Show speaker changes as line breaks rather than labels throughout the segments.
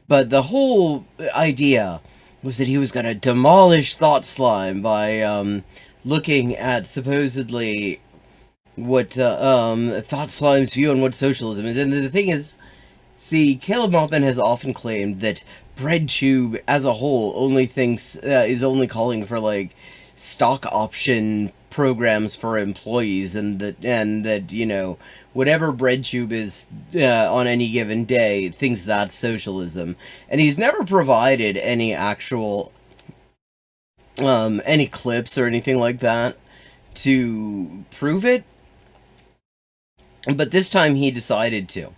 But the whole idea was that he was going to demolish Thought Slime by looking at supposedly what Thought Slime's view on what socialism is. And the thing is, see, Caleb Maupin has often claimed that BreadTube as a whole only thinks is only calling for like stock option programs for employees, and that you know, whatever BreadTube is on any given day thinks that's socialism. And he's never provided any actual any clips or anything like that to prove it, but this time he decided to.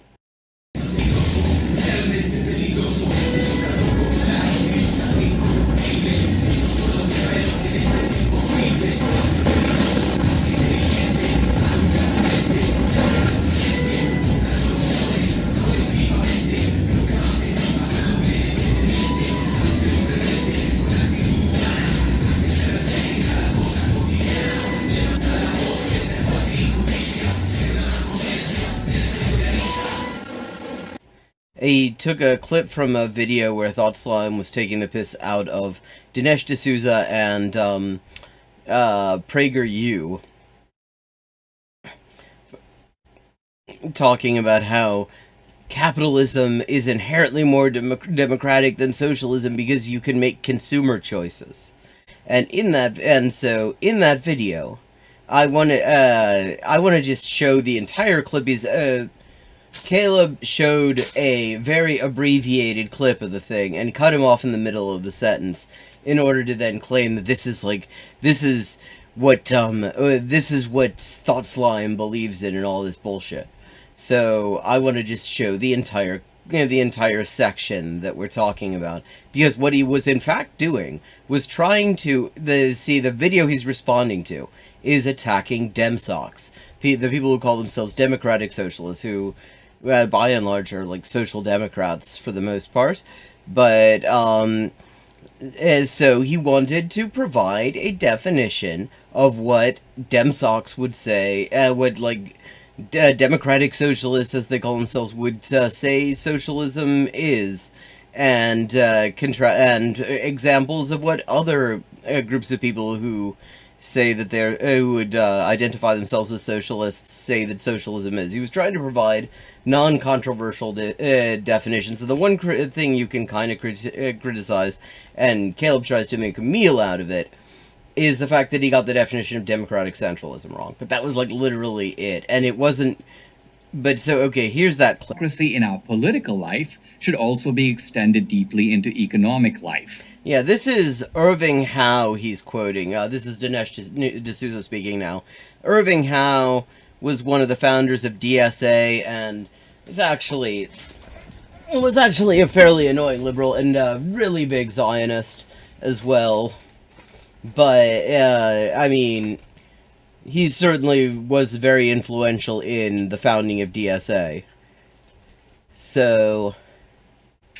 He took a clip from a video where Thought Slime was taking the piss out of Dinesh D'Souza and PragerU, talking about how capitalism is inherently more democratic than socialism because you can make consumer choices. And in that video, I want to just show the entire clip. Caleb showed a very abbreviated clip of the thing and cut him off in the middle of the sentence in order to then claim that this is what Thought Slime believes in and all this bullshit. So I want to just show the entire section that we're talking about, because what he was in fact doing was trying to the video he's responding to is attacking Demsocs, the people who call themselves democratic socialists, who by and large are like social democrats for the most part, but so he wanted to provide a definition of what Demsocs would say, what like democratic socialists, as they call themselves, would say socialism is, and and examples of what other groups of people who say that who would identify themselves as socialists say that socialism is. He was trying to provide non-controversial definitions. So the one thing you can kind of criticize, and Caleb tries to make a meal out of it, is the fact that he got the definition of democratic centralism wrong. But that was like literally it, and it wasn't. But so, okay, here's that clip.
Democracy in our political life should also be extended deeply into economic life.
Yeah, this is Irving Howe he's quoting. This is Dinesh D'Souza speaking now. Irving Howe was one of the founders of DSA and was actually a fairly annoying liberal and a really big Zionist as well. But, I mean, he certainly was very influential in the founding of DSA. So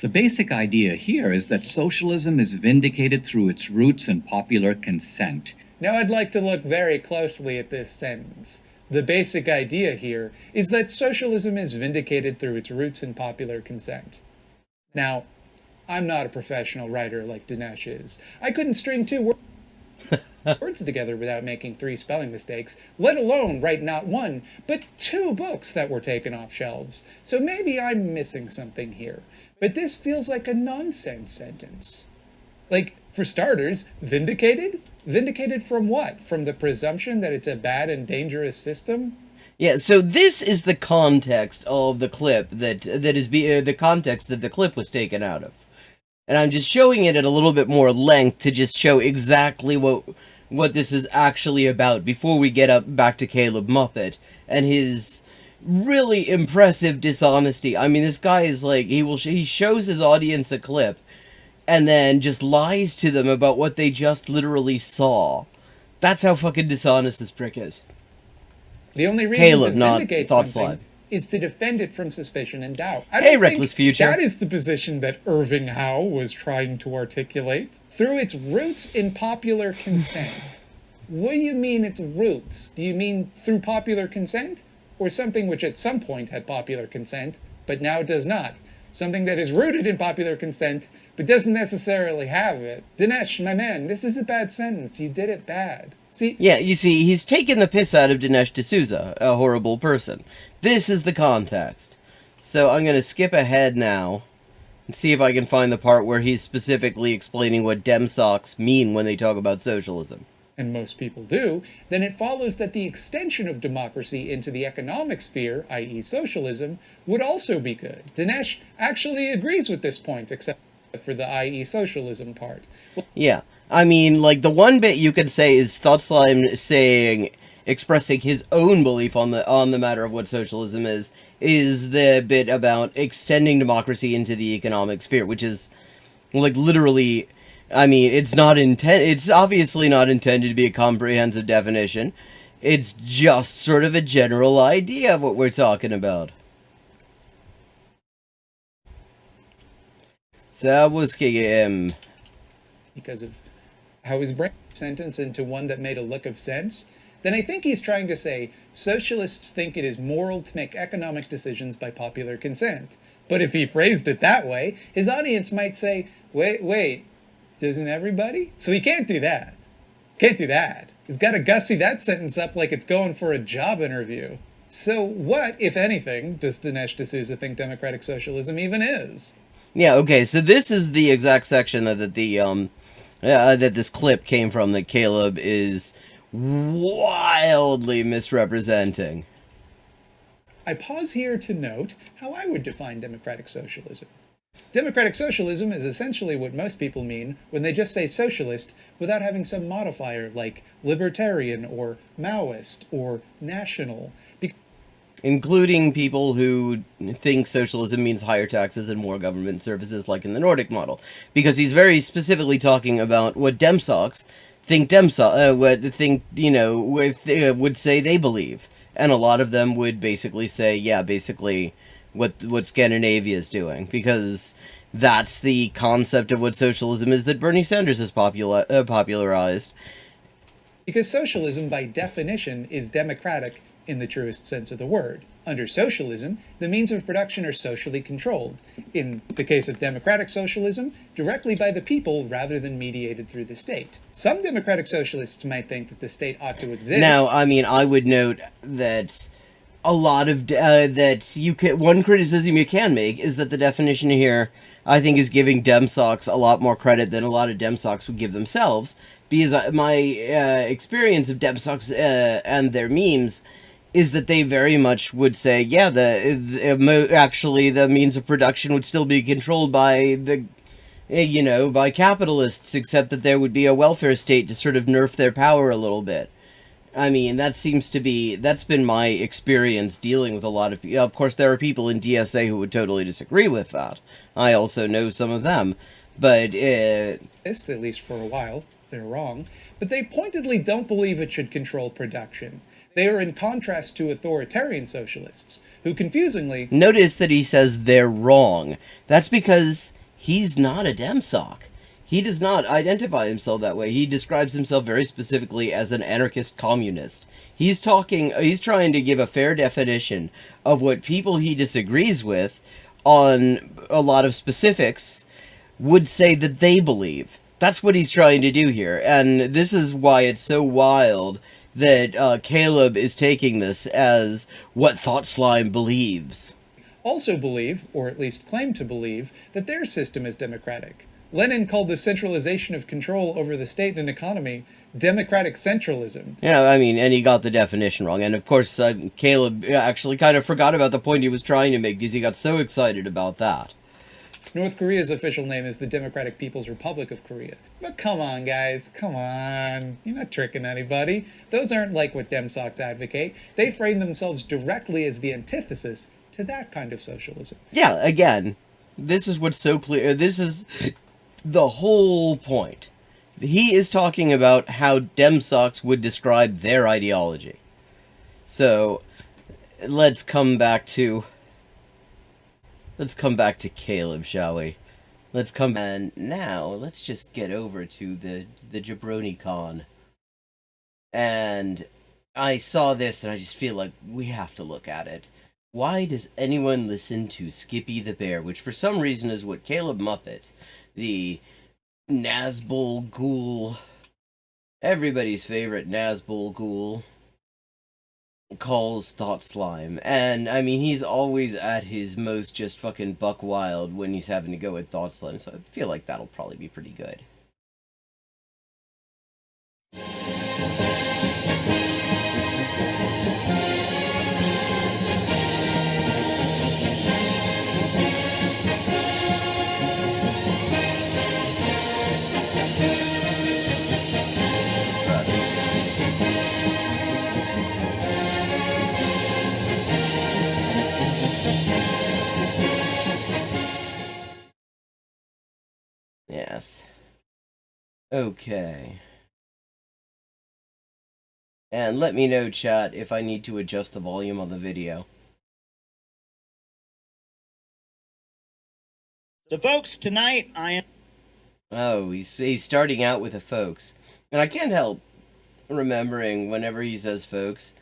the basic idea here is that socialism is vindicated through its roots in popular consent.
Now I'd like to look very closely at this sentence. The basic idea here is that socialism is vindicated through its roots in popular consent. Now, I'm not a professional writer like Dinesh is. I couldn't string two words together without making 3 spelling mistakes, let alone write not 1, but 2 books that were taken off shelves. So maybe I'm missing something here. But this feels like a nonsense sentence. Like, for starters, vindicated? Vindicated from what? From the presumption that it's a bad and dangerous system?
Yeah, so this is the context of the clip that is the context that the clip was taken out of. And I'm just showing it at a little bit more length to just show exactly what this is actually about before we get back to Caleb Muppet and his really impressive dishonesty. I mean, this guy is like, he shows his audience a clip and then just lies to them about what they just literally saw. That's how fucking dishonest this prick is.
The only reason to vindicate something is to defend it from suspicion and doubt. I don't
Reckless Future.
That is the position that Irving Howe was trying to articulate. Through its roots in popular consent. What do you mean its roots? Do you mean through popular consent? Or something which at some point had popular consent, but now does not? something that is rooted in popular consent, but doesn't necessarily have it. Dinesh, my man, this is a bad sentence. You did it bad. See?
Yeah, you see, he's taken the piss out of Dinesh D'Souza, a horrible person. This is the context. So I'm going to skip ahead now and see if I can find the part where he's specifically explaining what Demsocks mean when they talk about socialism.
And most people do, then it follows that the extension of democracy into the economic sphere, i.e. socialism, would also be good. Dinesh actually agrees with this point, except for the i.e. socialism part.
Yeah, I mean, like, the one bit you could say is Thought Slime expressing his own belief on the matter of what socialism is the bit about extending democracy into the economic sphere, which is, like, literally... I mean, it's obviously not intended to be a comprehensive definition. It's just sort of a general idea of what we're talking about. So, was him.
Because of how his brain sentence into one that made a lick of sense, then I think he's trying to say socialists think it is moral to make economic decisions by popular consent. But if he phrased it that way, his audience might say, wait, doesn't everybody? So he can't do that. Can't do that. He's got to gussy that sentence up like it's going for a job interview. So what, if anything, does Dinesh D'Souza think democratic socialism even is?
Yeah, okay, so this is the exact section that this clip came from that Caleb is wildly misrepresenting.
I pause here to note how I would define democratic socialism. Democratic socialism is essentially what most people mean when they just say socialist without having some modifier like libertarian or Maoist or national.
Including people who think socialism means higher taxes and more government services like in the Nordic model. Because he's very specifically talking about what Demsocks would say they believe. And a lot of them would basically say, yeah, basically... what Scandinavia is doing, because that's the concept of what socialism is that Bernie Sanders has popularized.
Because socialism, by definition, is democratic in the truest sense of the word. Under socialism, the means of production are socially controlled. In the case of democratic socialism, directly by the people rather than mediated through the state. Some democratic socialists might think that the state ought to exist.
Now, I mean, I would note that a lot of one criticism you can make is that the definition here, I think, is giving Demsocks a lot more credit than a lot of Demsocks would give themselves, because my experience of Demsocks and their memes is that they very much would say, yeah, actually the means of production would still be controlled by by capitalists, except that there would be a welfare state to sort of nerf their power a little bit. I mean, that's been my experience dealing with a lot of people. Of course, there are people in DSA who would totally disagree with that. I also know some of them, but...
at least for a while, they're wrong, but they pointedly don't believe it should control production. They are in contrast to authoritarian socialists, who confusingly...
Notice that he says they're wrong. That's because he's not a Demsock. He does not identify himself that way. He describes himself very specifically as an anarchist communist. He's trying to give a fair definition of what people he disagrees with on a lot of specifics would say that they believe. That's what he's trying to do here. And this is why it's so wild that Caleb is taking this as what Thought Slime believes.
Also believe, or at least claim to believe, that their system is democratic. Lenin called the centralization of control over the state and economy democratic centralism.
Yeah, I mean, and he got the definition wrong. And of course, Caleb actually kind of forgot about the point he was trying to make because he got so excited about that.
North Korea's official name is the Democratic People's Republic of Korea. But come on, guys, come on. You're not tricking anybody. Those aren't like what Demsocks advocate. They frame themselves directly as the antithesis to that kind of socialism.
Yeah, again, this is what's so clear. This is the whole point. He is talking about how Demsocks would describe their ideology. So, let's come back to Caleb, shall we? And now, let's just get over to the Jabroni Con. And I saw this and I just feel like we have to look at it. Why does anyone listen to Skippy the Bear, which for some reason is what Caleb Muppet, the Nazgul ghoul, everybody's favorite Nazgul ghoul, calls Thought Slime. And, I mean, he's always at his most just fucking buck wild when he's having to go with Thought Slime, so I feel like that'll probably be pretty good. Yes. Okay. And let me know, chat, if I need to adjust the volume on the video.
So, folks, tonight I am...
Oh, he's starting out with a folks. And I can't help remembering whenever he says folks,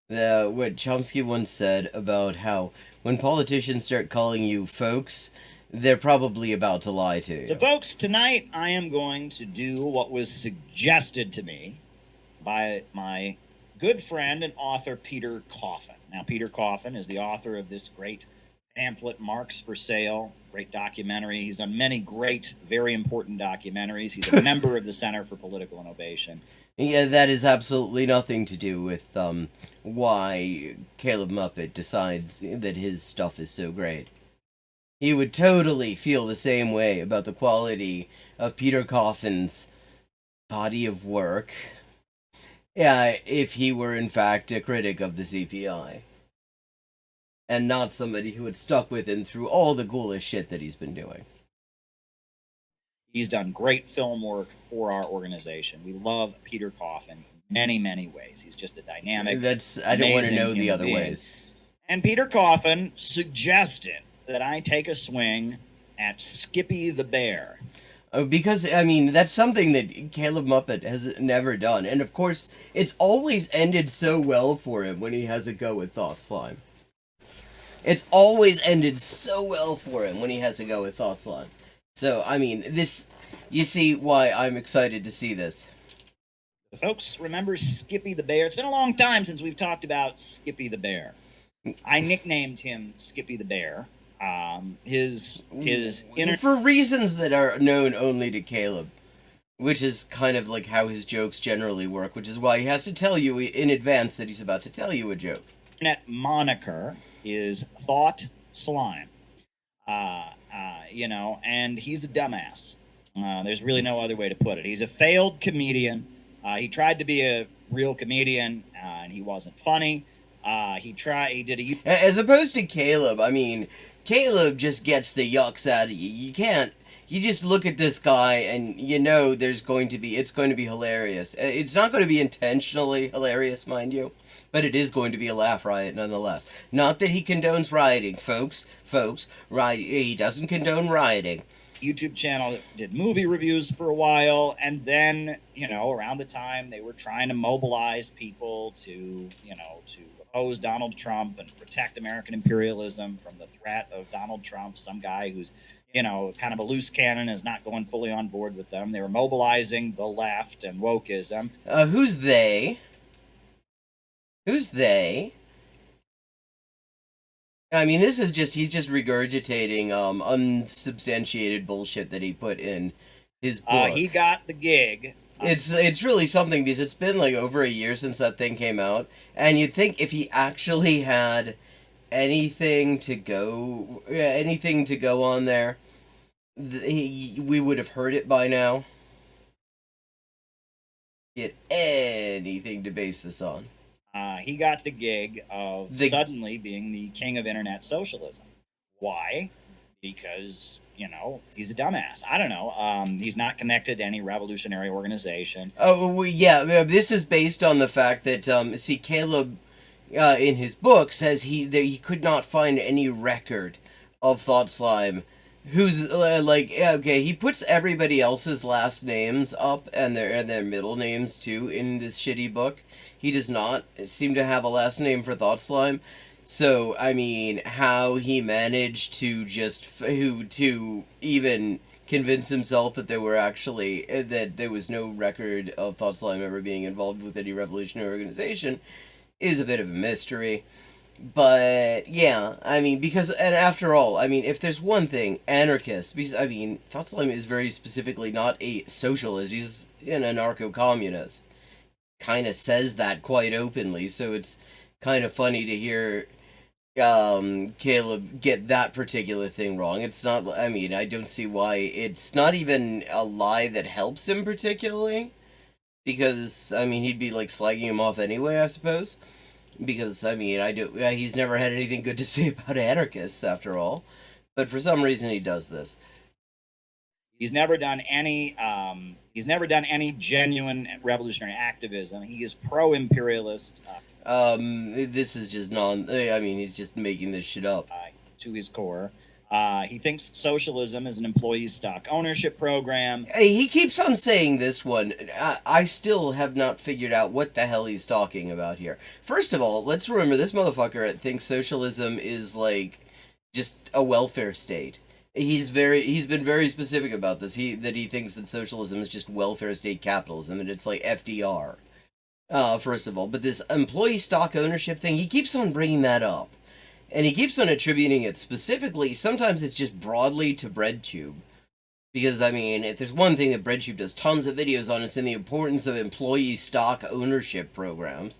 what Chomsky once said about how when politicians start calling you folks, they're probably about to lie to you.
So, folks, tonight I am going to do what was suggested to me by my good friend and author, Peter Coffin. Now, Peter Coffin is the author of this great pamphlet, Marx for Sale, great documentary. He's done many great, very important documentaries. He's a member of the Center for Political Innovation.
Yeah, that has absolutely nothing to do with why Caleb Muppet decides that his stuff is so great. He would totally feel the same way about the quality of Peter Coffin's body of work if he were in fact a critic of the CPI. And not somebody who had stuck with him through all the ghoulish shit that he's been doing.
He's done great film work for our organization. We love Peter Coffin in many, many ways. He's just a dynamic,
I don't want to know the other
being.
ways.
And Peter Coffin suggested that I take a swing at Skippy the Bear.
Because, I mean, that's something that Caleb Muppet has never done. And, of course, it's always ended so well for him when he has a go with Thought Slime. It's always ended so well for him when he has a go with Thought Slime. So, I mean, this... You see why I'm excited to see this.
Folks, remember Skippy the Bear? It's been a long time since we've talked about Skippy the Bear. I nicknamed him Skippy the Bear. His inner...
For reasons that are known only to Caleb. Which is kind of like how his jokes generally work, which is why he has to tell you in advance that he's about to tell you a joke.
Internet moniker is Thought Slime. And he's a dumbass. There's really no other way to put it. He's a failed comedian. He tried to be a real comedian, and he wasn't funny.
As opposed to Caleb, I mean, Caleb just gets the yucks out of you. You just look at this guy and you know it's going to be hilarious. It's not going to be intentionally hilarious, mind you, but it is going to be a laugh riot nonetheless. Not that he condones rioting, folks, he doesn't condone rioting.
YouTube channel that did movie reviews for a while, and then, around the time they were trying to mobilize people to oppose Donald Trump and protect American imperialism from the threat of Donald Trump, some guy who's kind of a loose cannon, is not going fully on board with them. They were mobilizing the left and wokeism.
Who's they? Who's they? I mean, he's just regurgitating unsubstantiated bullshit that he put in his book.
He got the gig.
It's really something because it's been like over a year since that thing came out, and you'd think if he actually had anything to go on there, we would have heard it by now. Get anything to base this on.
He got the gig of suddenly being the king of internet socialism. Why? Because, he's a dumbass. I don't know. He's not connected to any revolutionary organization.
Oh, well, yeah. This is based on the fact that, Caleb, in his book, says he could not find any record of Thought Slime who's, he puts everybody else's last names up and their middle names, too, in this shitty book. He does not seem to have a last name for Thought Slime. So, I mean, how he managed to to even convince himself that there were actually that there was no record of Thought Slime ever being involved with any revolutionary organization is a bit of a mystery. But yeah, I mean, because and after all, I mean, if there's one thing, anarchists. Because I mean, Thought Slime is very specifically not a socialist; he's an anarcho-communist. Kind of says that quite openly, so it's kind of funny to hear Caleb get that particular thing wrong. It's not, I mean, I don't see why it's not even a lie that helps him particularly, because I mean he'd be like slagging him off anyway, I suppose, because I mean I do he's never had anything good to say about anarchists after all, but for some reason he does this.
He's never done any. He's never done any genuine revolutionary activism. He is pro-imperialist.
This is just non. I mean, he's just making this shit up.
To his core. He thinks socialism is an employee stock ownership program.
He keeps on saying this one. I still have not figured out what the hell he's talking about here. First of all, let's remember this motherfucker thinks socialism is like just a welfare state. He's been very specific about this. He thinks that socialism is just welfare state capitalism and it's like FDR. First of all, but this employee stock ownership thing, he keeps on bringing that up. And he keeps on attributing it specifically, sometimes it's just broadly to BreadTube. Because, I mean, if there's one thing that BreadTube does tons of videos on, it's in the importance of employee stock ownership programs.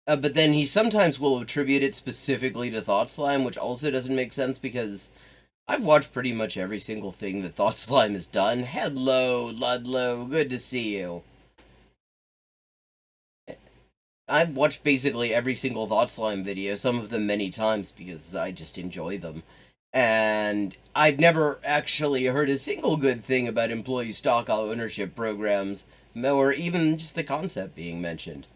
But then he sometimes will attribute it specifically to Thought Slime, which also doesn't make sense because I've watched pretty much every single thing that Thought Slime has done. Hello, Ludlow, good to see you. I've watched basically every single Thought Slime video, some of them many times because I just enjoy them. And I've never actually heard a single good thing about employee stock ownership programs, or even just the concept being mentioned.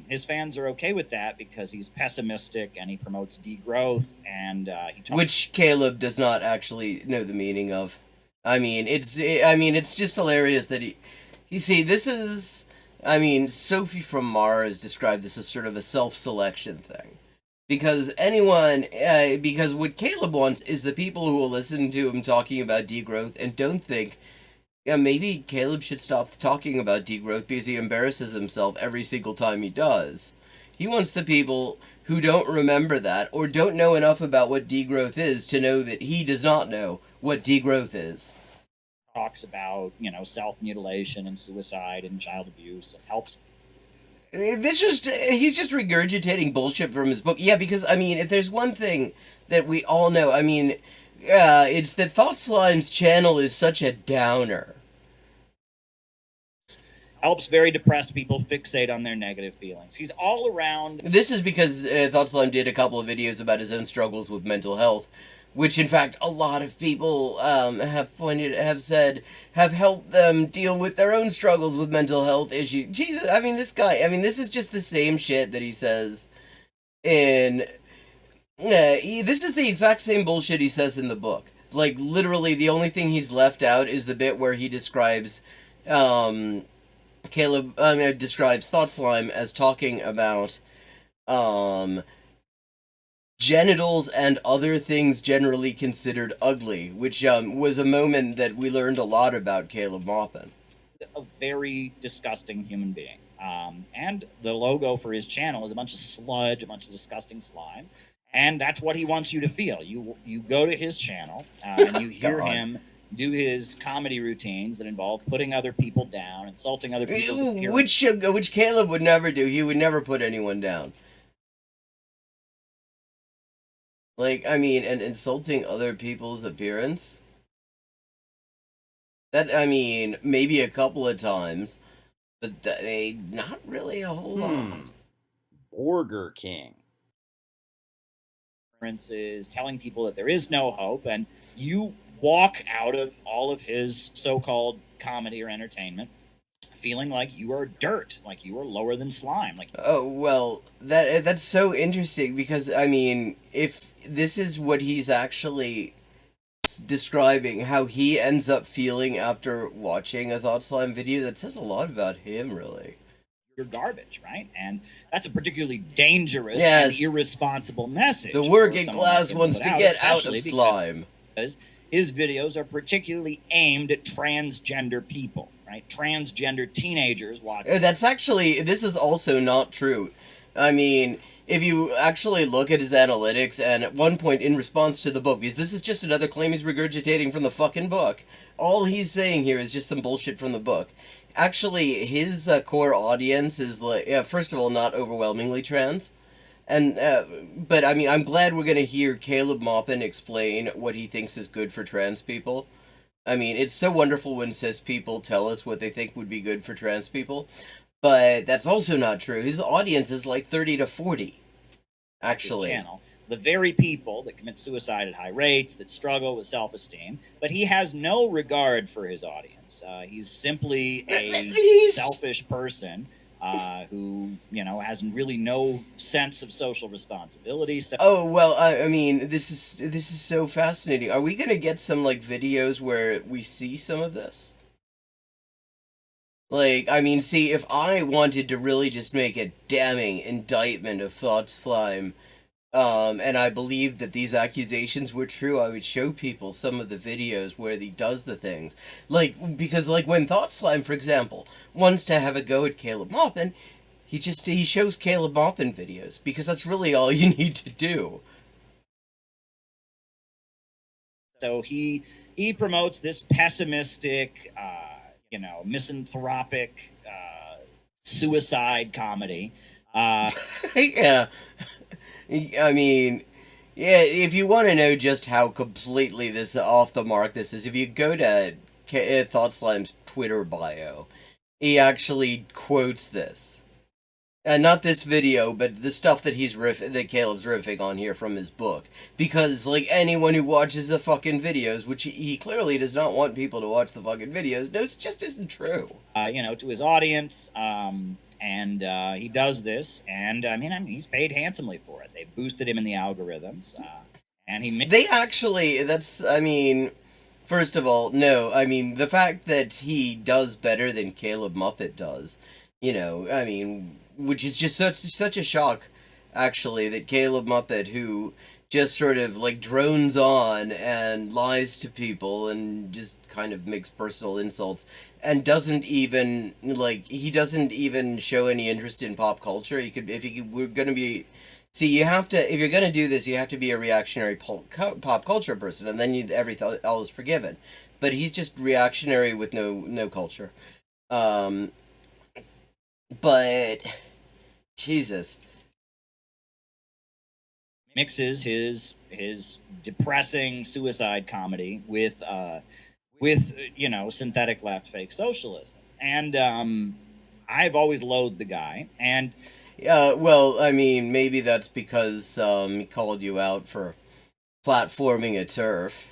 His fans are okay with that because he's pessimistic and he promotes degrowth and
which Caleb does not actually know the meaning of. I mean, it's just hilarious that you see, this is. I mean, Sophie from Mars described this as sort of a self-selection thing. Because because what Caleb wants is the people who will listen to him talking about degrowth and don't think, yeah, maybe Caleb should stop talking about degrowth because he embarrasses himself every single time he does. He wants the people who don't remember that or don't know enough about what degrowth is to know that he does not know what degrowth is.
Talks about, self-mutilation and suicide and child abuse and helps.
He's just regurgitating bullshit from his book. Yeah, because, I mean, if there's one thing that we all know, I mean, it's that Thought Slime's channel is such a downer.
Helps very depressed people fixate on their negative feelings. He's all around.
This is because Thought Slime did a couple of videos about his own struggles with mental health, which in fact a lot of people have said have helped them deal with their own struggles with mental health issues. Jesus, I mean, this guy, I mean, this is just the same shit that he says in. This is the exact same bullshit he says in the book. Like, literally, the only thing he's left out is the bit where he describes, describes Thought Slime as talking about, genitals and other things generally considered ugly, which was a moment that we learned a lot about Caleb Maupin.
A very disgusting human being. And the logo for his channel is a bunch of sludge, a bunch of disgusting slime. And that's what he wants you to feel. You go to his channel and you hear him do his comedy routines that involve putting other people down, insulting other people's appearance.
Which Caleb would never do. He would never put anyone down. Like, I mean, and insulting other people's appearance? That, I mean, maybe a couple of times, but not really a whole lot.
Burger King.
Telling people that there is no hope, and you walk out of all of his so-called comedy or entertainment feeling like you are dirt, like you are lower than slime. Like,
oh, well, that's so interesting because, I mean, if this is what he's actually describing, how he ends up feeling after watching a Thought Slime video, that says a lot about him, really.
you're garbage, right? And that's a particularly dangerous
Yes.
and irresponsible message.
The working
for someone
class
like him
wants
put
to
out,
get out
especially
of slime.
because his videos are particularly aimed at transgender people, right? Transgender teenagers watching.
That's actually, this is also not true. I mean, if you actually look at his analytics, and at one point in response to the book, because this is just another claim he's regurgitating from the fucking book, all he's saying here is just some bullshit from the book. Actually, his core audience is, like, first of all, not overwhelmingly trans. And, but I mean, I'm glad we're gonna hear Caleb Maupin explain what he thinks is good for trans people. I mean, it's so wonderful when cis people tell us what they think would be good for trans people, but that's also not true. His audience is like 30 to 40, actually.
His channel, the very people that commit suicide at high rates, that struggle with self-esteem, but he has no regard for his audience. He's simply a selfish person who, you know, has really no sense of social responsibility. So
Oh, well, I mean, this is so fascinating. Are we gonna get some, like, videos where we see some of this? Like, I mean, see, if I wanted to really just make a damning indictment of Thought Slime, and I believed that these accusations were true, I would show people some of the videos where he does the things. Like, because, like, when Thought Slime, for example, wants to have a go at Caleb Maupin, he shows Caleb Maupin videos, because that's really all you need to do.
So he promotes this pessimistic, you know, misanthropic suicide comedy.
Yeah. I mean, yeah, if you want to know just how completely this off the mark this is, if you go to Thought Slime's Twitter bio, he actually quotes this. And not this video, but the stuff that that Caleb's riffing on here from his book. Because, like, anyone who watches the fucking videos, which he clearly does not want people to watch the fucking videos, knows it just isn't true.
You know, to his audience, and he does this, and I mean, he's paid handsomely for it. They boosted him in the algorithms, and he.
They actually, I mean, first of all, no, I mean, the fact that he does better than Caleb Muppet does, you know, I mean, which is just such a shock, actually, that Caleb Muppet, who just sort of, like, drones on and lies to people and just kind of makes personal insults, and doesn't even, like, he doesn't even show any interest in pop culture. He could, we're gonna be, see, you have to, if you're gonna do this, you have to be a reactionary pop culture person, and then everything all is forgiven. But he's just reactionary with no culture. But Jesus,
mixes his depressing suicide comedy with you know, synthetic left fake socialism, and I've always loathed the guy. And
well, I mean, maybe that's because he called you out for platforming a turf,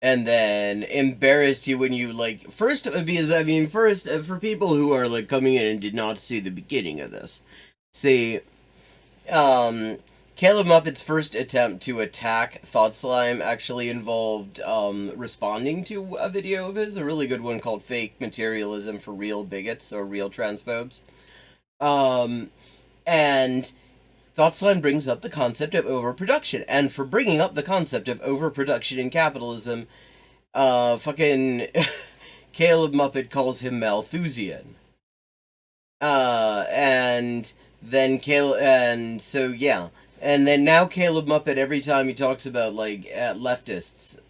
and then embarrassed you when you, like, first, because I mean, first, for people who are, like, coming in and did not see the beginning of this, see, Caleb Muppet's first attempt to attack Thought Slime actually involved responding to a video of his, a really good one called Fake Materialism for Real Bigots or Real Transphobes. And Thought Slime brings up the concept of overproduction, and for bringing up the concept of overproduction in capitalism, fucking Caleb Muppet calls him Malthusian. And then and so, yeah. And then now Caleb Muppet, every time he talks about, like, leftists,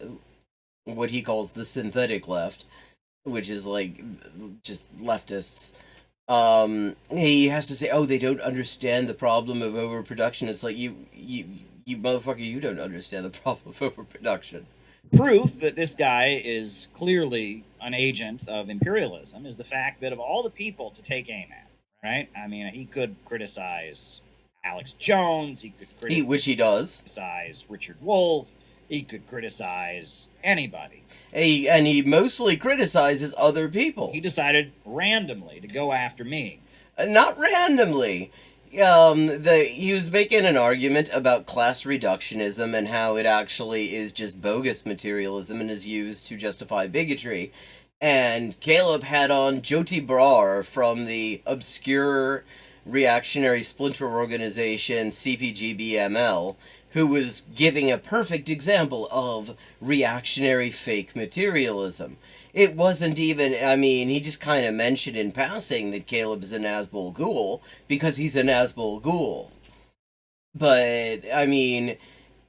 what he calls the synthetic left, which is, like, just leftists, he has to say, oh, they don't understand the problem of overproduction. It's like, you motherfucker, you don't understand the problem of overproduction.
proof that this guy is clearly an agent of imperialism is the fact that of all the people to take aim at, right? I mean, he could criticize Alex Jones, he could criticize,
Which he does.
Richard Wolff, he could criticize anybody.
And he mostly criticizes other people.
He decided randomly to go after me.
Not randomly. He was making an argument about class reductionism and how it actually is just bogus materialism and is used to justify bigotry. And Caleb had on Jyoti Brar from the obscure reactionary splinter organization CPGBML, who was giving a perfect example of reactionary fake materialism. It wasn't even, I mean, he just kind of mentioned in passing that Caleb's a Nazgul Ghoul because he's a Nazgul Ghoul. But, I mean,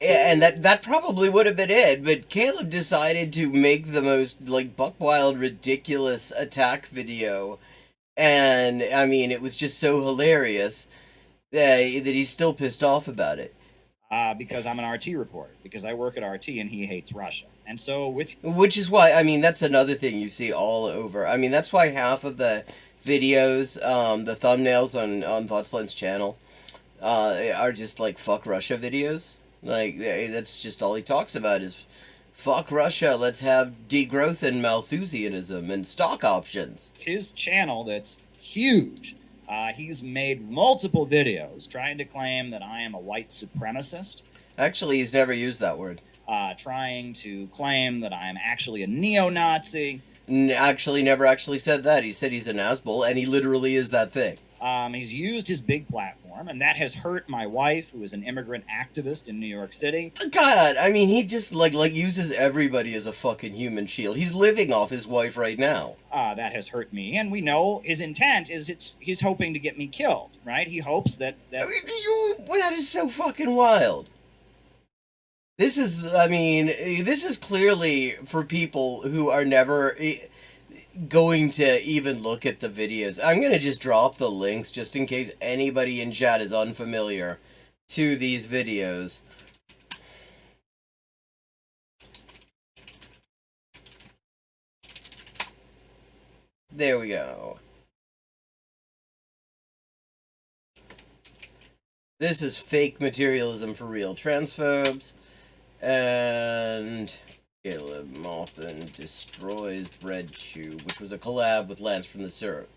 and that probably would have been it, but Caleb decided to make the most, like, buck-wild, ridiculous attack video, and, I mean, it was just so hilarious that he's still pissed off about it.
Because I'm an RT reporter, because I work at RT and he hates Russia. And so
Which is why, I mean, that's another thing you see all over. I mean, that's why half of the videos, the thumbnails on Thought Slime's channel, are just, like, fuck Russia videos. Like, that's just all he talks about is, fuck Russia, let's have degrowth and Malthusianism and stock options.
his channel that's huge. He's made multiple videos trying to claim that I am a white supremacist.
Actually, he's never used that word.
Trying to claim that I am actually a neo-Nazi.
Actually, never actually said that. He said he's a Nazgul, and he literally is that thing.
He's used his big platform, and that has hurt my wife, who is an immigrant activist in New York City.
God, I mean, he just, like uses everybody as a fucking human shield. He's living off his wife right now.
That has hurt me, and we know his intent is he's hoping to get me killed, right? He hopes that...
That is so fucking wild. This is, I mean, this is clearly for people who are never going to even look at the videos. I'm going to just drop the links just in case anybody in chat is unfamiliar to these videos. There we go. This is fake materialism for real transphobes. And Caleb Maupin destroys Bread Chew, which was a collab with Lance from the Syrup.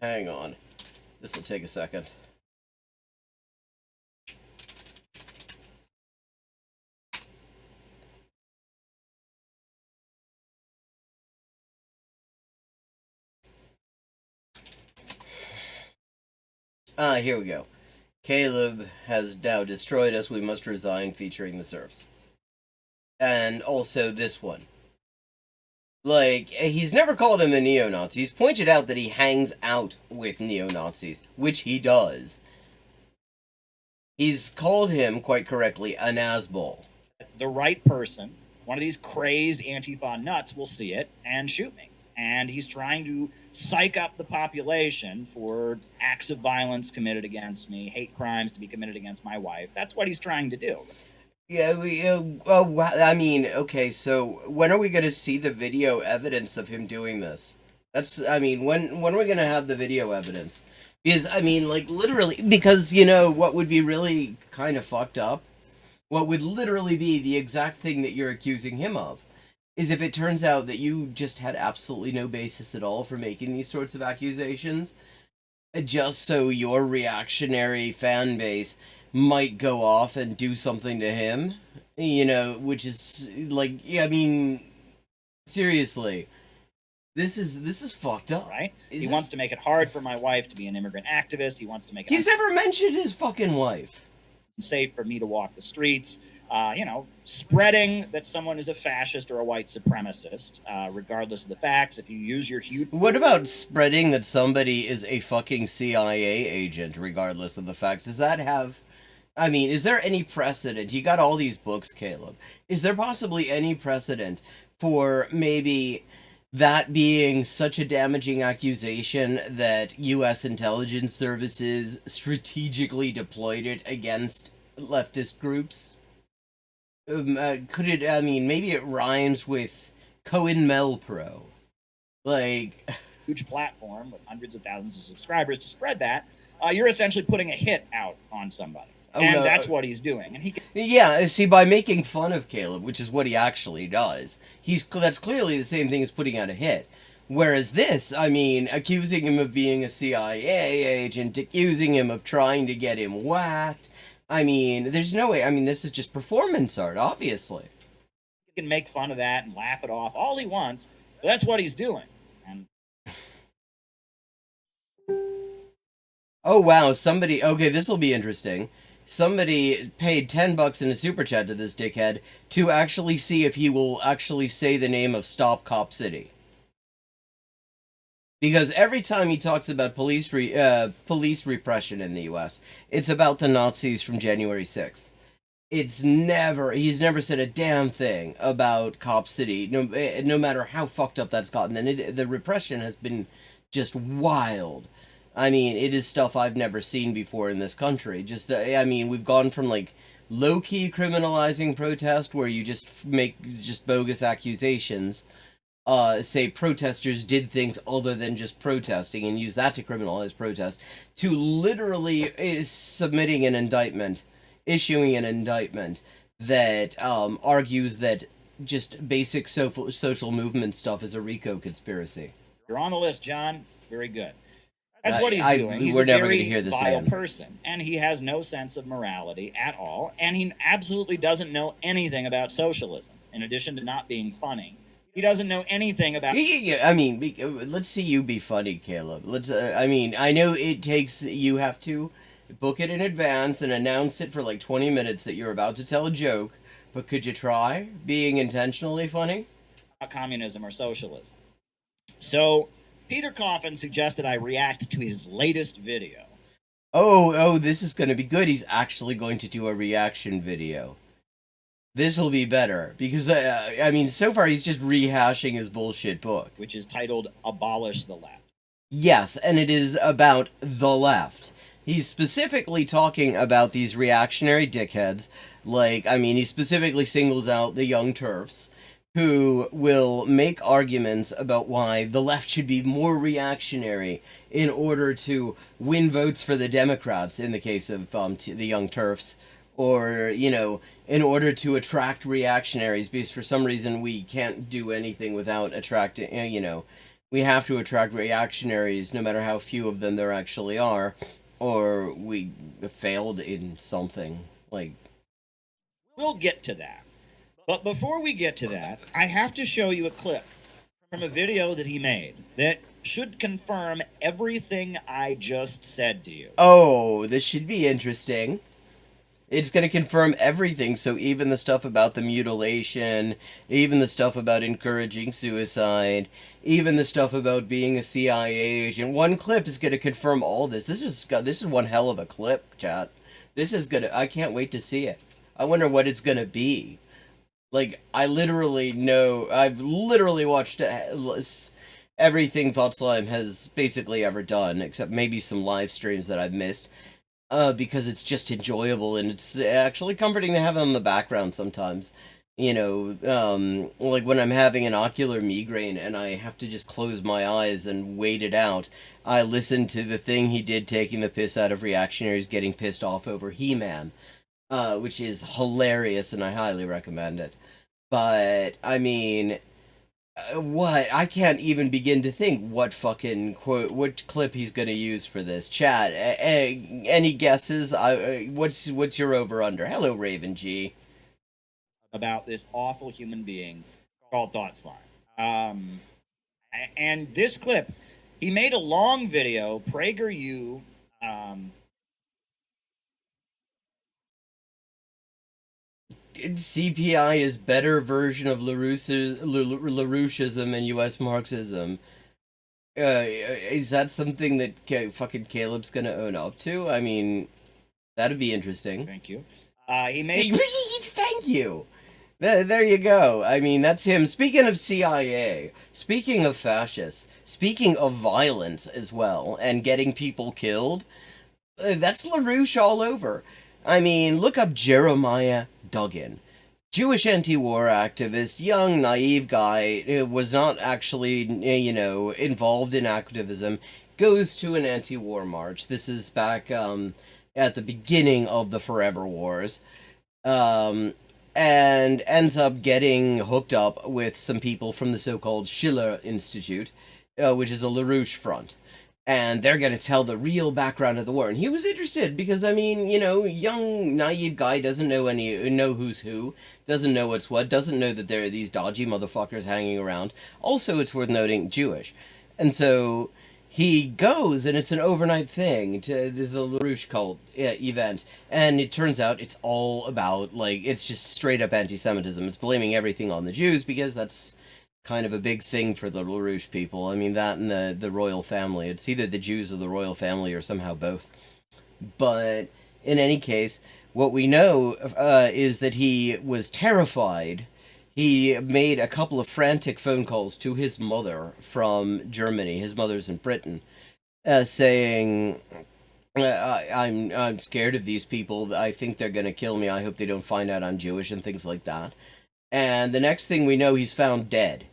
Hang on. This will take a second. Here we go. Caleb has now destroyed us, we must resign, featuring the serfs. And also this one. Like, he's never called him a neo-Nazi. He's pointed out that he hangs out with neo-Nazis, which he does. He's called him, quite correctly, a Nazgul.
The right person, one of these crazed Antifa nuts, will see it and shoot me. And he's trying to psych up the population for acts of violence committed against me, hate crimes to be committed against my wife. That's what he's trying to do.
Yeah, I mean, okay, so when are we going to see the video evidence of him doing this? That's, I mean, when are we going to have the video evidence? Because, I mean, like, literally, because, you know, what would be really kind of fucked up, what would literally be the exact thing that you're accusing him of, is if it turns out that you just had absolutely no basis at all for making these sorts of accusations, just so your reactionary fan base might go off and do something to him, you know, which is, like, yeah, I mean, seriously, this is fucked up.
Right? He wants to make it hard for my wife to be an immigrant activist. He wants to make it...
He's never mentioned his fucking wife.
...safe for me to walk the streets. You know, spreading that someone is a fascist or a white supremacist, regardless of the facts. If you use your huge...
What about spreading that somebody is a fucking CIA agent, regardless of the facts? Does that have... I mean, is there any precedent? You got all these books, Caleb. Is there possibly any precedent for maybe that being such a damaging accusation that U.S. intelligence services strategically deployed it against leftist groups? Could it, I mean, maybe it rhymes with COINTELPRO. Like...
huge platform with hundreds of thousands of subscribers to spread that, you're essentially putting a hit out on somebody. And that's what he's doing. And
yeah, see, by making fun of Caleb, which is what he actually does, that's clearly the same thing as putting out a hit. Whereas this, I mean, accusing him of being a CIA agent, accusing him of trying to get him whacked, I mean, there's no way. I mean, this is just performance art, obviously.
He can make fun of that and laugh it off all he wants, but that's what he's doing. And
oh wow, somebody. Okay, this will be interesting. Somebody paid $10 in a super chat to this dickhead to actually see if he will actually say the name of Stop Cop City. Because every time he talks about police repression in the U.S., it's about the Nazis from January 6th. He's never said a damn thing about Cop City, no matter how fucked up that's gotten. And the repression has been just wild. I mean, it is stuff I've never seen before in this country. I mean, we've gone from, like, low-key criminalizing protest, where you just make just bogus accusations, say protesters did things other than just protesting and use that to criminalize protest, to literally submitting an indictment, issuing an indictment that argues that just basic social movement stuff is a RICO conspiracy.
you're on the list, John. Very good. That's what he's doing. He's
we're
a
never
very
gonna hear this
vile
again.
person, and he has no sense of morality at all, and he absolutely doesn't know anything about socialism, in addition to not being funny. He doesn't know anything about...
I mean, let's see you be funny, Caleb. I mean, I know you have to book it in advance and announce it for like 20 minutes that you're about to tell a joke, but could you try being intentionally funny?
communism or socialism. So, Peter Coffin suggested I react to his latest video.
Oh, this is going to be good. He's actually going to do a reaction video. This will be better, because, I mean, so far he's just rehashing his bullshit book.
Which is titled Abolish the Left.
Yes, and it is about the left. He's specifically talking about these reactionary dickheads, like, I mean, he specifically singles out the Young Turfs, who will make arguments about why the left should be more reactionary in order to win votes for the Democrats, in the case of the Young Turfs, or, you know, in order to attract reactionaries, because for some reason we can't do anything without attracting, you know, we have to attract reactionaries no matter how few of them there actually are, or we failed in something, like...
We'll get to that. But before we get to that, I have to show you a clip from a video that he made that should confirm everything I just said to you.
Oh, this should be interesting. It's going to confirm everything, so even the stuff about the mutilation, even the stuff about encouraging suicide, even the stuff about being a CIA agent. One clip is going to confirm all this. This is one hell of a clip, chat. I can't wait to see it. I wonder what it's going to be. Like, I've literally watched everything Thought Slime has basically ever done, except maybe some live streams that I've missed. Because it's just enjoyable, and it's actually comforting to have it in the background sometimes. You know, like when I'm having an ocular migraine and I have to just close my eyes and wait it out, I listen to the thing he did taking the piss out of reactionaries getting pissed off over He-Man, which is hilarious, and I highly recommend it. But, I mean... I can't even begin to think what clip he's gonna use for this. Chat, any guesses? What's your over-under? Hello, Raven G.
About this awful human being called Thought Slime. And this clip, he made a long video, PragerU,
CPI is better version of LaRoucheism and U.S. Marxism. Is that something that fucking Caleb's gonna own up to? I mean, that'd be interesting.
Thank you.
Thank you! There you go. I mean, that's him. Speaking of CIA, speaking of fascists, speaking of violence as well, and getting people killed, that's LaRouche all over. I mean, look up Jeremiah Duggan. Jewish anti-war activist, young, naive guy, who was not actually, you know, involved in activism, goes to an anti-war march. This is back at the beginning of the Forever Wars, and ends up getting hooked up with some people from the so-called Schiller Institute, which is a LaRouche front. and they're going to tell the real background of the war. And he was interested because, I mean, you know, young naive guy doesn't know who's who, doesn't know what's what, doesn't know that there are these dodgy motherfuckers hanging around. Also, it's worth noting, Jewish. And so he goes, and it's an overnight thing to the LaRouche cult event, and it turns out it's all about, like, it's just straight up anti-Semitism. It's blaming everything on the Jews because that's kind of a big thing for the LaRouche people. I mean, that and the royal family. It's either the Jews or the royal family or somehow both. But in any case, what we know is that he was terrified. He made a couple of frantic phone calls to his mother from Germany. His mother's in Britain, saying, I'm scared of these people. I think they're going to kill me. I hope they don't find out I'm Jewish," and things like that. And the next thing we know, he's found dead.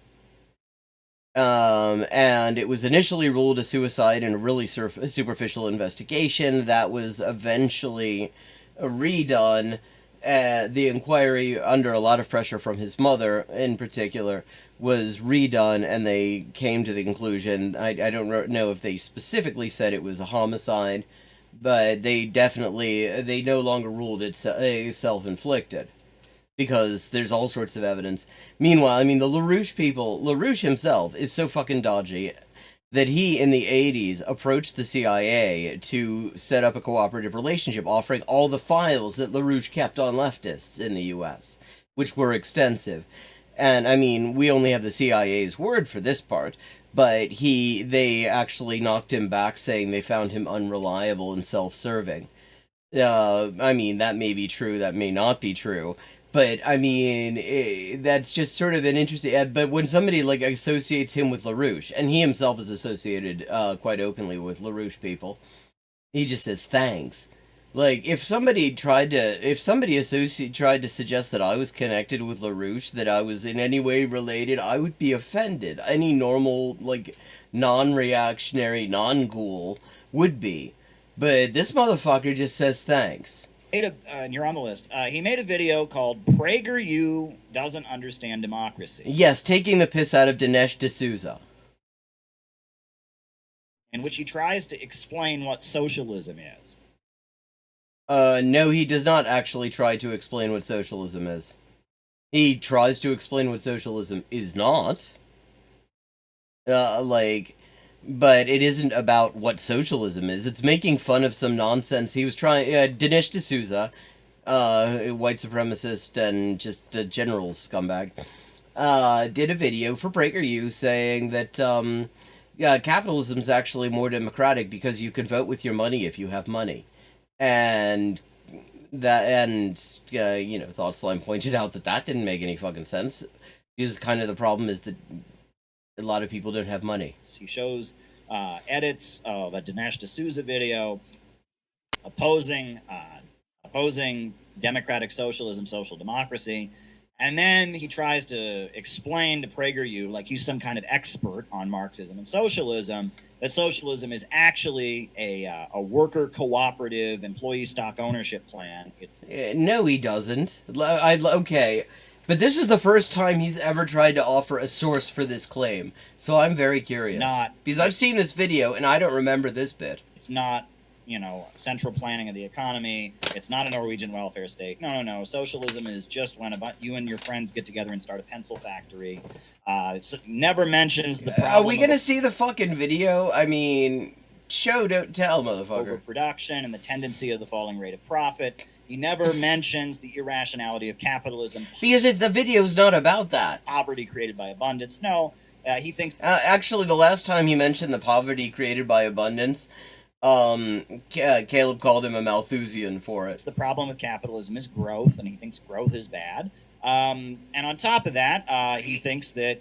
And it was initially ruled a suicide in a really superficial investigation that was eventually redone. The inquiry, under a lot of pressure from his mother in particular, was redone, and they came to the conclusion, I don't know if they specifically said it was a homicide, but they no longer ruled it self-inflicted, because there's all sorts of evidence. Meanwhile, I mean, the LaRouche people, LaRouche himself is so fucking dodgy that he, in the 80s, approached the CIA to set up a cooperative relationship, offering all the files that LaRouche kept on leftists in the US, which were extensive. And, I mean, we only have the CIA's word for this part, but they actually knocked him back, saying they found him unreliable and self-serving. I mean, that may be true, that may not be true. But, I mean, that's just sort of an interesting... but when somebody, like, associates him with LaRouche, and he himself is associated quite openly with LaRouche people, he just says, thanks. Like, if somebody tried to suggest that I was connected with LaRouche, that I was in any way related, I would be offended. Any normal, like, non-reactionary, non-ghoul would be. But this motherfucker just says thanks.
And you're on the list. He made a video called PragerU Doesn't Understand Democracy.
Yes, taking the piss out of Dinesh D'Souza.
In which he tries to explain what socialism is.
No, he does not actually try to explain what socialism is. He tries to explain what socialism is not. But it isn't about what socialism is. It's making fun of some nonsense. He was trying... Dinesh D'Souza, white supremacist and just a general scumbag, did a video for PragerU saying that capitalism's actually more democratic because you can vote with your money if you have money. And Thought Slime pointed out that didn't make any fucking sense. Because kind of the problem is that a lot of people don't have money.
He shows edits of a Dinesh D'Souza video opposing democratic socialism, social democracy, and then he tries to explain to PragerU, like he's some kind of expert on Marxism and socialism, that socialism is actually a worker cooperative employee stock ownership plan.
No, he doesn't. Okay. But this is the first time he's ever tried to offer a source for this claim, so I'm very curious.
It's not,
because I've seen this video, and I don't remember this bit.
It's not, central planning of the economy. It's not a Norwegian welfare state. No. Socialism is just when you and your friends get together and start a pencil factory. It never mentions the problem.
Are we going to see the fucking video? I mean, show, don't tell, motherfucker.
Overproduction and the tendency of the falling rate of profit. He never mentions the irrationality of capitalism.
Because the video's not about that.
Poverty created by abundance. No, he thinks...
actually, the last time he mentioned the poverty created by abundance, Caleb called him a Malthusian for it.
The problem with capitalism is growth, and he thinks growth is bad. And on top of that, he thinks that,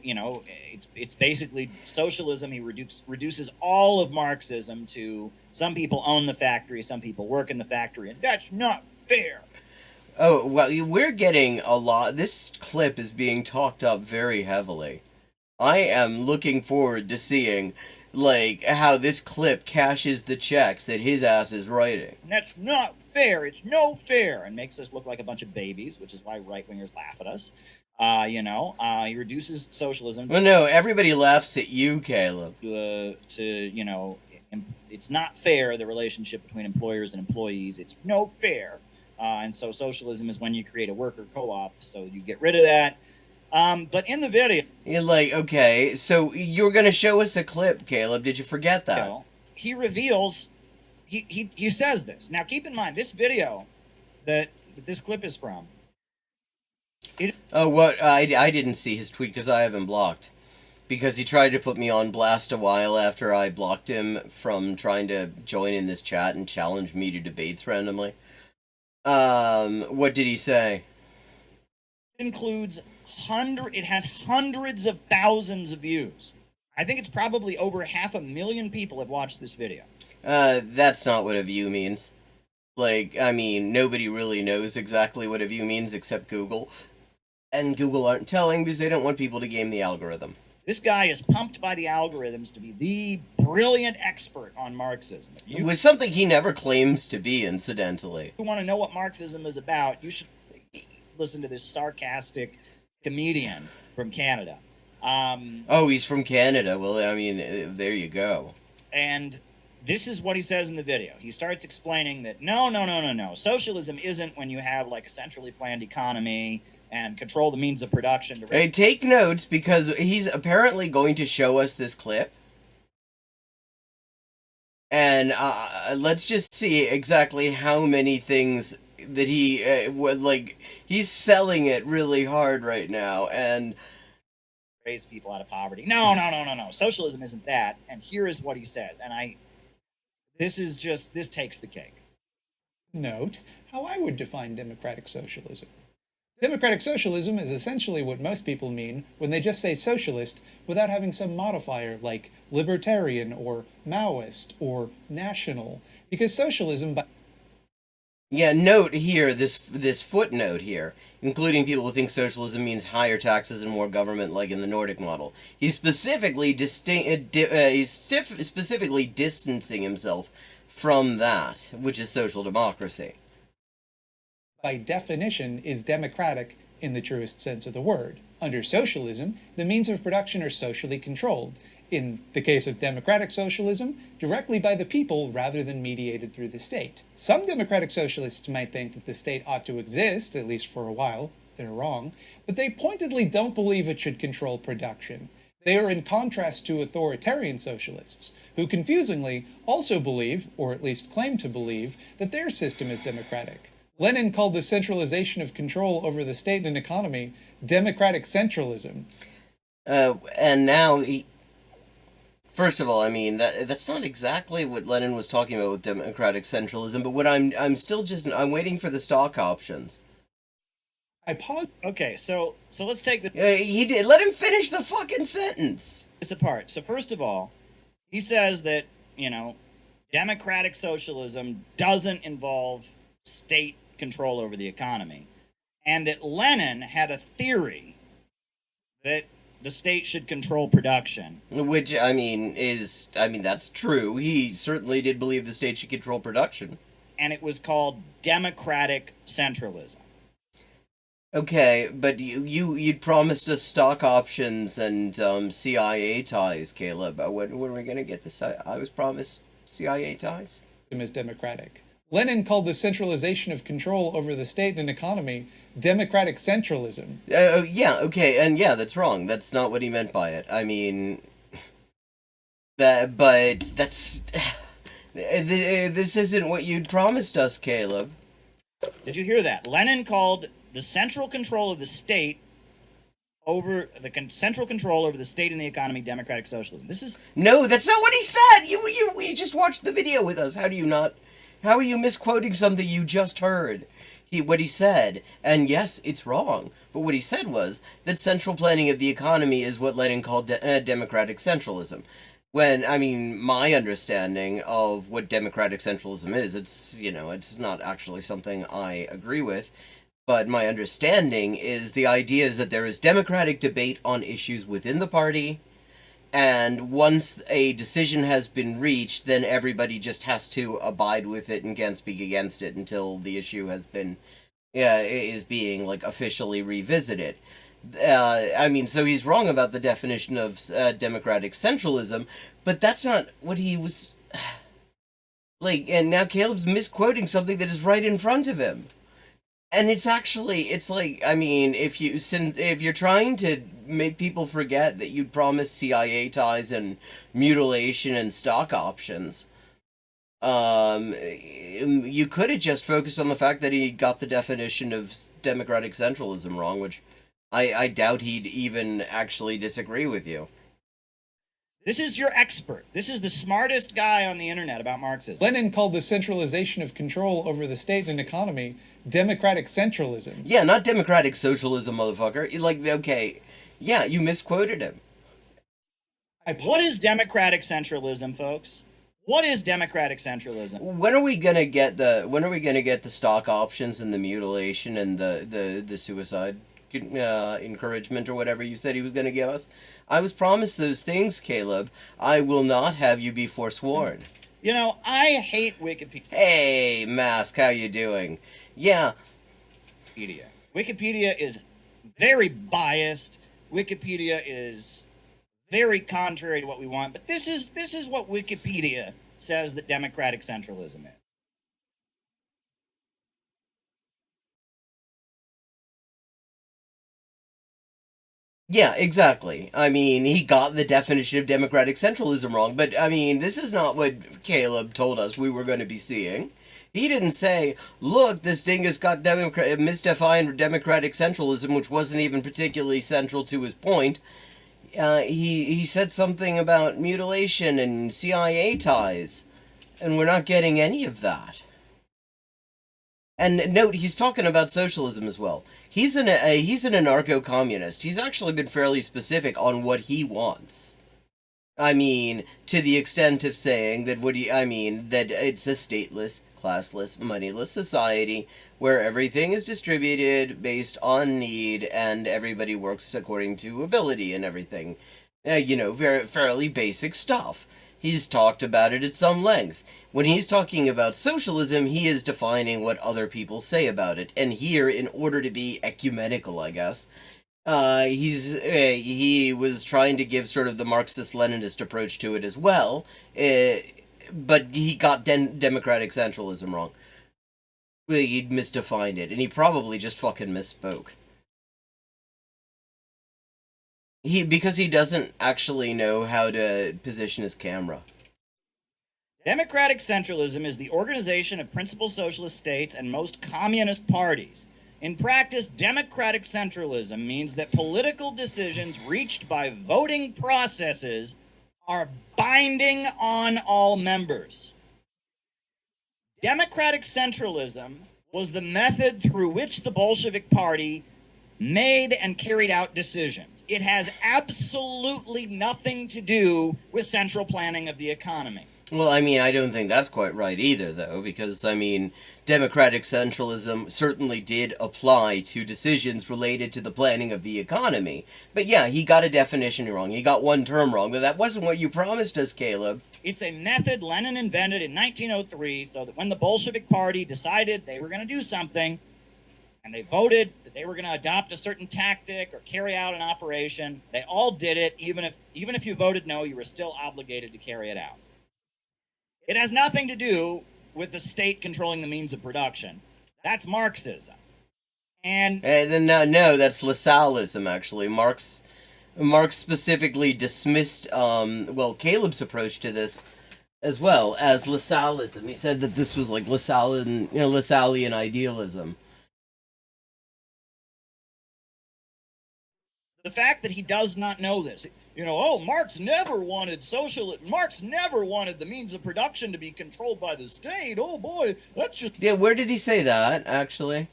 it's basically socialism. He reduces all of Marxism to some people own the factory, some people work in the factory, and that's not fair.
Oh, well, we're getting a lot. This clip is being talked up very heavily. I am looking forward to seeing, how this clip cashes the checks that his ass is writing.
That's not fair. It's no fair. And makes us look like a bunch of babies, which is why right-wingers laugh at us. He reduces socialism.
Well, no, everybody laughs at you, Caleb.
it's not fair, the relationship between employers and employees. It's no fair. And so socialism is when you create a worker co-op, so you get rid of that. But in the video,
You're like, okay, so you're gonna show us a clip, Caleb. Did you forget that?
he reveals, he says this. Now, keep in mind, this video that this clip is from.
I didn't see his tweet because I have him blocked. Because he tried to put me on blast a while after I blocked him from trying to join in this chat and challenge me to debates randomly. What did he say?
It includes it has hundreds of thousands of views. I think it's probably over 500,000 people have watched this video.
That's not what a view means. Like, I mean, nobody really knows exactly what a view means except Google. And Google aren't telling because they don't want people to game the algorithm.
This guy is pumped by the algorithms to be the brilliant expert on Marxism.
It was something he never claims to be, incidentally.
If you want to know what Marxism is about, you should listen to this sarcastic comedian from Canada.
Oh, he's from Canada. Well, I mean, there you go.
And this is what he says in the video. He starts explaining that no. Socialism isn't when you have like a centrally planned economy and control the means of production.
Hey, take notes because he's apparently going to show us this clip. And let's just see exactly how many things that he would like. He's selling it really hard right now, and
raise people out of poverty. No. Socialism isn't that. And here is what he says. And this takes the cake.
Note how I would define democratic socialism. Democratic socialism is essentially what most people mean when they just say socialist without having some modifier like libertarian or Maoist or national, because socialism
yeah, note here, this footnote here, including people who think socialism means higher taxes and more government like in the Nordic model. He's specifically specifically distancing himself from that, which is social democracy.
By definition, is democratic in the truest sense of the word. Under socialism, the means of production are socially controlled. In the case of democratic socialism, directly by the people rather than mediated through the state. Some democratic socialists might think that the state ought to exist, at least for a while. They're wrong. But they pointedly don't believe it should control production. They are in contrast to authoritarian socialists, who confusingly also believe, or at least claim to believe, that their system is democratic. Lenin called the centralization of control over the state and economy democratic centralism.
And now he... First of all, I mean, that's not exactly what Lenin was talking about with democratic centralism, but what I'm waiting for the stock options.
I paused.
Okay, so let's take the...
He did. Let him finish the fucking sentence.
This apart. So first of all, he says that, democratic socialism doesn't involve state control over the economy, and that Lenin had a theory that the state should control production.
Which, that's true. He certainly did believe the state should control production.
And it was called democratic centralism.
Okay, but you'd promised us stock options and CIA ties, Caleb. When are we going to get this? I was promised CIA ties.
As democratic. Lenin called the centralization of control over the state and economy democratic centralism.
Yeah, okay, and yeah, that's wrong. That's not what he meant by it. I mean, but that's... This isn't what you'd promised us, Caleb.
Did you hear that? Lenin called the central control of the state central control over the state and the economy democratic socialism. This is...
No, that's not what he said! You just watched the video with us. How are you misquoting something you just heard? What he said, and yes, it's wrong, but what he said was that central planning of the economy is what Lenin called democratic centralism. When, my understanding of what democratic centralism is, it's not actually something I agree with, but my understanding is the idea is that there is democratic debate on issues within the party, and once a decision has been reached, then everybody just has to abide with it and can't speak against it until the issue has been, is being, like, officially revisited. So he's wrong about the definition of democratic centralism, but that's not what he was Like, and now Caleb's misquoting something that is right in front of him. And it's actually, it's like, I mean, if you're trying to make people forget that you'd promised CIA ties and mutilation and stock options, you could have just focused on the fact that he got the definition of democratic centralism wrong, which I doubt he'd even actually disagree with you.
This is your expert. This is the smartest guy on the internet about Marxism.
Lenin called the centralization of control over the state and economy democratic centralism.
Yeah, not democratic socialism, motherfucker. Like, okay, yeah, you misquoted him.
What is democratic centralism, folks? What is democratic centralism?
When are we gonna get the stock options and the mutilation and the suicide encouragement or whatever you said he was gonna give us? I was promised those things, Caleb. I will not have you be forsworn.
You know, I hate Wikipedia.
Hey, Mask, how you doing? Yeah.
Wikipedia is very biased. Wikipedia is very contrary to what we want. But this is what Wikipedia says that democratic centralism is.
Yeah, exactly. I mean, he got the definition of democratic centralism wrong, but I mean, this is not what Caleb told us we were going to be seeing. He didn't say, look, this dingus got misdefined democratic centralism, which wasn't even particularly central to his point. He said something about mutilation and CIA ties, and we're not getting any of that. And note, he's talking about socialism as well. He's an anarcho-communist. He's actually been fairly specific on what he wants. I mean, to the extent of saying that that it's a stateless, classless, moneyless society where everything is distributed based on need and everybody works according to ability and everything. Very fairly basic stuff. He's talked about it at some length. When he's talking about socialism, he is defining what other people say about it. And here, in order to be ecumenical, I guess, he was trying to give sort of the Marxist-Leninist approach to it as well, but he got democratic centralism wrong. He misdefined it, and he probably just fucking misspoke. Because he doesn't actually know how to position his camera.
Democratic centralism is the organization of principal socialist states and most communist parties. In practice, democratic centralism means that political decisions reached by voting processes are binding on all members. Democratic centralism was the method through which the Bolshevik Party made and carried out decisions. It has absolutely nothing to do with central planning of the economy.
Well, I mean, I don't think that's quite right either, though, because, I mean, democratic centralism certainly did apply to decisions related to the planning of the economy. But yeah, he got a definition wrong. He got one term wrong, but that wasn't what you promised us, Caleb.
It's a method Lenin invented in 1903 so that when the Bolshevik Party decided they were going to do something, and they voted that they were going to adopt a certain tactic or carry out an operation, they all did it. Even if you voted no, you were still obligated to carry it out. It has nothing to do with the state controlling the means of production. That's Marxism. And
then no, that's Lassalleism, actually. Marx specifically dismissed, Caleb's approach to this as well as Lassalleism. He said that this was like Lassallean idealism.
The fact that he does not know this, Marx never wanted Marx never wanted the means of production to be controlled by the state. Oh boy, that's just...
Yeah, where did he say that, actually?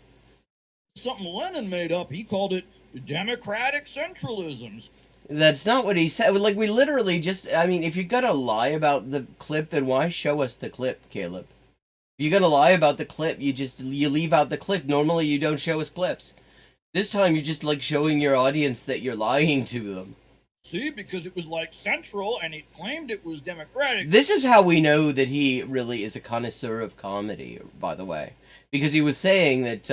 Something Lenin made up. He called it democratic centralism.
That's not what he said. Like, we literally just, if you're gonna lie about the clip, then why show us the clip, Caleb? If you're gonna lie about the clip, you leave out the clip. Normally you don't show us clips. This time you're just, showing your audience that you're lying to them.
See, because it was, central, and he claimed it was democratic.
This is how we know that he really is a connoisseur of comedy, by the way. Because he was saying that,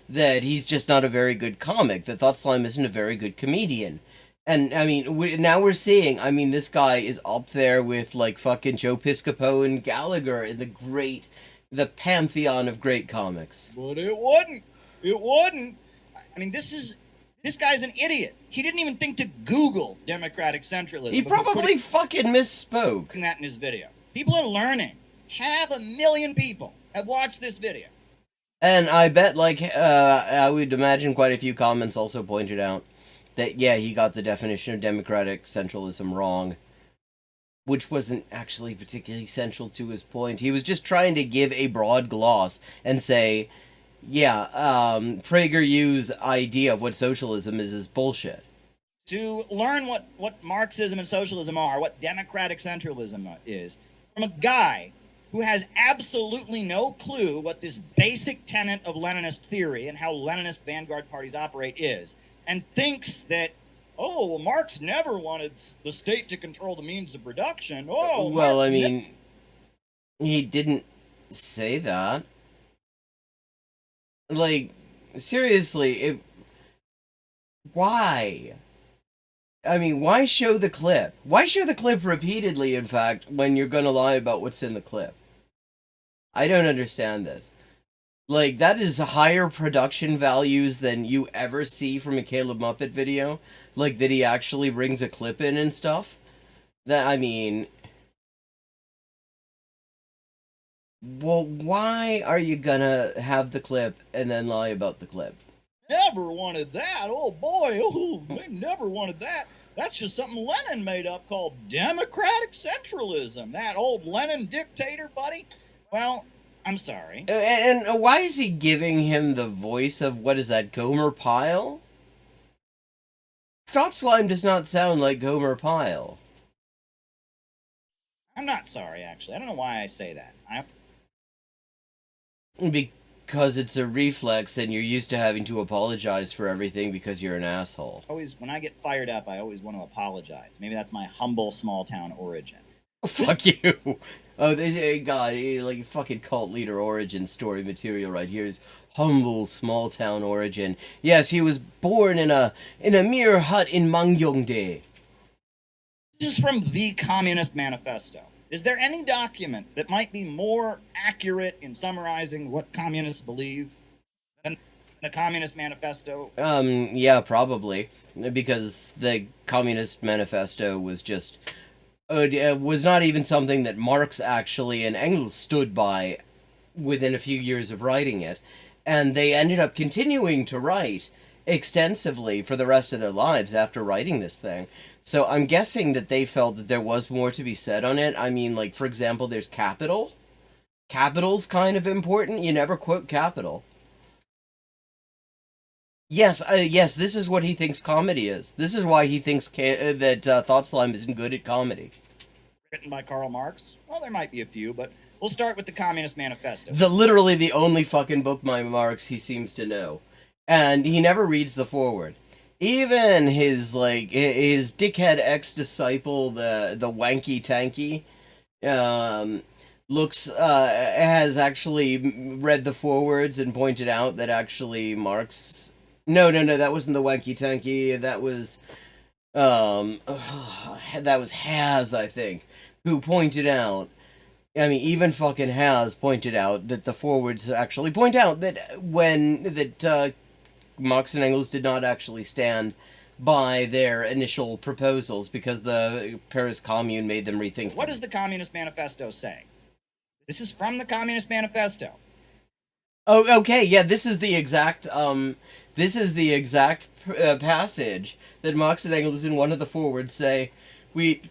that he's just not a very good comic, that Thought Slime isn't a very good comedian. And I mean, now we're seeing. I mean, this guy is up there with like fucking Joe Piscopo and Gallagher in the pantheon of great comics.
But it wouldn't. It wouldn't. I mean, this guy's an idiot. He didn't even think to Google democratic centralism.
He probably fucking misspoke.
That in his video. People are learning. 500,000 people have watched this video.
And I bet, like, I would imagine quite a few comments also pointed out that, yeah, he got the definition of democratic centralism wrong, which wasn't actually particularly central to his point. He was just trying to give a broad gloss and say, yeah, PragerU's idea of what socialism is bullshit.
To learn what Marxism and socialism are, what democratic centralism is, from a guy who has absolutely no clue what this basic tenet of Leninist theory and how Leninist vanguard parties operate is, and thinks that, oh, well, Marx never wanted the state to control the means of production. Oh,
well,
Marx
I mean, he didn't say that. Like, seriously, why? I mean, why show the clip? Why show the clip repeatedly, in fact, when you're gonna lie about what's in the clip? I don't understand this. Like, that is higher production values than you ever see from a Caleb Muppet video. Like, that he actually brings a clip in and stuff. That, I mean... Well, why are you gonna have the clip and then lie about the clip?
never wanted that. Oh boy, oh, they never wanted that. That's just something Lenin made up called democratic centralism. That old Lenin dictator, buddy. Well, I'm sorry.
And why is he giving him the voice of, what is that, Gomer Pyle? Thought Slime does not sound like Gomer Pyle.
I'm not sorry, actually. I don't know why I say that.
Because it's a reflex and you're used to having to apologize for everything because you're an asshole.
When I get fired up, I always want to apologize. Maybe that's my humble small town origin.
Fuck you. Oh, God, like fucking cult leader origin story material right here is humble small town origin. Yes, he was born in a mere hut in Mangyongdae.
This is from the Communist Manifesto. Is there any document that might be more accurate in summarizing what communists believe than the Communist Manifesto?
Yeah, probably. Because the Communist Manifesto was just... was not even something that Marx actually and Engels stood by within a few years of writing it. And they ended up continuing to write extensively for the rest of their lives after writing this thing. So I'm guessing that they felt that there was more to be said on it. I mean, like, for example, there's capital. Capital's kind of important. You never quote capital. Yes, yes, this is what he thinks comedy is. This is why he thinks that Thought Slime isn't good at comedy.
Written by Karl Marx? Well, there might be a few, but we'll start with the Communist Manifesto.
Literally the only fucking book by Marx he seems to know. And he never reads the foreword. Even his dickhead ex-disciple, the Wanky Tanky, has actually read the forewords and pointed out that actually Marx... No, that wasn't the Wanky Tanky, that was Haz, I think, who pointed out, I mean, even fucking Haz pointed out that the forewords actually point out that Marx and Engels did not actually stand by their initial proposals because the Paris Commune made them rethink them.
What does the Communist Manifesto say? This is from the Communist Manifesto.
Oh, okay, yeah, this is the exact passage that Marx and Engels in one of the forewords say, we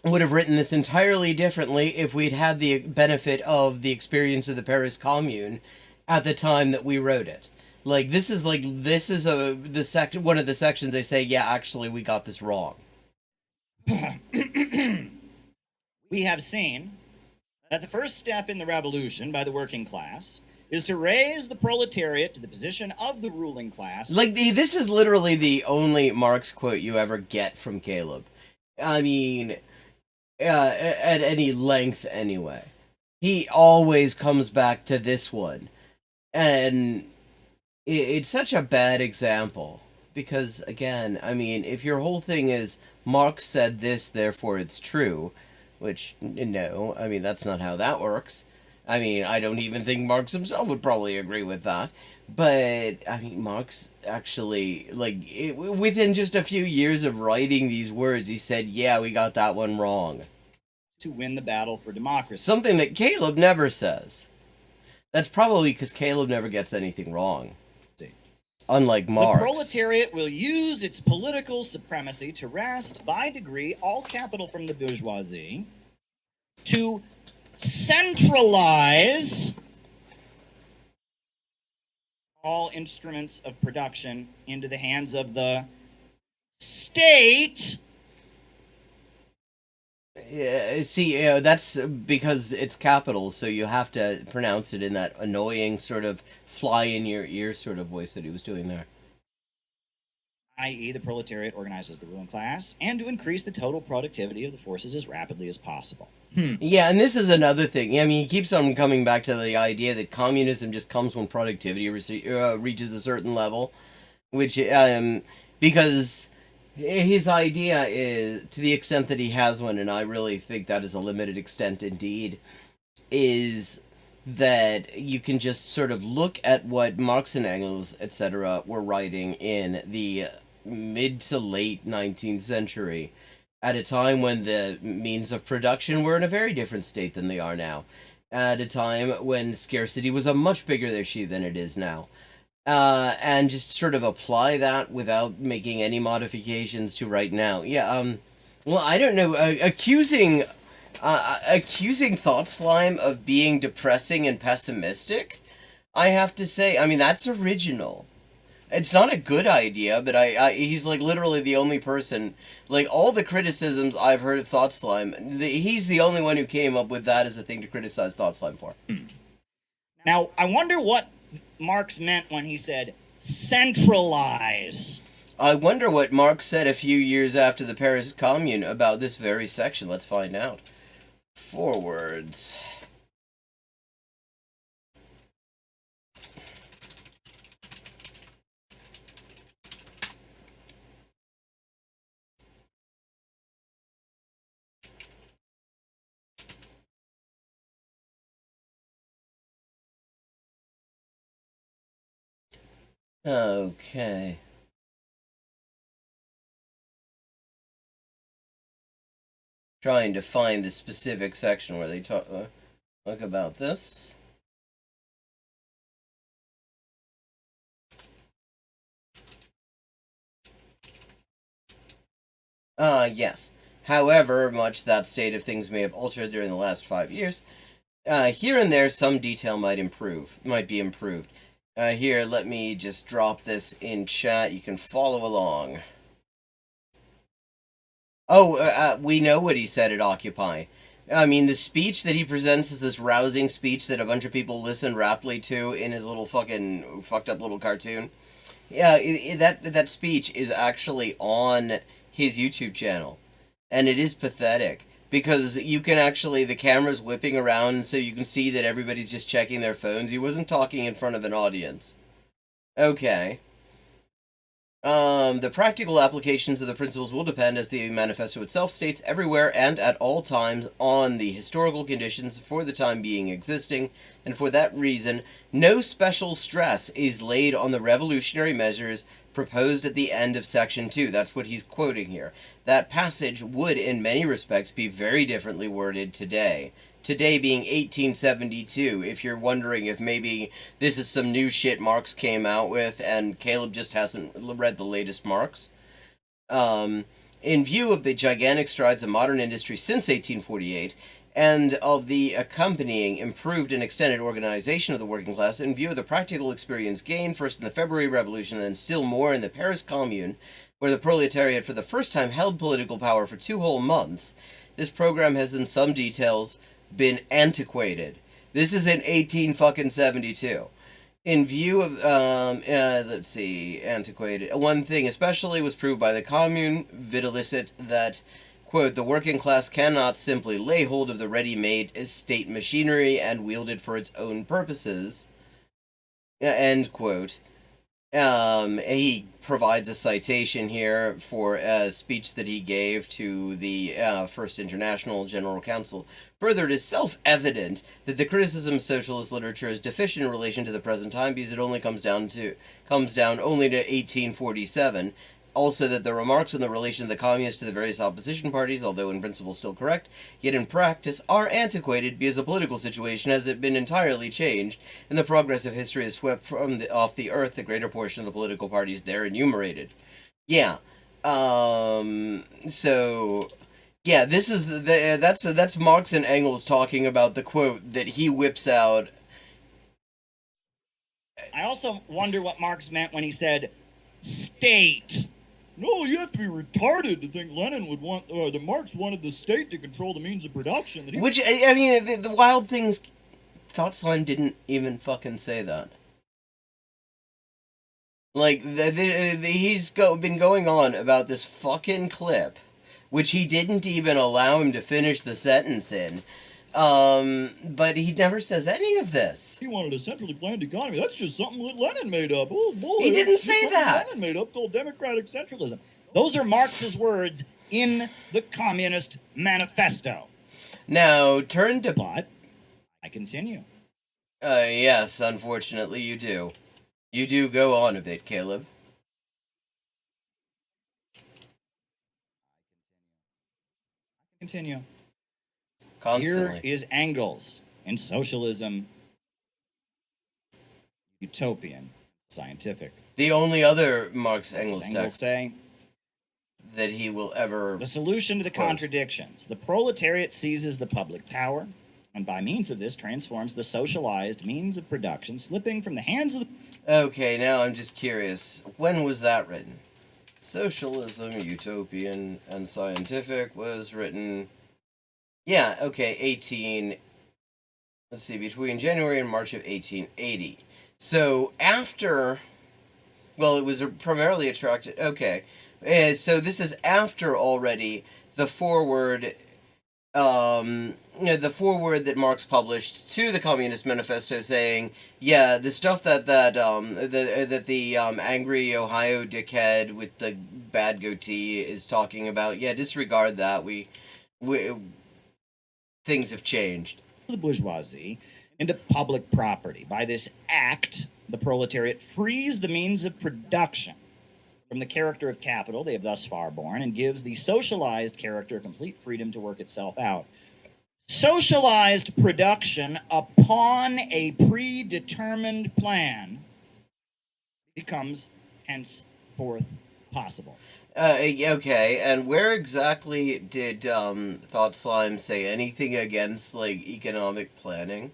would have written this entirely differently if we'd had the benefit of the experience of the Paris Commune at the time that we wrote it. Like, this is one of the sections they say, yeah, actually, we got this wrong.
We have seen that the first step in the revolution by the working class is to raise the proletariat to the position of the ruling class.
Like, this is literally the only Marx quote you ever get from Caleb. I mean, at any length, anyway. He always comes back to this one. And... it's such a bad example because, again, I mean, if your whole thing is Marx said this, therefore it's true, which, no, I mean, that's not how that works. I mean, I don't even think Marx himself would probably agree with that. But, I mean, Marx actually, like, within just a few years of writing these words, he said, yeah, we got that one wrong.
To win the battle for democracy.
Something that Caleb never says. That's probably because Caleb never gets anything wrong. Unlike Marx.
The proletariat will use its political supremacy to wrest, by degree, all capital from the bourgeoisie, to centralize all instruments of production into the hands of the state.
Yeah, see, that's because it's capital, so you have to pronounce it in that annoying sort of fly-in-your-ear sort of voice that he was doing there.
I.e., the proletariat organizes the ruling class, and to increase the total productivity of the forces as rapidly as possible.
Yeah, and this is another thing. I mean, he keeps on coming back to the idea that communism just comes when productivity reaches a certain level, which, because his idea is, to the extent that he has one, and I really think that is a limited extent indeed, is that you can just sort of look at what Marx and Engels, etc., were writing in the mid to late 19th century, at a time when the means of production were in a very different state than they are now, at a time when scarcity was a much bigger issue than it is now. And just sort of apply that without making any modifications to right now. Yeah, well, I don't know, accusing Thought Slime of being depressing and pessimistic, I have to say, I mean, that's original. It's not a good idea, but he's like literally the only person, like all the criticisms I've heard of Thought Slime, he's the only one who came up with that as a thing to criticize Thought Slime for.
Now, I wonder what Marx meant when he said centralize.
I wonder what Marx said a few years after the Paris Commune about this very section. Let's find out. Forwards. Okay. Trying to find the specific section where they talk about this. Yes. However much that state of things may have altered during the last 5 years, here and there some detail might be improved. Here, let me just drop this in chat. You can follow along. Oh, we know what he said at Occupy. I mean, the speech that he presents is this rousing speech that a bunch of people listen raptly to in his little fucking fucked up little cartoon. Yeah, that speech is actually on his YouTube channel. And it is pathetic. Because you can actually, the camera's whipping around so you can see that everybody's just checking their phones. He wasn't talking in front of an audience. Okay. The practical applications of the principles will depend, as the manifesto itself states, everywhere and at all times on the historical conditions for the time being existing, and for that reason, no special stress is laid on the revolutionary measures proposed at the end of Section 2. That's what he's quoting here. That passage would, in many respects, be very differently worded today. Today being 1872, if you're wondering if maybe this is some new shit Marx came out with and Caleb just hasn't read the latest Marx. In view of the gigantic strides of modern industry since 1848, and of the accompanying improved and extended organization of the working class, in view of the practical experience gained first in the February Revolution and then still more in the Paris Commune, where the proletariat for the first time held political power for 2 whole months, this program has in some details been antiquated. This is in 1872. In view of, let's see, antiquated. One thing especially was proved by the Commune, videlicet, that, quote, the working class cannot simply lay hold of the ready-made state machinery and wield it for its own purposes, end quote. He provides a citation here for a speech that he gave to the First International General Council. Further, it is self-evident that the criticism of socialist literature is deficient in relation to the present time because it only comes down only to 1847. Also, that the remarks on the relation of the communists to the various opposition parties, although in principle still correct, yet in practice are antiquated because the political situation has been entirely changed, and the progress of history has swept off the earth the greater portion of the political parties there enumerated. Yeah. So yeah, this is that's Marx and Engels talking about the quote that he whips out.
I also wonder what Marx meant when he said state. No, you have to be retarded to think Lenin would want, that Marx wanted the state to control the means of production.
Which, I mean, the wild things, Thought Slime didn't even fucking say that. Like, he's been going on about this fucking clip, which he didn't even allow him to finish the sentence in. But he never says any of this.
He wanted a centrally planned economy. That's just something that Lenin made up. Oh boy.
He didn't say that.
Lenin made up called democratic centralism. Those are Marx's words in the Communist Manifesto.
Now, turn to...
But I continue.
Yes, unfortunately you do. You do go on a bit, Caleb.
Continue.
Constantly.
Here is Engels in Socialism, Utopian, Scientific.
The only other Marx-Engels text
say,
that he will ever...
The solution to the contradictions. The proletariat seizes the public power, and by means of this transforms the socialized means of production, slipping from the hands of the...
Okay, now I'm just curious. When was that written? Socialism, Utopian, and Scientific was written... Yeah, okay, let's see, between January and March of 1880. So, after... Well, it was primarily attracted... Okay. So this is after already the foreword... the foreword that Marx published to the Communist Manifesto saying, yeah, the stuff that the angry Ohio dickhead with the bad goatee is talking about, yeah, disregard that. We things have changed.
The bourgeoisie into public property. By this act, the proletariat frees the means of production from the character of capital they have thus far borne and gives the socialized character complete freedom to work itself out. Socialized production upon a predetermined plan becomes henceforth possible.
Okay, and where exactly did Thought Slime say anything against, like, economic planning?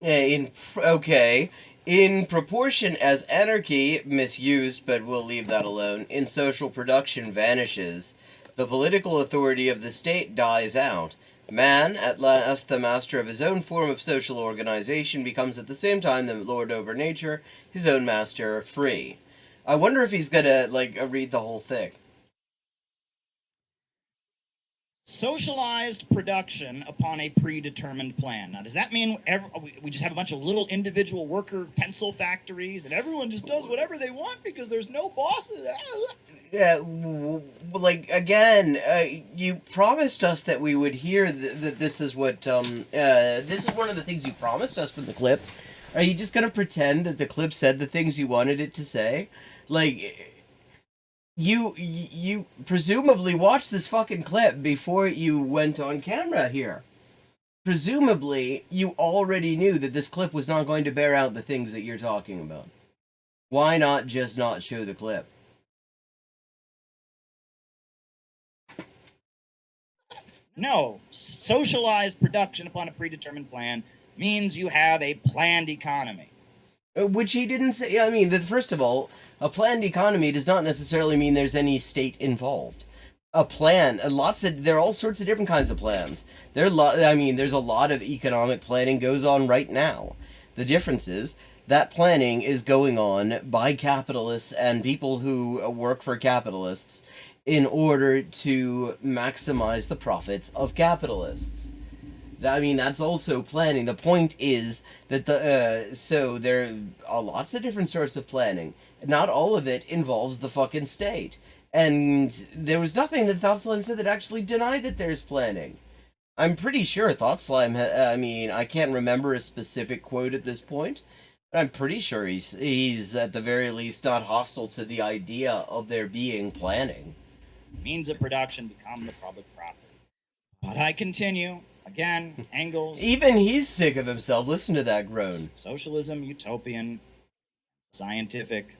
In proportion as anarchy, misused, but we'll leave that alone, in social production vanishes, the political authority of the state dies out. Man, at last the master of his own form of social organization, becomes at the same time the lord over nature, his own master, free. I wonder if he's gonna, like, read the whole thing.
Socialized production upon a predetermined plan. Now, does that mean we just have a bunch of little individual worker pencil factories and everyone just does whatever they want because there's no bosses?
Yeah, like, again, you promised us that we would hear that this is what, this is one of the things you promised us from the clip. Are you just gonna pretend that the clip said the things you wanted it to say? Like... You presumably watched this fucking clip before you went on camera here. Presumably, you already knew that this clip was not going to bear out the things that you're talking about. Why not just not show the clip?
No. Socialized production upon a predetermined plan means you have a planned economy.
Which he didn't say. I mean, first of all, a planned economy does not necessarily mean there's any state involved. A plan, there are all sorts of different kinds of plans. There's a lot of economic planning goes on right now. The difference is that planning is going on by capitalists and people who work for capitalists in order to maximize the profits of capitalists. I mean, that's also planning. The point is that so there are lots of different sorts of planning. Not all of it involves the fucking state. And there was nothing that Thought Slime said that actually denied that there's planning. I'm pretty sure Thought Slime, I mean, I can't remember a specific quote at this point, but I'm pretty sure he's at the very least not hostile to the idea of there being planning.
Means of production become the public property. But I continue. Again, Engels.
Even he's sick of himself. Listen to that groan.
Socialism, utopian, scientific.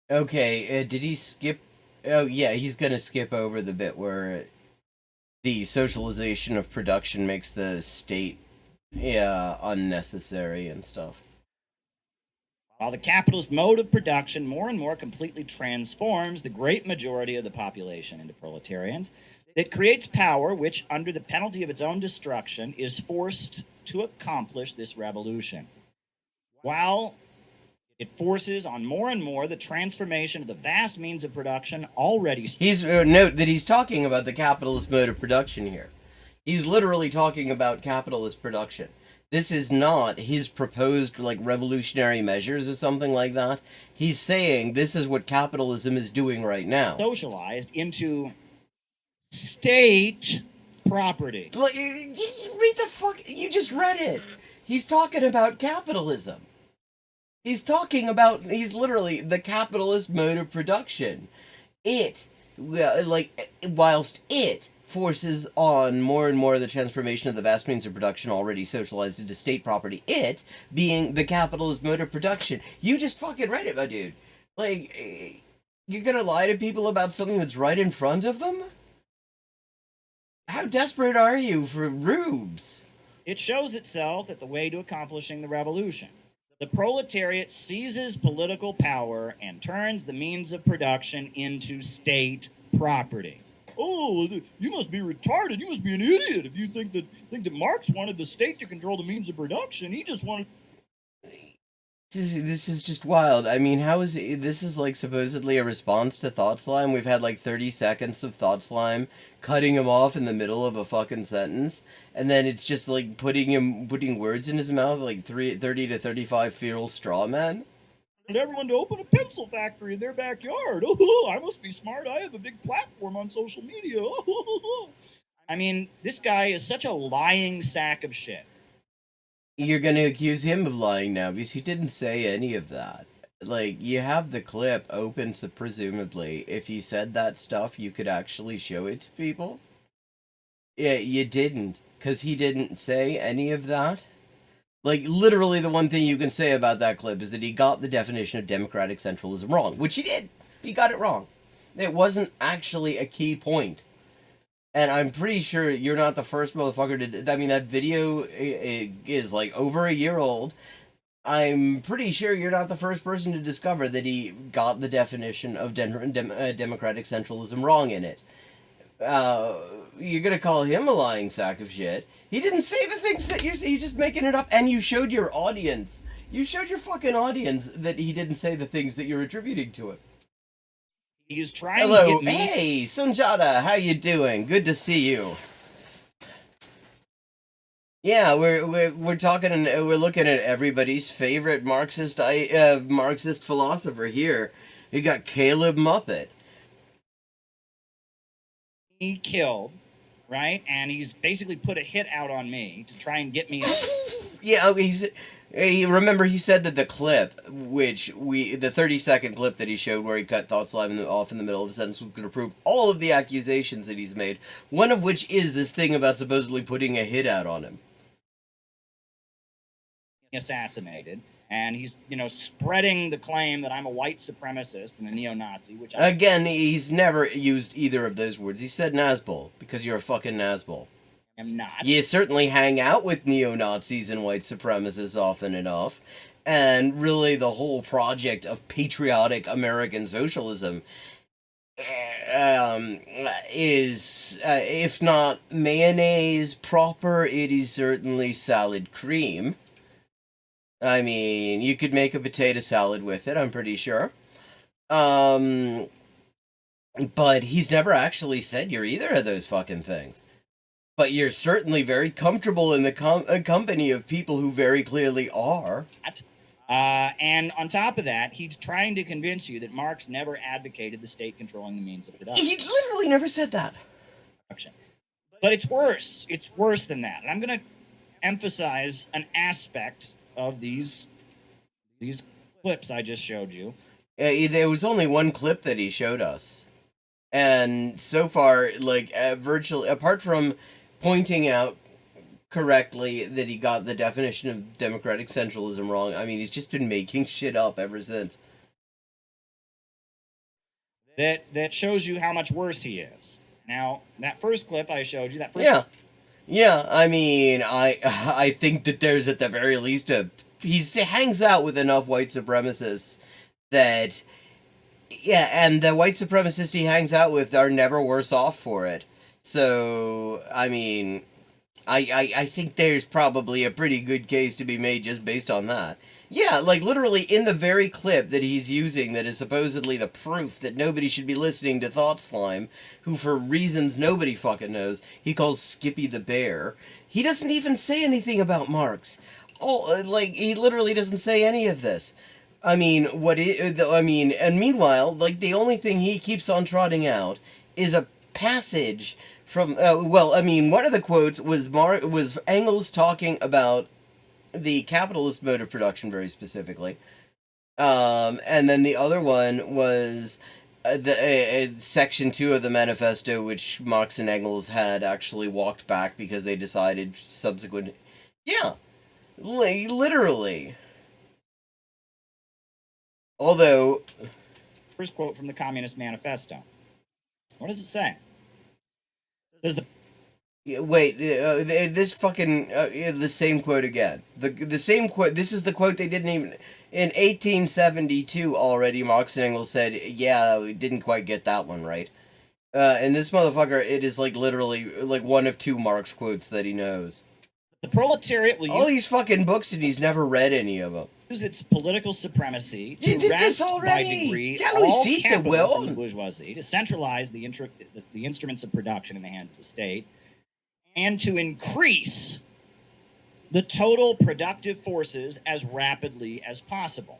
Okay, did he skip? Oh, yeah, he's gonna skip over the bit where the socialization of production makes the state, unnecessary and stuff.
While the capitalist mode of production more and more completely transforms the great majority of the population into proletarians, it creates power which, under the penalty of its own destruction, is forced to accomplish this revolution. While it forces on more and more the transformation of the vast means of production already...
He's note that he's talking about the capitalist mode of production here. He's literally talking about capitalist production. This is not his proposed, like, revolutionary measures or something like that. He's saying this is what capitalism is doing right now.
Socialized into state property.
Like, read the fuck... You just read it. He's talking about capitalism. He's talking about... He's literally the capitalist mode of production. It, whilst it forces on more and more the transformation of the vast means of production already socialized into state property, it being the capitalist mode of production. You just fucking read it, my dude. Like, you're gonna lie to people about something that's right in front of them? How desperate are you for rubes?
It shows itself at the way to accomplishing the revolution. The proletariat seizes political power and turns the means of production into state property. Oh, you must be retarded. You must be an idiot if you think that Marx wanted the state to control the means of production. He just wanted...
This is just wild. I mean, how is it? This is like supposedly a response to Thought Slime. We've had like 30 seconds of Thought Slime cutting him off in the middle of a fucking sentence, and then it's just like putting words in his mouth like 30 to 35 feral straw men.
Everyone to open a pencil factory in their backyard. Oh, I must be smart. I have a big platform on social media. Oh. I mean, this guy is such a lying sack of shit.
You're gonna accuse him of lying now because he didn't say any of that. Like, you have the clip open, so presumably, if he said that stuff, you could actually show it to people. Yeah, you didn't, because he didn't say any of that. Like, literally the one thing you can say about that clip is that he got the definition of democratic centralism wrong, which he did. He got it wrong. It wasn't actually a key point. And I'm pretty sure you're not the first motherfucker to... I mean, that video is, like, over a year old. I'm pretty sure you're not the first person to discover that he got the definition of democratic centralism wrong in it. You're gonna call him a lying sack of shit. He didn't say the things that you're just making it up, and you showed your audience. You showed your fucking audience that he didn't say the things that you're attributing to it.
He's trying
Hello,
to get me...
hey, Sunjata, how you doing? Good to see you. Yeah, we're talking and we're looking at everybody's favorite Marxist philosopher here. We got Caleb Muppet.
He killed, right? And he's basically put a hit out on me to try and get me...
Yeah, remember he said that the clip, the 30-second clip that he showed where he cut Thought Slime off in the middle of the sentence was going to prove all of the accusations that he's made, one of which is this thing about supposedly putting a hit out on him.
Assassinated. And he's, spreading the claim that I'm a white supremacist and a neo-Nazi, which
Again, he's never used either of those words. He said Nazbol, because you're a fucking Nazbol.
I'm not.
You certainly hang out with neo-Nazis and white supremacists often enough, and really the whole project of patriotic American socialism is, if not mayonnaise proper, it is certainly salad cream. I mean, you could make a potato salad with it, I'm pretty sure. But he's never actually said you're either of those fucking things. But you're certainly very comfortable in the company of people who very clearly are.
And on top of that, he's trying to convince you that Marx never advocated the state controlling the means of production.
He literally never said that.
But it's worse. It's worse than that. And I'm going to emphasize an aspect of these clips I just showed you.
There was only one clip that he showed us. And so far, like, virtually, apart from pointing out correctly that he got the definition of democratic centralism wrong, I mean, he's just been making shit up ever since.
That shows you how much worse he is. Now, that first clip I showed you,
Yeah, I mean, I think that there's at the very least he hangs out with enough white supremacists that, yeah, and the white supremacists he hangs out with are never worse off for it. So, I mean, I think there's probably a pretty good case to be made just based on that. Yeah, like, literally, in the very clip that he's using that is supposedly the proof that nobody should be listening to Thought Slime, who, for reasons nobody fucking knows, he calls Skippy the Bear, he doesn't even say anything about Marx. Oh, like, he literally doesn't say any of this. I mean, and meanwhile, like, the only thing he keeps on trotting out is a passage from, one of the quotes was Engels talking about the capitalist mode of production very specifically. And then the other one was section 2 of the manifesto, which Marx and Engels had actually walked back because they decided subsequent... Yeah, literally. Although...
First quote from the Communist Manifesto. What does it say? Does the
Wait, this fucking the same quote again. The same quote. This is the quote they didn't even in 1872 already. Marx and Engels said, "Yeah, we didn't quite get that one right." And this motherfucker, it is like literally like one of 2 Marx quotes that he knows.
The proletariat will
all these fucking books, and he's never read any of them.
Use its political supremacy
You
to
did
wrest
this already.
by degree
Ya lo
all
hiciste,
capital
weón.
from the bourgeoisie, to centralize the instruments of production in the hands of the state, and to increase the total productive forces as rapidly as possible.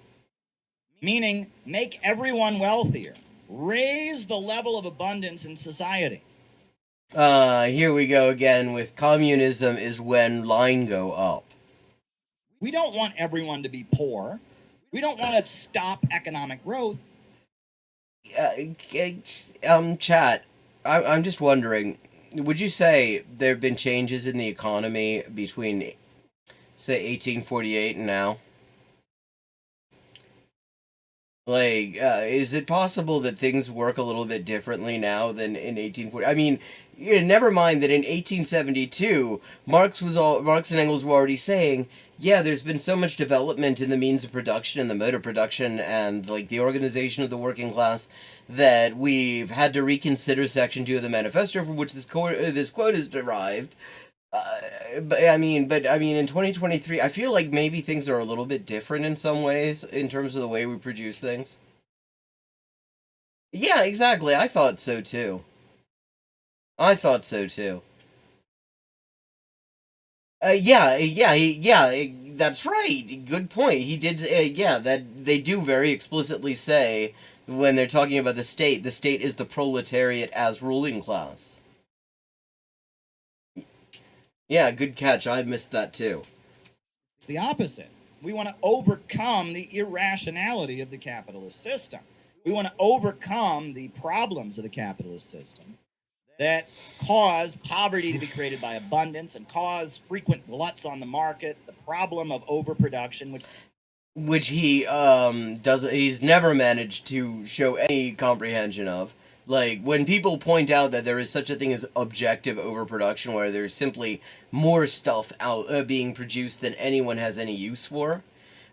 Meaning, make everyone wealthier. Raise the level of abundance in society.
Here we go again with communism is when line go up.
We don't want everyone to be poor. We don't want to stop economic growth.
Chat, I'm just wondering, would you say there have been changes in the economy between, say, 1848 and now? Like, is it possible that things work a little bit differently now than in 1840? I mean, never mind that in 1872, Marx and Engels were already saying, yeah, there's been so much development in the means of production and the mode of production and, like, the organization of the working class that we've had to reconsider Section 2 of the Manifesto, from which this quote is derived. But I mean, in 2023, I feel like maybe things are a little bit different in some ways in terms of the way we produce things. Yeah, exactly. I thought so too. That's right. Good point. He did, that they do very explicitly say when they're talking about the state is the proletariat as ruling class. Yeah, good catch. I missed that too.
It's the opposite. We want to overcome the irrationality of the capitalist system. We want to overcome the problems of the capitalist system that cause poverty to be created by abundance and cause frequent gluts on the market, the problem of overproduction,
which he he's never managed to show any comprehension of. Like, when people point out that there is such a thing as objective overproduction, where there's simply more stuff out being produced than anyone has any use for.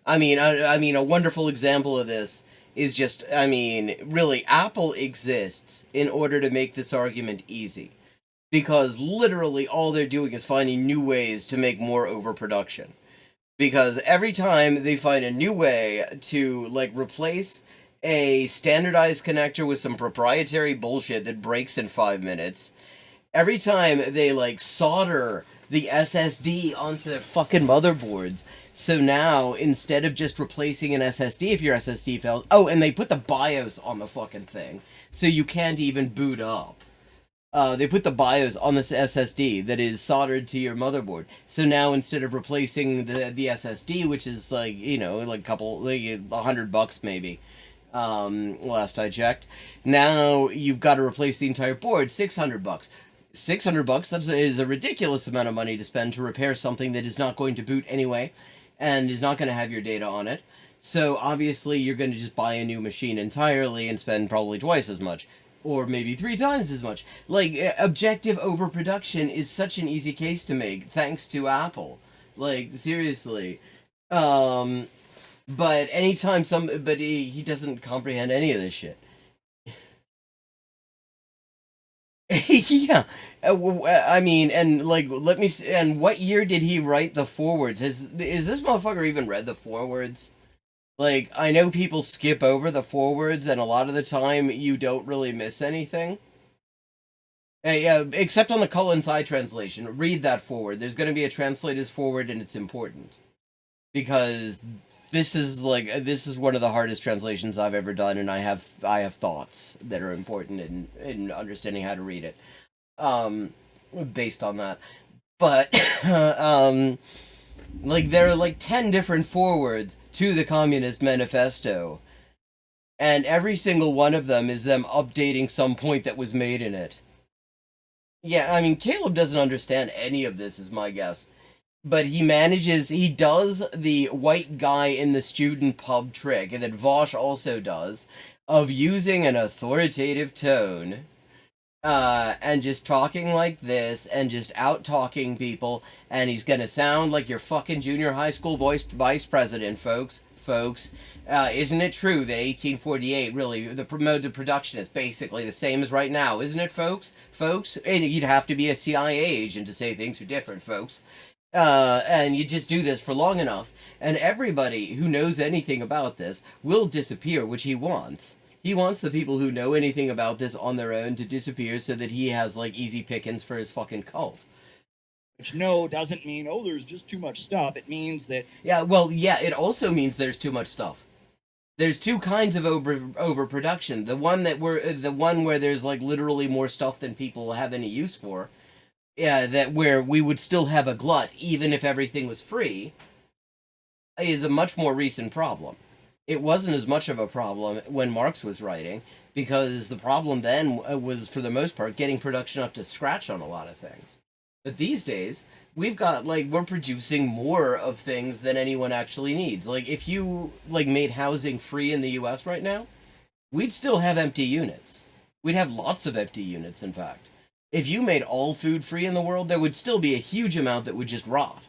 I mean, a wonderful example of this is just, I mean, really, Apple exists in order to make this argument easy. Because literally all they're doing is finding new ways to make more overproduction. Because every time they find a new way to, like, replace a standardized connector with some proprietary bullshit that breaks in 5 minutes, every time they, like, solder the SSD onto their fucking motherboards, so now, instead of just replacing an SSD if your SSD fails, oh, and they put the BIOS on the fucking thing, so you can't even boot up. They put the BIOS on this SSD that is soldered to your motherboard. So now instead of replacing the SSD, which is like, you know, like a couple, like $100 maybe, last I checked, now you've got to replace the entire board, $600. $600, that is a ridiculous amount of money to spend to repair something that is not going to boot anyway, and is not going to have your data on it. So obviously you're going to just buy a new machine entirely and spend probably twice as much. Or maybe 3 times as much. Like, objective overproduction is such an easy case to make, thanks to Apple. Like, seriously. But anytime but he doesn't comprehend any of this shit. Yeah. I mean, and, like, let me see, and what year did he write the forewords? Is this motherfucker even read the forewords? Like, I know people skip over the forewords, and a lot of the time you don't really miss anything. Yeah, except on the Cullen's Eye translation. Read that forward. There's going to be a translator's forward, and it's important. Because this is one of the hardest translations I've ever done, and I have thoughts that are important in understanding how to read it. Based on that. But, like, there are, like, 10 different forewords to the Communist Manifesto. And every single one of them is them updating some point that was made in it. Yeah, I mean, Caleb doesn't understand any of this, is my guess. But he does the white guy in the student pub trick, and that Vosh also does, of using an authoritative tone, and just talking like this, and just out-talking people, and he's gonna sound like your fucking junior high school vice president, folks. Isn't it true that 1848, really, the mode of production is basically the same as right now, isn't it, folks? And you'd have to be a CIA agent to say things are different, folks. And you just do this for long enough, and everybody who knows anything about this will disappear, which he wants. He wants the people who know anything about this on their own to disappear so that he has, like, easy pickings for his fucking cult.
Which, no, doesn't mean, oh, there's just too much stuff. It means that...
Yeah, well, yeah, it also means there's too much stuff. There's two kinds of overproduction. The one where there's, like, literally more stuff than people have any use for. Yeah, where we would still have a glut, even if everything was free, is a much more recent problem. It wasn't as much of a problem when Marx was writing, because the problem then was, for the most part, getting production up to scratch on a lot of things. But these days, we're producing more of things than anyone actually needs. Like, if you, like, made housing free in the US right now, we'd still have empty units. We'd have lots of empty units, in fact. If you made all food free in the world, there would still be a huge amount that would just rot.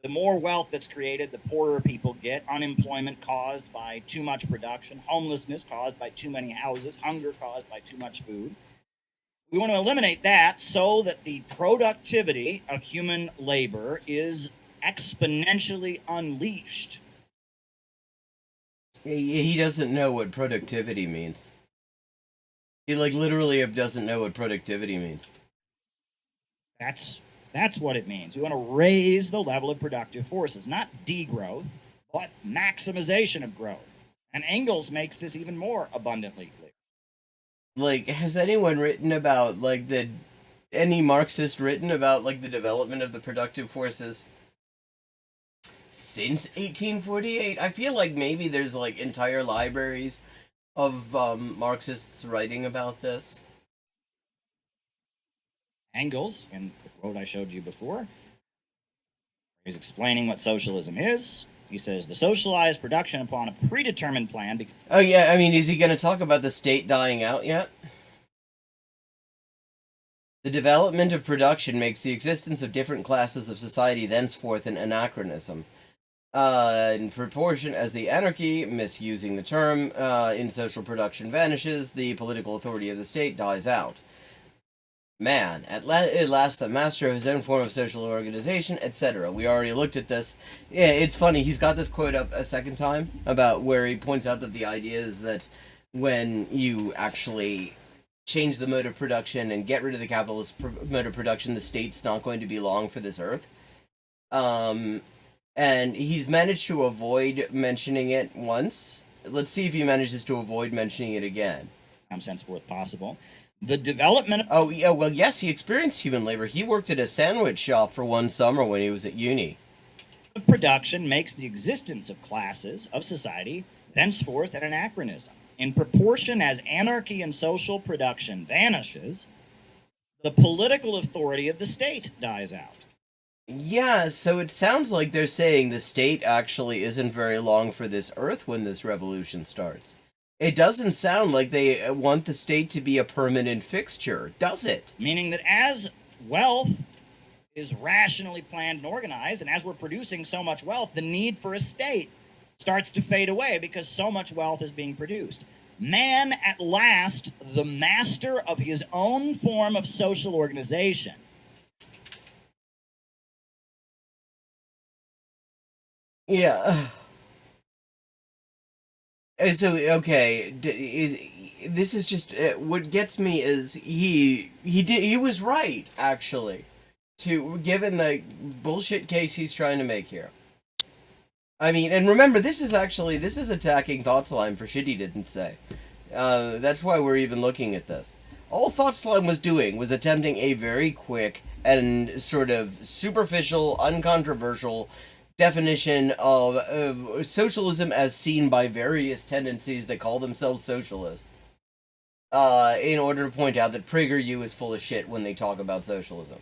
The more wealth that's created, the poorer people get. Unemployment caused by too much production, homelessness caused by too many houses, hunger caused by too much food. We want to eliminate that so that the productivity of human labor is exponentially unleashed.
He doesn't know what productivity means. He, like, literally doesn't know what productivity means.
That's what it means. We want to raise the level of productive forces, not degrowth, but maximization of growth. And Engels makes this even more abundantly clear.
Like, has anyone written about, like, any Marxist written about, like, the development of the productive forces since 1848? I feel like maybe there's, like, entire libraries of Marxists writing about this.
Engels, in the quote I showed you before, he's explaining what socialism is. He says, the socialized production upon a predetermined plan...
Oh, yeah, I mean, is he going to talk about the state dying out yet? The development of production makes the existence of different classes of society thenceforth an anachronism. In proportion as the anarchy, misusing the term, in social production vanishes, the political authority of the state dies out. Man, at last the master of his own form of social organization, etc. We already looked at this. Yeah, it's funny, he's got this quote up a second time about where he points out that the idea is that when you actually change the mode of production and get rid of the capitalist mode of production, the state's not going to be long for this earth. And he's managed to avoid mentioning it once. Let's see if he manages to avoid mentioning it again.
Henceforth possible. The development of
Oh, yeah, well, yes, he experienced human labor. He worked at a sandwich shop for one summer when he was at uni.
production makes the existence of classes, of society, thenceforth an anachronism. In proportion as anarchy and social production vanishes, the political authority of the state dies out.
Yeah, so it sounds like they're saying the state actually isn't very long for this earth when this revolution starts. It doesn't sound like they want the state to be a permanent fixture, does it?
Meaning that as wealth is rationally planned and organized, and as we're producing so much wealth, the need for a state starts to fade away because so much wealth is being produced. Man, at last, the master of his own form of social organization.
Yeah. So, okay, this is just what gets me is he was right, actually, given the bullshit case he's trying to make here. I mean, and remember, this is attacking Thought Slime for shit he didn't say. That's why we're even looking at this. All Thought Slime was doing was attempting a very quick and sort of superficial, uncontroversial definition of socialism as seen by various tendencies that call themselves socialists. In order to point out that PragerU is full of shit when they talk about socialism.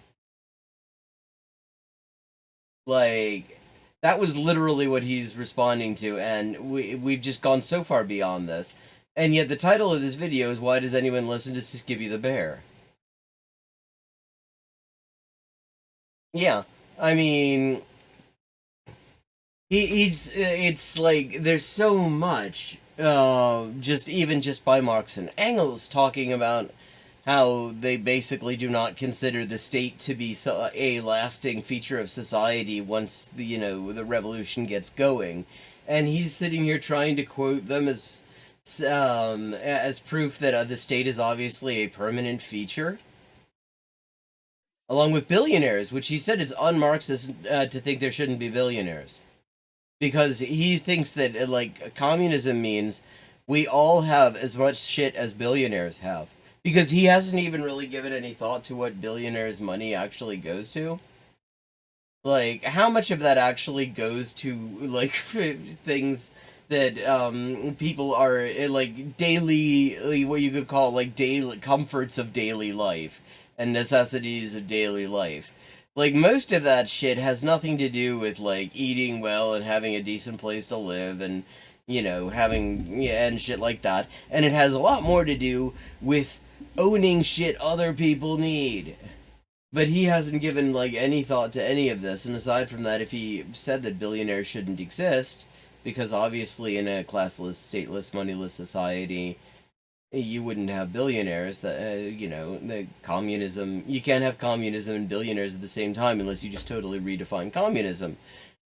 Like, that was literally what he's responding to, and we've just gone so far beyond this. And yet the title of this video is Why Does Anyone Listen to Skippy the Bear? Yeah, I mean, it's like, there's so much, just by Marx and Engels talking about how they basically do not consider the state to be a lasting feature of society once the revolution gets going, and he's sitting here trying to quote them as proof that the state is obviously a permanent feature, along with billionaires, which he said is un-Marxist to think there shouldn't be billionaires, because he thinks that like communism means we all have as much shit as billionaires have. Because he hasn't even really given any thought to what billionaires' money actually goes to. Like, how much of that actually goes to, like, things that people are, like, daily, what you could call, like, daily comforts of daily life and necessities of daily life. Like, most of that shit has nothing to do with, like, eating well and having a decent place to live and, having, and shit like that. And it has a lot more to do with owning shit other people need. But he hasn't given, like, any thought to any of this, and aside from that, if he said that billionaires shouldn't exist, because obviously in a classless, stateless, moneyless society, you wouldn't have billionaires, the communism, you can't have communism and billionaires at the same time unless you just totally redefine communism.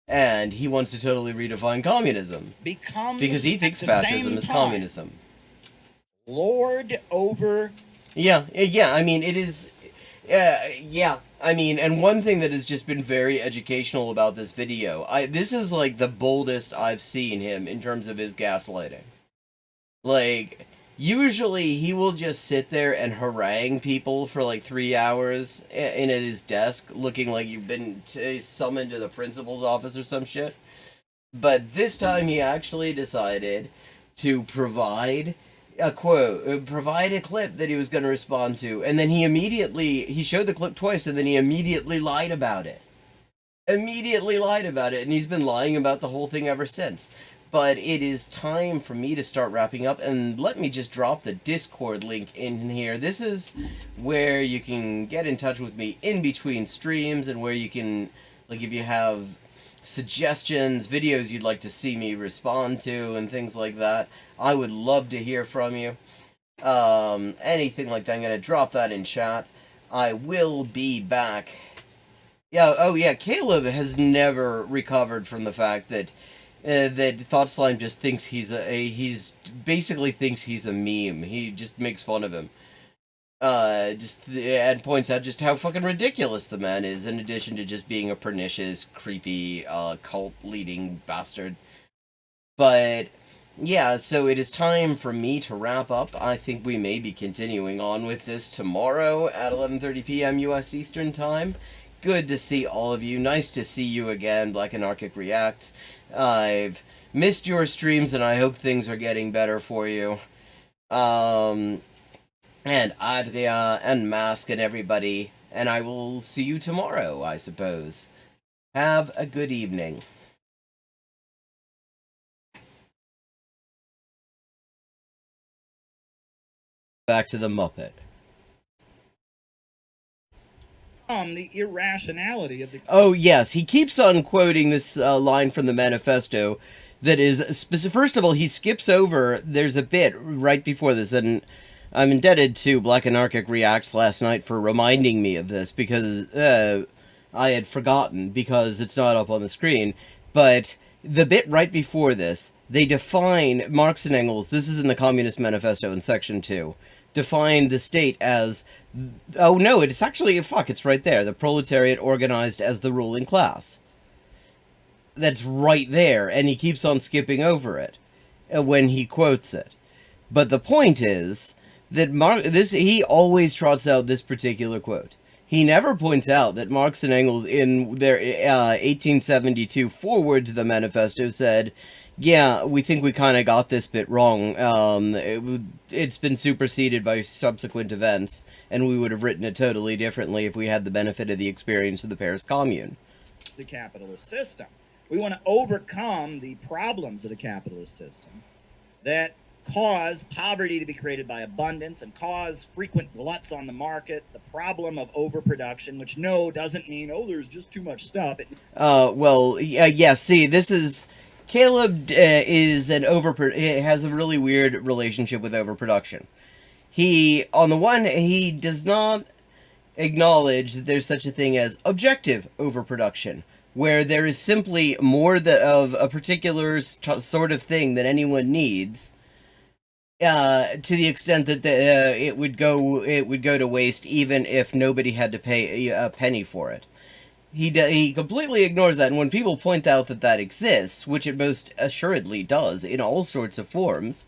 And he wants to totally redefine communism. Because he thinks fascism is communism.
Lord over...
Yeah, I mean, it is... yeah, I mean, and one thing that has just been very educational about this video, this is, like, the boldest I've seen him in terms of his gaslighting. Like, usually he will just sit there and harangue people for, like, 3 hours in at his desk, looking like you've been summoned to the principal's office or some shit. But this time he actually decided to provide a quote, provide a clip that he was going to respond to, and then he showed the clip twice, and then he immediately lied about it. And he's been lying about the whole thing ever since. But it is time for me to start wrapping up, and let me just drop the Discord link in here. This is where you can get in touch with me in between streams, and where you can, like, if you have suggestions, videos you'd like to see me respond to, and things like that. I would love to hear from you. Anything like that, I'm going to drop that in chat. I will be back. Yeah, oh yeah, Caleb has never recovered from the fact that that Thought Slime just thinks he's basically thinks he's a meme. He just makes fun of him. And points out just how fucking ridiculous the man is, in addition to just being a pernicious, creepy, cult-leading bastard. But, yeah, so it is time for me to wrap up. I think we may be continuing on with this tomorrow at 11:30 p.m. U.S. Eastern Time. Good to see all of you. Nice to see you again, Black Anarchic Reacts. I've missed your streams, and I hope things are getting better for you. And Adria, and Mask, and everybody, and I will see you tomorrow, I suppose. Have a good evening. Back to the Muppet.
The irrationality of the...
Oh, yes, he keeps on quoting this line from the manifesto that is... First of all, he skips over... There's a bit right before this, and I'm indebted to Black Anarchic Reacts last night for reminding me of this, because I had forgotten, because it's not up on the screen. But the bit right before this, they define Marx and Engels, this is in the Communist Manifesto in Section 2, define the state as... Oh no, it's actually... Fuck, it's right there. The proletariat organized as the ruling class. That's right there, and he keeps on skipping over it when he quotes it. But the point is that he always trots out this particular quote. He never points out that Marx and Engels in their 1872 foreword to the manifesto said, yeah, we think we kind of got this bit wrong. It's been superseded by subsequent events, and we would have written it totally differently if we had the benefit of the experience of the Paris Commune.
The capitalist system. We want to overcome the problems of the capitalist system that cause poverty to be created by abundance and cause frequent gluts on the market, the problem of overproduction, which doesn't mean, there's just too much stuff.
See, this is... Caleb has a really weird relationship with overproduction. On the one, he does not acknowledge that there's such a thing as objective overproduction, where there is simply more of a particular sort of thing that anyone needs, to the extent that it would go to waste even if nobody had to pay a penny for it. He completely ignores that, and when people point out that exists, which it most assuredly does in all sorts of forms,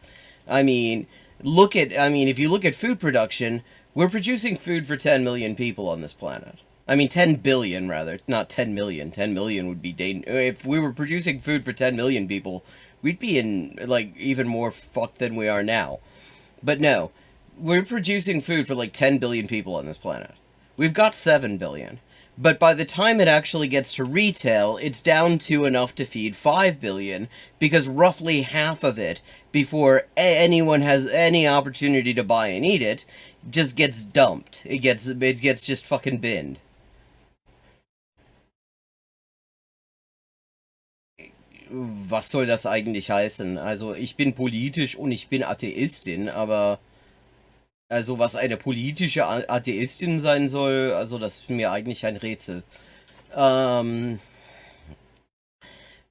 if you look at food production, we're producing food for 10 million people on this planet. 10 billion, rather, not 10 million. 10 million would be if we were producing food for 10 million people, we'd be in, even more fucked than we are now. But no, we're producing food for, 10 billion people on this planet. We've got 7 billion. But by the time it actually gets to retail, it's down to enough to feed 5 billion, because roughly half of it, before anyone has any opportunity to buy and eat it, just gets dumped. It gets just fucking binned. Was soll das eigentlich heißen? Also, ich bin politisch und ich bin Atheistin, aber... Also, was eine politische Atheistin sein soll, also das ist mir eigentlich ein Rätsel.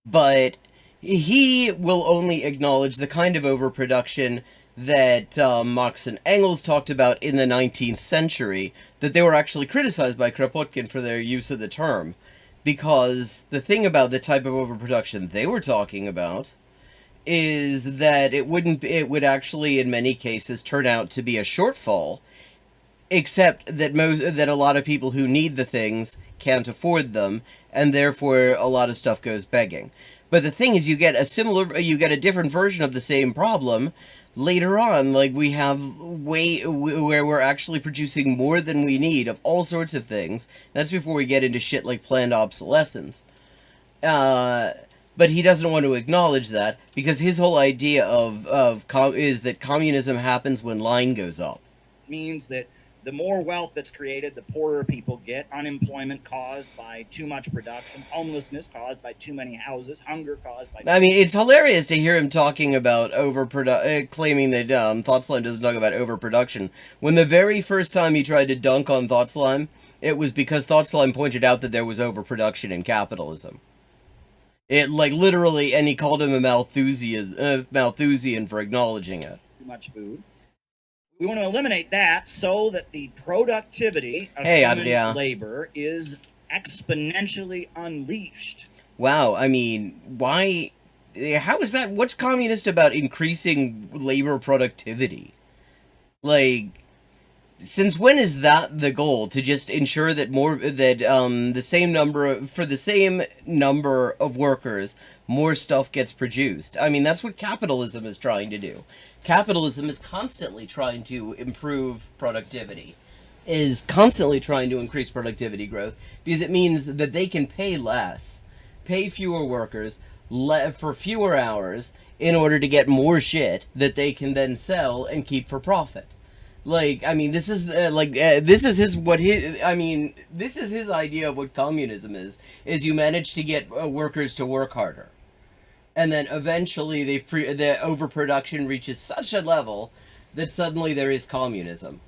But he will only acknowledge the kind of overproduction that Marx and Engels talked about in the 19th century, that they were actually criticized by Kropotkin for their use of the term. Because the thing about the type of overproduction they were talking about is that it would actually in many cases turn out to be a shortfall, except that a lot of people who need the things can't afford them, and therefore a lot of stuff goes begging. But the thing is, you get a different version of the same problem later on. We have where we're actually producing more than we need of all sorts of things. That's before we get into shit like planned obsolescence. But he doesn't want to acknowledge that, because his whole idea is that communism happens when line goes up.
Means that the more wealth that's created, the poorer people get. Unemployment caused by too much production, homelessness caused by too many houses, hunger caused by...
I mean, it's hilarious to hear him talking about claiming that Thought Slime doesn't talk about overproduction, when the very first time he tried to dunk on Thought Slime, it was because Thought Slime pointed out that there was overproduction in capitalism. It, like, literally, and he called him a Malthusian for acknowledging it.
Too much food. We want to eliminate that so that the productivity of human labor is exponentially unleashed.
Wow, I mean, why? How is that? What's communist about increasing labor productivity? Like, since when is that the goal? To just ensure that the same number of workers, more stuff gets produced. I mean, that's what capitalism is trying to do. Capitalism is constantly trying to improve productivity, is constantly trying to increase productivity growth, because it means that they can pay less, pay fewer workers for fewer hours in order to get more shit that they can then sell and keep for profit. Like, I mean, this is this is his idea of what communism is you manage to get workers to work harder. And then eventually the overproduction reaches such a level that suddenly there is communism.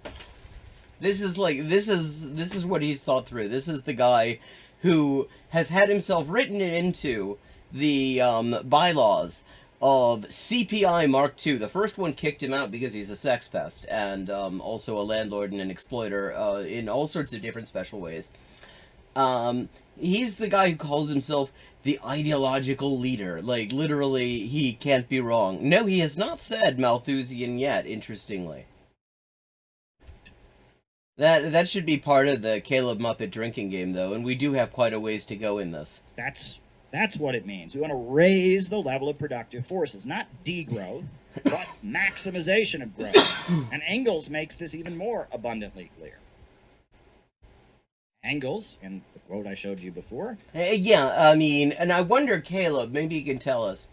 This is what he's thought through. This is the guy who has had himself written into the bylaws of CPI Mark II. The first one kicked him out because he's a sex pest and also a landlord and an exploiter in all sorts of different special ways. He's the guy who calls himself the ideological leader. Like, literally, he can't be wrong. No, he has not said Malthusian yet, interestingly. That should be part of the Caleb Muppet drinking game, though, and we do have quite a ways to go in this.
That's what it means. We want to raise the level of productive forces, not degrowth, but maximization of growth. And Engels makes this even more abundantly clear. Engels, in the quote I showed you before.
Yeah, I mean, and I wonder, Caleb, maybe you can tell us,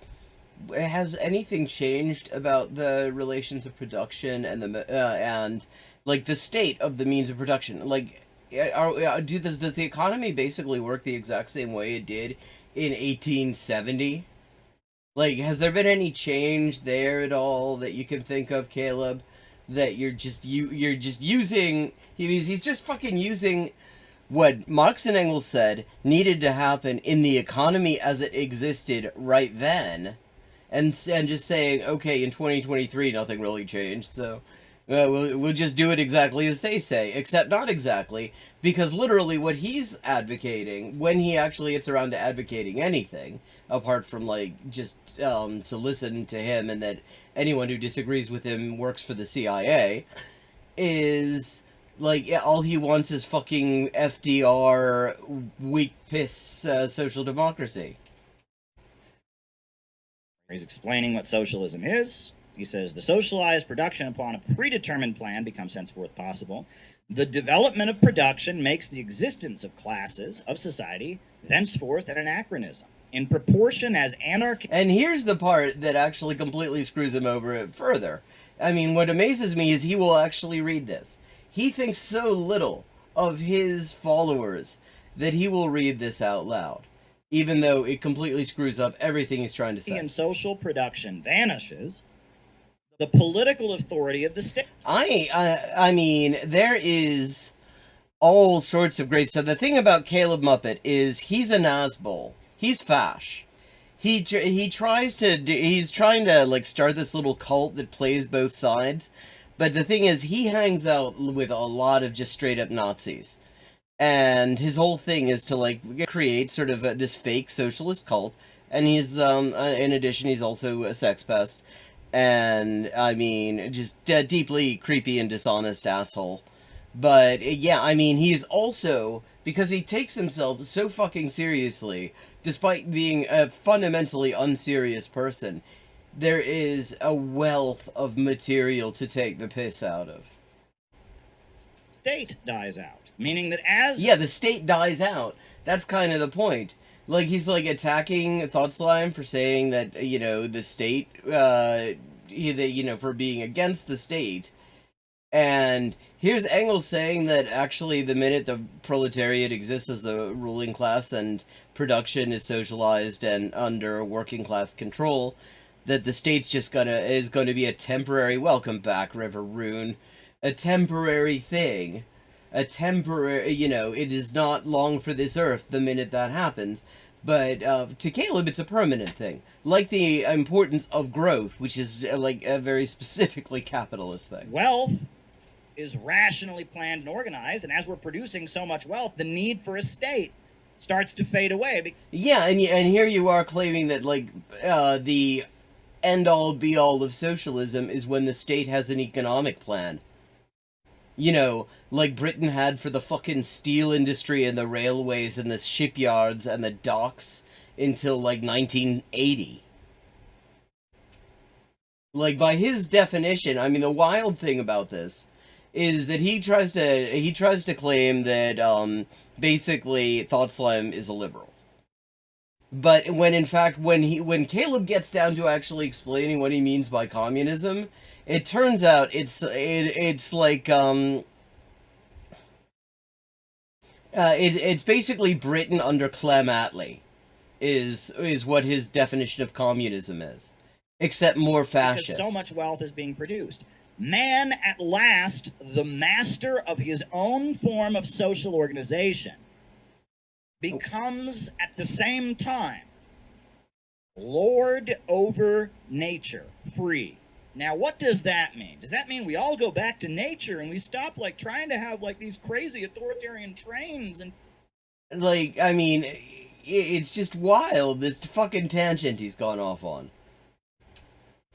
has anything changed about the relations of production and the state of the means of production? Like, does the economy basically work the exact same way it did in 1870? Like, has there been any change there at all that you can think of, Caleb? That you're just using? He's just fucking using what Marx and Engels said needed to happen in the economy as it existed right then, and just saying, okay, in 2023 nothing really changed, so we'll just do it exactly as they say, except not exactly, because literally what he's advocating, when he actually gets around to advocating anything, apart from, like, just to listen to him and that anyone who disagrees with him works for the CIA, is... like, yeah, all he wants is fucking FDR, weak piss social democracy.
He's explaining what socialism is. He says, the socialized production upon a predetermined plan becomes henceforth possible. The development of production makes the existence of classes of society thenceforth an anachronism. In proportion as anarchy...
And here's the part that actually completely screws him over further. I mean, what amazes me is he will actually read this. He thinks so little of his followers that he will read this out loud, even though it completely screws up everything he's trying to say.
And social production vanishes, the political authority of the state.
I mean, there is all sorts of great stuff. The thing about Caleb Muppet is he's an asshole. He's fash. He's trying to like start this little cult that plays both sides. But the thing is, he hangs out with a lot of just straight up Nazis. And his whole thing is to, like, create sort of this fake socialist cult. And he's, in addition, he's also a sex pest. And, I mean, just deeply creepy and dishonest asshole. But, yeah, I mean, he's also, because he takes himself so fucking seriously, despite being a fundamentally unserious person, there is a wealth of material to take the piss out of.
State dies out, meaning that as...
Yeah, the state dies out. That's kind of the point. Like, he's, like, attacking Thought Slime for saying that, you know, the state, for being against the state. And here's Engels saying that actually the minute the proletariat exists as the ruling class and production is socialized and under working class control, that the state's just is going to be a temporary welcome back, River Rune, a temporary thing, a temporary, it is not long for this earth the minute that happens. But to Caleb, it's a permanent thing, like the importance of growth, which is like a very specifically capitalist thing.
Wealth is rationally planned and organized, and as we're producing so much wealth, the need for a state starts to fade away.
Yeah, and here you are claiming that like the end-all be-all of socialism is when the state has an economic plan. Like Britain had for the fucking steel industry and the railways and the shipyards and the docks until like 1980. Like, by his definition, I mean, the wild thing about this is that he tries to claim that basically Thought Slime is a liberal. But when in fact when Caleb gets down to actually explaining what he means by communism, it turns out it's like it's basically Britain under Clem Attlee is what his definition of communism is, except more fascist.
Because so much wealth is being produced. Man, at last, the master of his own form of social organization, becomes at the same time lord over nature, free. Now, what does that mean? Does that mean we all go back to nature and we stop like trying to have like these crazy authoritarian trains and
like, I mean, it's just wild, this fucking tangent he's gone off on.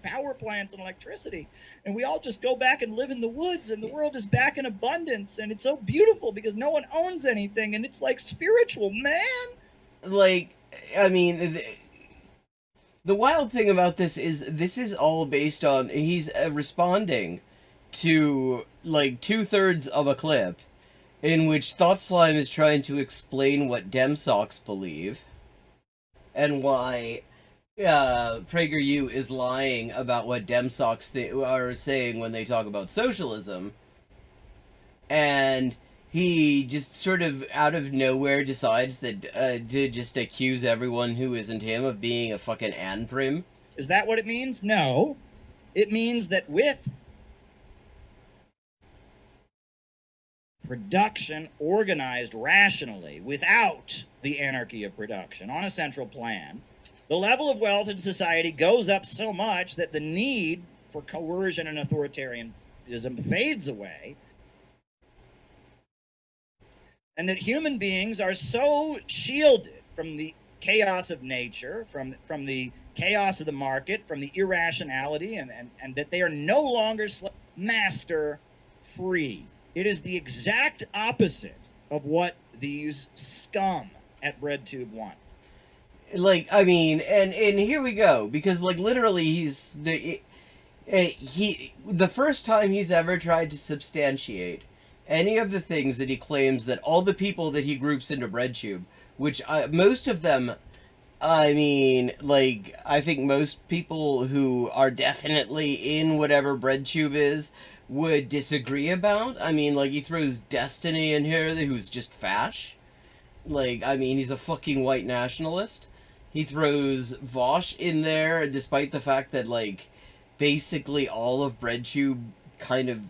Power plants and electricity, and we all just go back and live in the woods, and the world is back in abundance, and it's so beautiful because no one owns anything, and it's like spiritual, man.
Like, I mean, the wild thing about this is all based on he's responding to like 2/3 of a clip in which Thought Slime is trying to explain what Dem Socks believe and why PragerU is lying about what Dem Socks are saying when they talk about socialism, and he just sort of out of nowhere decides that to just accuse everyone who isn't him of being a fucking anprim.
Is that what it means? No. It means that with production organized rationally, without the anarchy of production, on a central plan, the level of wealth in society goes up so much that the need for coercion and authoritarianism fades away, and that human beings are so shielded from the chaos of nature, from the chaos of the market, from the irrationality, and that they are no longer master free. It is the exact opposite of what these scum at BreadTube want.
Like, I mean, and here we go, because like literally the first time he's ever tried to substantiate any of the things that he claims that all the people that he groups into BreadTube, which most of them, I mean, like, I think most people who are definitely in whatever BreadTube is would disagree about. I mean, like, he throws Destiny in here, who's just fash. Like, I mean, he's a fucking white nationalist. He throws Vosh in there, despite the fact that, like, basically all of BreadTube kind of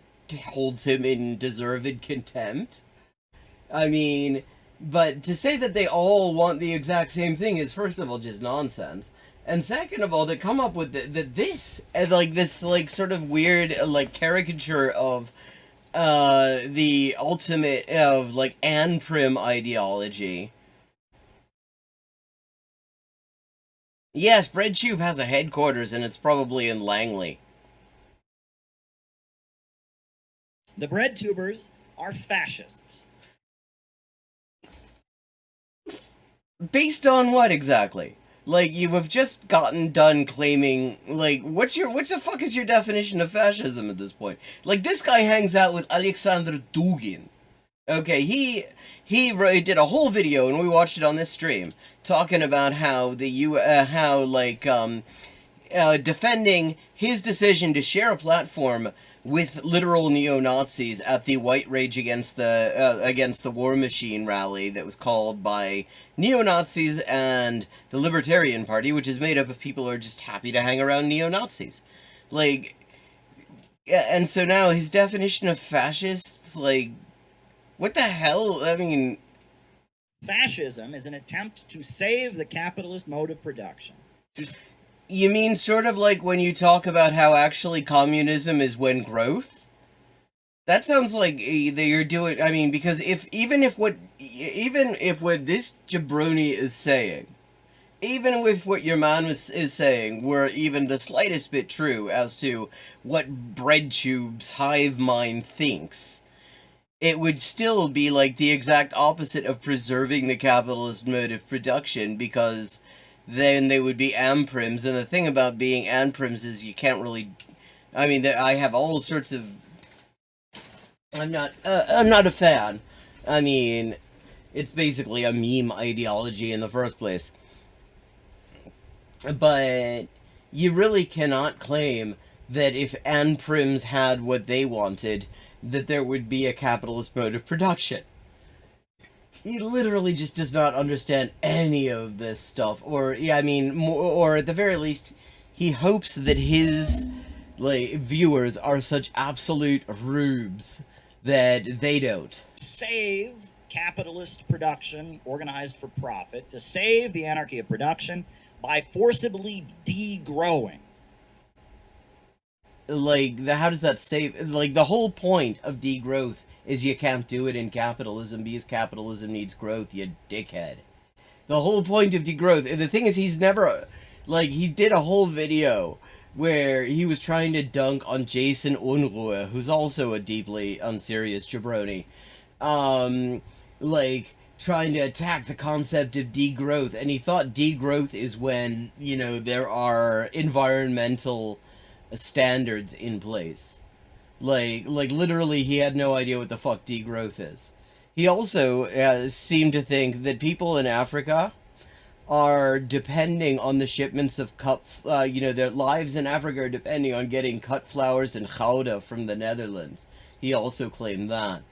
holds him in deserved contempt. I mean, but to say that they all want the exact same thing is, first of all, just nonsense. And second of all, to come up with this sort of weird, like, caricature of the ultimate of, like, anprim ideology. Yes, BreadTube has a headquarters, and it's probably in Langley.
The BreadTubers are fascists.
Based on what exactly? Like, you have just gotten done claiming, like, what the fuck is your definition of fascism at this point? Like, this guy hangs out with Alexander Dugin. Okay, he did a whole video, and we watched it on this stream, talking about how defending his decision to share a platform with literal neo-Nazis at the White Rage Against the War Machine rally that was called by neo-Nazis and the Libertarian Party, which is made up of people who are just happy to hang around neo-Nazis. Like, and so now his definition of fascists, like, what the hell? I mean,
Fascism is an attempt to save the capitalist mode of production.
You mean sort of like when you talk about how actually communism is when growth? That sounds like that you're doing. I mean, because even if what this jabroni is saying, even with what your man is saying, were even the slightest bit true as to what BreadTube's hive mind thinks, it would still be like the exact opposite of preserving the capitalist mode of production, because then they would be amprims, and the thing about being amprims is you can't really... I mean, I have all sorts of... I'm not a fan. I mean, it's basically a meme ideology in the first place. But you really cannot claim that if amprims had what they wanted, that there would be a capitalist mode of production. He literally just does not understand any of this stuff, or or at the very least, he hopes that his viewers are such absolute rubes that they don't.
Save capitalist production organized for profit, to save the anarchy of production by forcibly degrowing.
How does that save? The whole point of degrowth is you can't do it in capitalism because capitalism needs growth, you dickhead. The whole point of degrowth, the thing is, he's never, he did a whole video where he was trying to dunk on Jason Unruhe, who's also a deeply unserious jabroni, trying to attack the concept of degrowth, and he thought degrowth is when, there are environmental standards in place. Literally, he had no idea what the fuck degrowth is. He also seemed to think that people in Africa are depending on the shipments of their lives in Africa are depending on getting cut flowers and gouda from the Netherlands. He also claimed that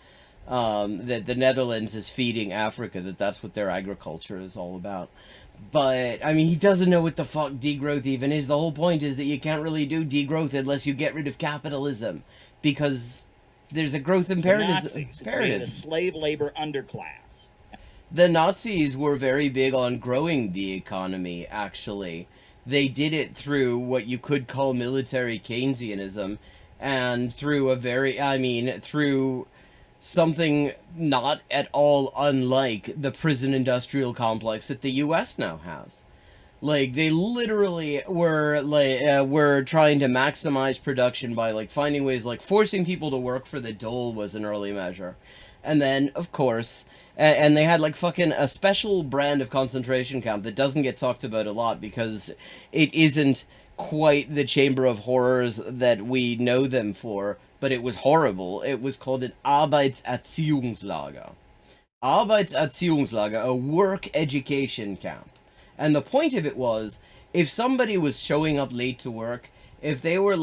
the Netherlands is feeding Africa, that's what their agriculture is all about. But, I mean, he doesn't know what the fuck degrowth even is. The whole point is that you can't really do degrowth unless you get rid of capitalism, because there's a growth imperative.
The slave labor underclass.
The Nazis were very big on growing the economy, actually. They did it through what you could call military Keynesianism, and through through something not at all unlike the prison industrial complex that the US now has. They literally were trying to maximize production by finding ways, forcing people to work for the dole was an early measure. And then, of course, and they had fucking a special brand of concentration camp that doesn't get talked about a lot because it isn't quite the chamber of horrors that we know them for, but it was horrible. It was called an Arbeitserziehungslager. Arbeitserziehungslager, a work education camp. And the point of it was, if somebody was showing up late to work, if they were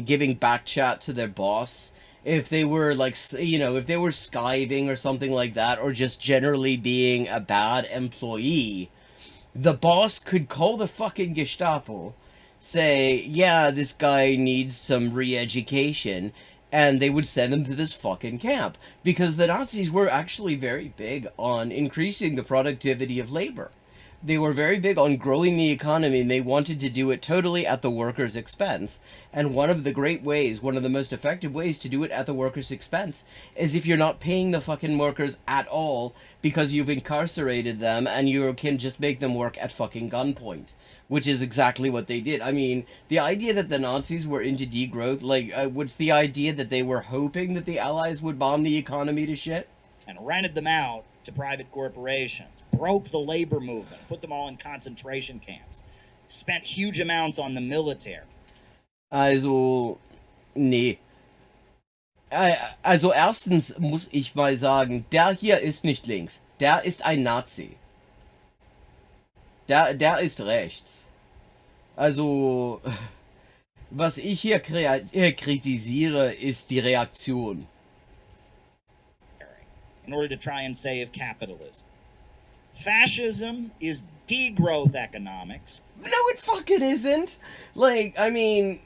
giving back chat to their boss, if they were if they were skiving or something like that, or just generally being a bad employee, the boss could call the fucking Gestapo, say, yeah, this guy needs some re-education, and they would send them to this fucking camp. Because the Nazis were actually very big on increasing the productivity of labor. They were very big on growing the economy, and they wanted to do it totally at the workers' expense. And one of the most effective ways to do it at the workers' expense is if you're not paying the fucking workers at all because you've incarcerated them and you can just make them work at fucking gunpoint. Which is exactly what they did. I mean, the idea that the Nazis were into degrowth, what's the idea that they were hoping that the Allies would bomb the economy to shit?
And rented them out to private corporations, broke the labor movement, put them all in concentration camps, spent huge amounts on the military.
Nee. Erstens muss ich mal sagen, der hier ist nicht links. Der ist ein Nazi. Der ist rechts. Also, was ich hier kritisiere, ist die Reaktion.
In order to try and save capitalism. Fascism is degrowth economics.
No, it fucking isn't. Like, I mean,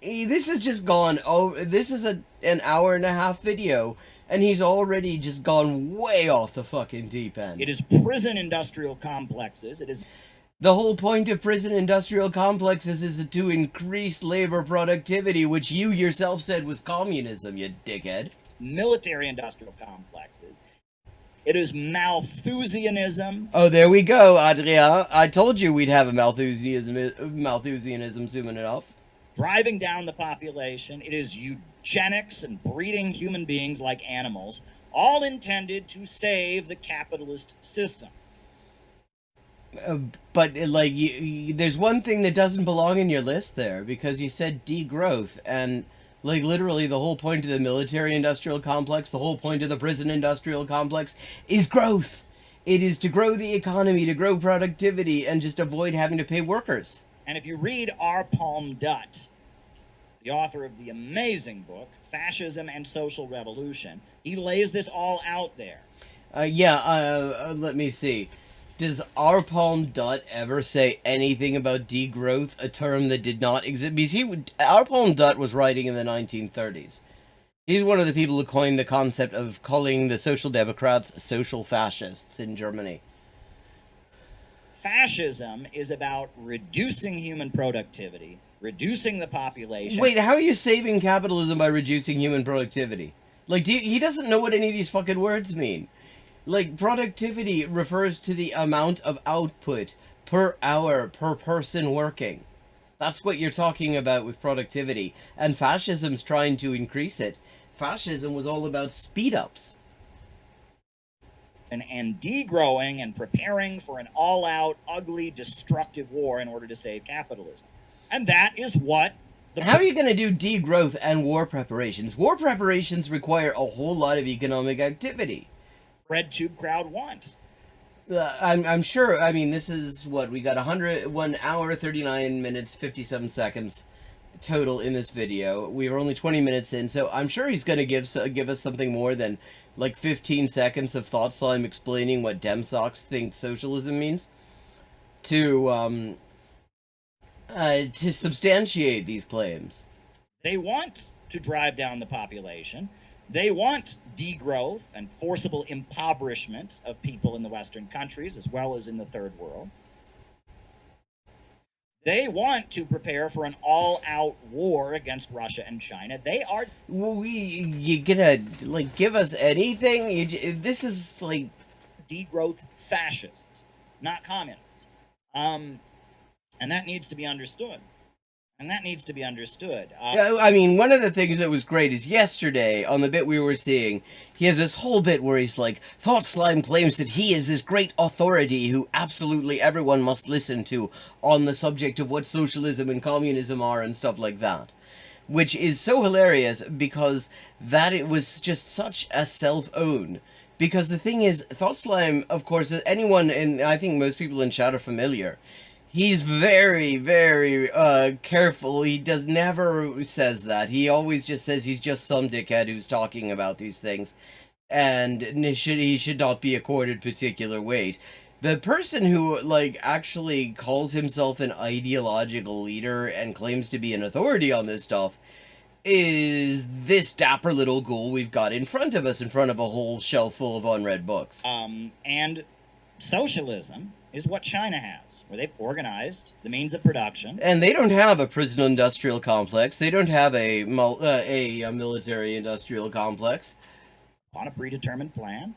this has just gone. Oh, this is an hour and a half video, and he's already just gone way off the fucking deep end.
It is prison industrial complexes. It is.
The whole point of prison industrial complexes is to increase labor productivity, which you yourself said was communism, you dickhead.
Military industrial complexes. It is Malthusianism.
Oh, there we go, Adrien. I told you we'd have a Malthusianism soon enough.
Driving down the population. It is eugenics and breeding human beings like animals, all intended to save the capitalist system.
But, like, there's one thing that doesn't belong in your list there, because you said degrowth, and, like, literally the whole point of the military-industrial complex, the whole point of the prison-industrial complex, is growth. It is to grow the economy, to grow productivity, and just avoid having to pay workers.
And if you read R. Palm Dutt, the author of the amazing book, Fascism and Social Revolution, he lays this all out there.
Let me see. Does R. Palm Dutt ever say anything about degrowth, a term that did not exist? Because R. Palm Dutt was writing in the 1930s. He's one of the people who coined the concept of calling the Social Democrats social fascists in Germany.
Fascism is about reducing human productivity, reducing the population.
Wait, how are you saving capitalism by reducing human productivity? Like, he doesn't know what any of these fucking words mean. Like, productivity refers to the amount of output per hour per person working. That's what you're talking about with productivity. And fascism's trying to increase it. Fascism was all about speed-ups.
And degrowing and preparing for an all-out, ugly, destructive war in order to save capitalism. And that is what...
How are you going to do degrowth and war preparations? War preparations require a whole lot of economic activity.
Red tube crowd want.
I'm sure. I mean, this is what we got 1 hour, 39 minutes, 57 seconds total in this video. We were only 20 minutes in, so I'm sure he's going to give us something more than like 15 seconds of Thought Slime explaining what Dem Socks think socialism means to substantiate these claims.
They want to drive down the population. They want degrowth and forcible impoverishment of people in the Western countries as well as in the Third World. They want to prepare for an all-out war against Russia and China. They are...
You gonna, like, give us anything? This is, like...
Degrowth fascists, not communists. And that needs to be understood.
I mean, one of the things that was great is yesterday, on the bit we were seeing, he has this whole bit where he's like, Thought Slime claims that he is this great authority who absolutely everyone must listen to on the subject of what socialism and communism are and stuff like that. Which is so hilarious because that it was just such a self-own. Because the thing is, Thought Slime, of course, anyone, and I think most people in chat are familiar, he's very, very careful. He never says that. He always just says he's just some dickhead who's talking about these things. And he should not be accorded particular weight. The person who, like, actually calls himself an ideological leader and claims to be an authority on this stuff is this dapper little ghoul we've got in front of us, in front of a whole shelf full of unread books.
And socialism is what China has, where they've organized the means of production.
And they don't have a prison-industrial complex. They don't have a military-industrial complex.
On a predetermined plan.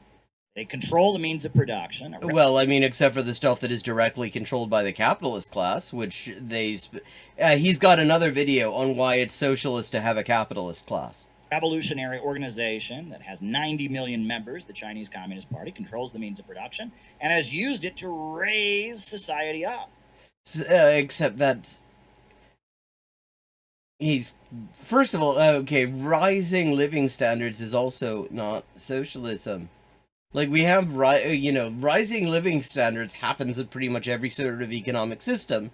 They control the means of production.
Well, I mean, except for the stuff that is directly controlled by the capitalist class, which he's got another video on why it's socialist to have a capitalist class.
Revolutionary organization that has 90 million members, the Chinese Communist Party, controls the means of production and has used it to raise society up.
Except that's... First of all, okay, rising living standards is also not socialism. Like, we have, rising living standards happens in pretty much every sort of economic system,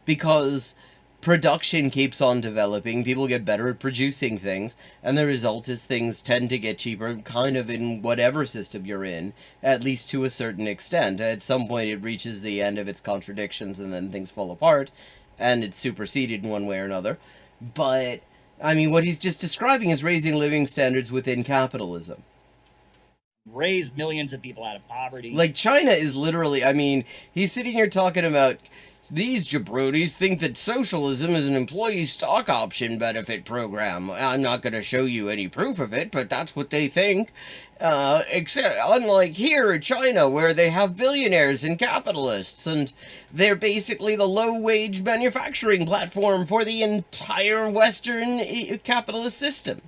because production keeps on developing, people get better at producing things, and the result is things tend to get cheaper kind of in whatever system you're in, at least to a certain extent. At some point it reaches the end of its contradictions and then things fall apart, and it's superseded in one way or another. But, I mean, what he's just describing is raising living standards within capitalism.
Raise millions of people out of poverty.
Like, China is literally, I mean, he's sitting here talking about these jabronis think that socialism is an employee stock option benefit program. I'm not going to show you any proof of it, but that's what they think. Except, unlike here in China, where they have billionaires and capitalists, and they're basically the low-wage manufacturing platform for the entire Western capitalist system.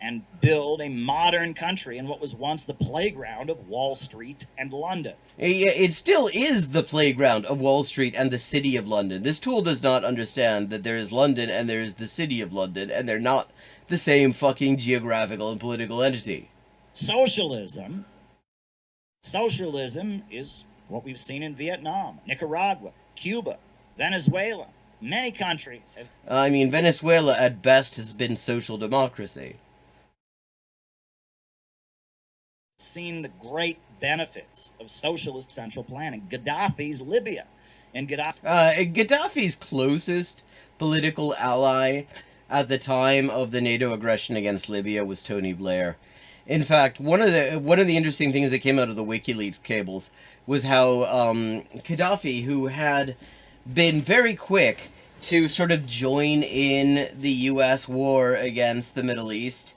And build a modern country in what was once the playground of Wall Street and London.
It still is the playground of Wall Street and the City of London. This tool does not understand that there is London and there is the City of London, and they're not the same fucking geographical and political entity.
Socialism is what we've seen in Vietnam, Nicaragua, Cuba, Venezuela. Many countries have...
I mean, Venezuela at best has been social democracy.
Seen the great benefits of socialist central planning. Gaddafi's Libya. And
Gaddafi's closest political ally at the time of the NATO aggression against Libya was Tony Blair. In fact, one of the interesting things that came out of the WikiLeaks cables was how Gaddafi, who had been very quick to sort of join in the U.S. war against the Middle East,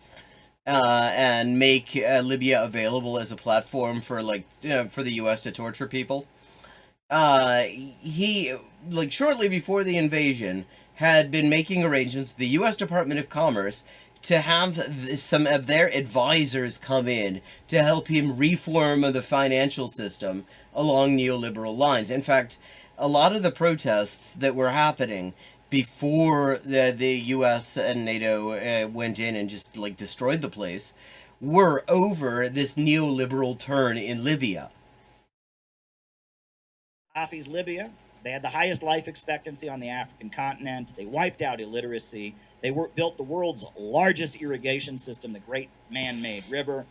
and make Libya available as a platform for for the U.S. to torture people. He, shortly before the invasion, had been making arrangements with the U.S. Department of Commerce to have some of their advisors come in to help him reform the financial system along neoliberal lines. In fact, a lot of the protests that were happening before the U.S. and NATO went in and just destroyed the place were over this neoliberal turn in Libya.
Gaddafi's Libya, they had the highest life expectancy on the African continent. They wiped out illiteracy. They built the world's largest irrigation system, the Great Man-Made River.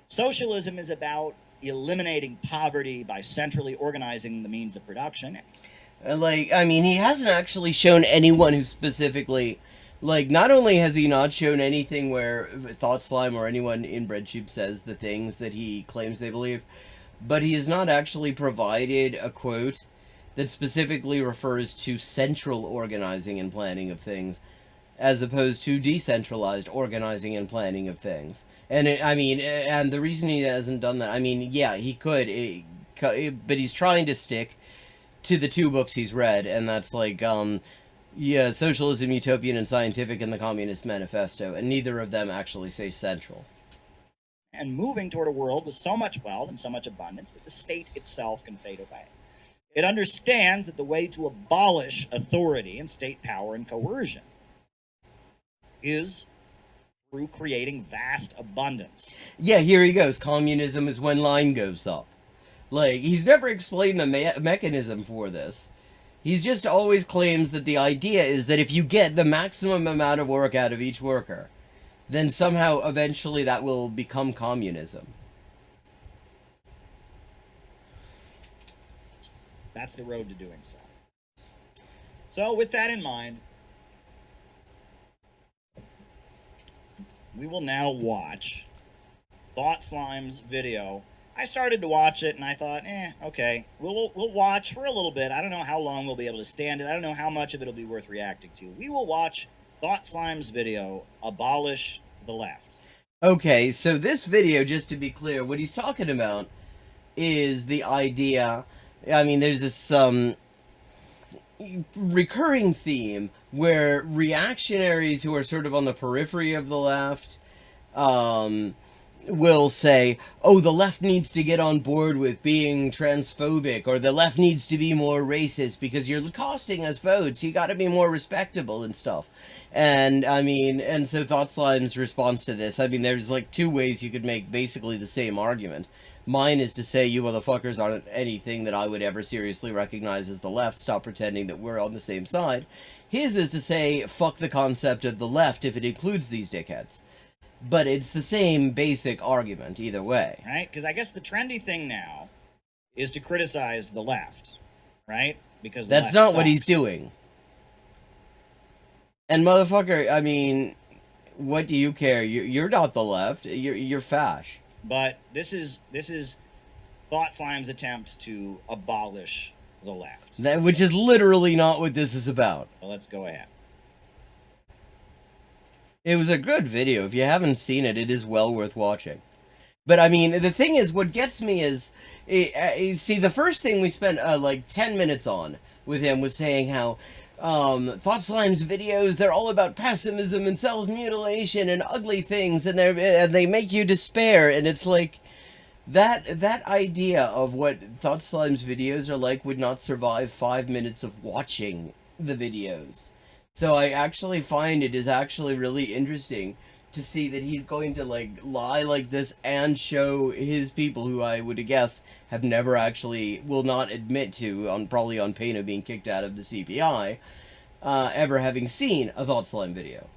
Socialism is about eliminating poverty by centrally organizing the means of production.
I mean, he hasn't actually shown anyone who specifically, not only has he not shown anything where Thought Slime or anyone in Breadtube says the things that he claims they believe, but he has not actually provided a quote that specifically refers to central organizing and planning of things, as opposed to decentralized organizing and planning of things. And and the reason he hasn't done that, yeah, he could, but he's trying to stick to the two books he's read, and that's Socialism, Utopian, and Scientific, and the Communist Manifesto, and neither of them actually say central.
And moving toward a world with so much wealth and so much abundance that the state itself can fade away. It understands that the way to abolish authority and state power and coercion is through creating vast abundance.
Yeah, here he goes. Communism is when line goes up. He's never explained the mechanism for this. He's just always claims that the idea is that if you get the maximum amount of work out of each worker, then somehow, eventually, that will become communism.
That's the road to doing so. So, with that in mind, we will now watch Thought Slime's video. I started to watch it, and I thought, okay, we'll watch for a little bit. I don't know how long we'll be able to stand it. I don't know how much of it will be worth reacting to. We will watch Thought Slime's video, Abolish the Left.
Okay, so this video, just to be clear, what he's talking about is the idea... there's this recurring theme where reactionaries who are sort of on the periphery of the left will say, oh, the left needs to get on board with being transphobic, or the left needs to be more racist because you're costing us votes, you gotta be more respectable and stuff. And so Thought Slime's response to this, there's two ways you could make basically the same argument. Mine is to say you motherfuckers aren't anything that I would ever seriously recognize as the left. Stop pretending that we're on the same side. His is to say fuck the concept of the left if it includes these dickheads. But it's the same basic argument either way.
Right? Because I guess the trendy thing now is to criticize the left, right? Because the
That's
left
not
sucks.
what he's doing. And motherfucker, I mean, what do you care? You're not the left. You're fash.
But this is Thought Slime's attempt to abolish the left.
Which is literally not what this is about.
So let's go ahead.
It was a good video. If you haven't seen it, it is well worth watching. But I mean, the thing is, what gets me is, see, the first thing we spent like 10 minutes on with him was saying how Thought Slime's videos, they're all about pessimism and self-mutilation and ugly things, and they make you despair. And it's like that idea of what Thought Slime's videos are like would not survive 5 minutes of watching the videos. So I actually find it is actually really interesting to see that he's going to like lie like this and show his people, who I would guess have never actually, will not admit to, probably on pain of being kicked out of the CPI, ever having seen a Thought Slime video.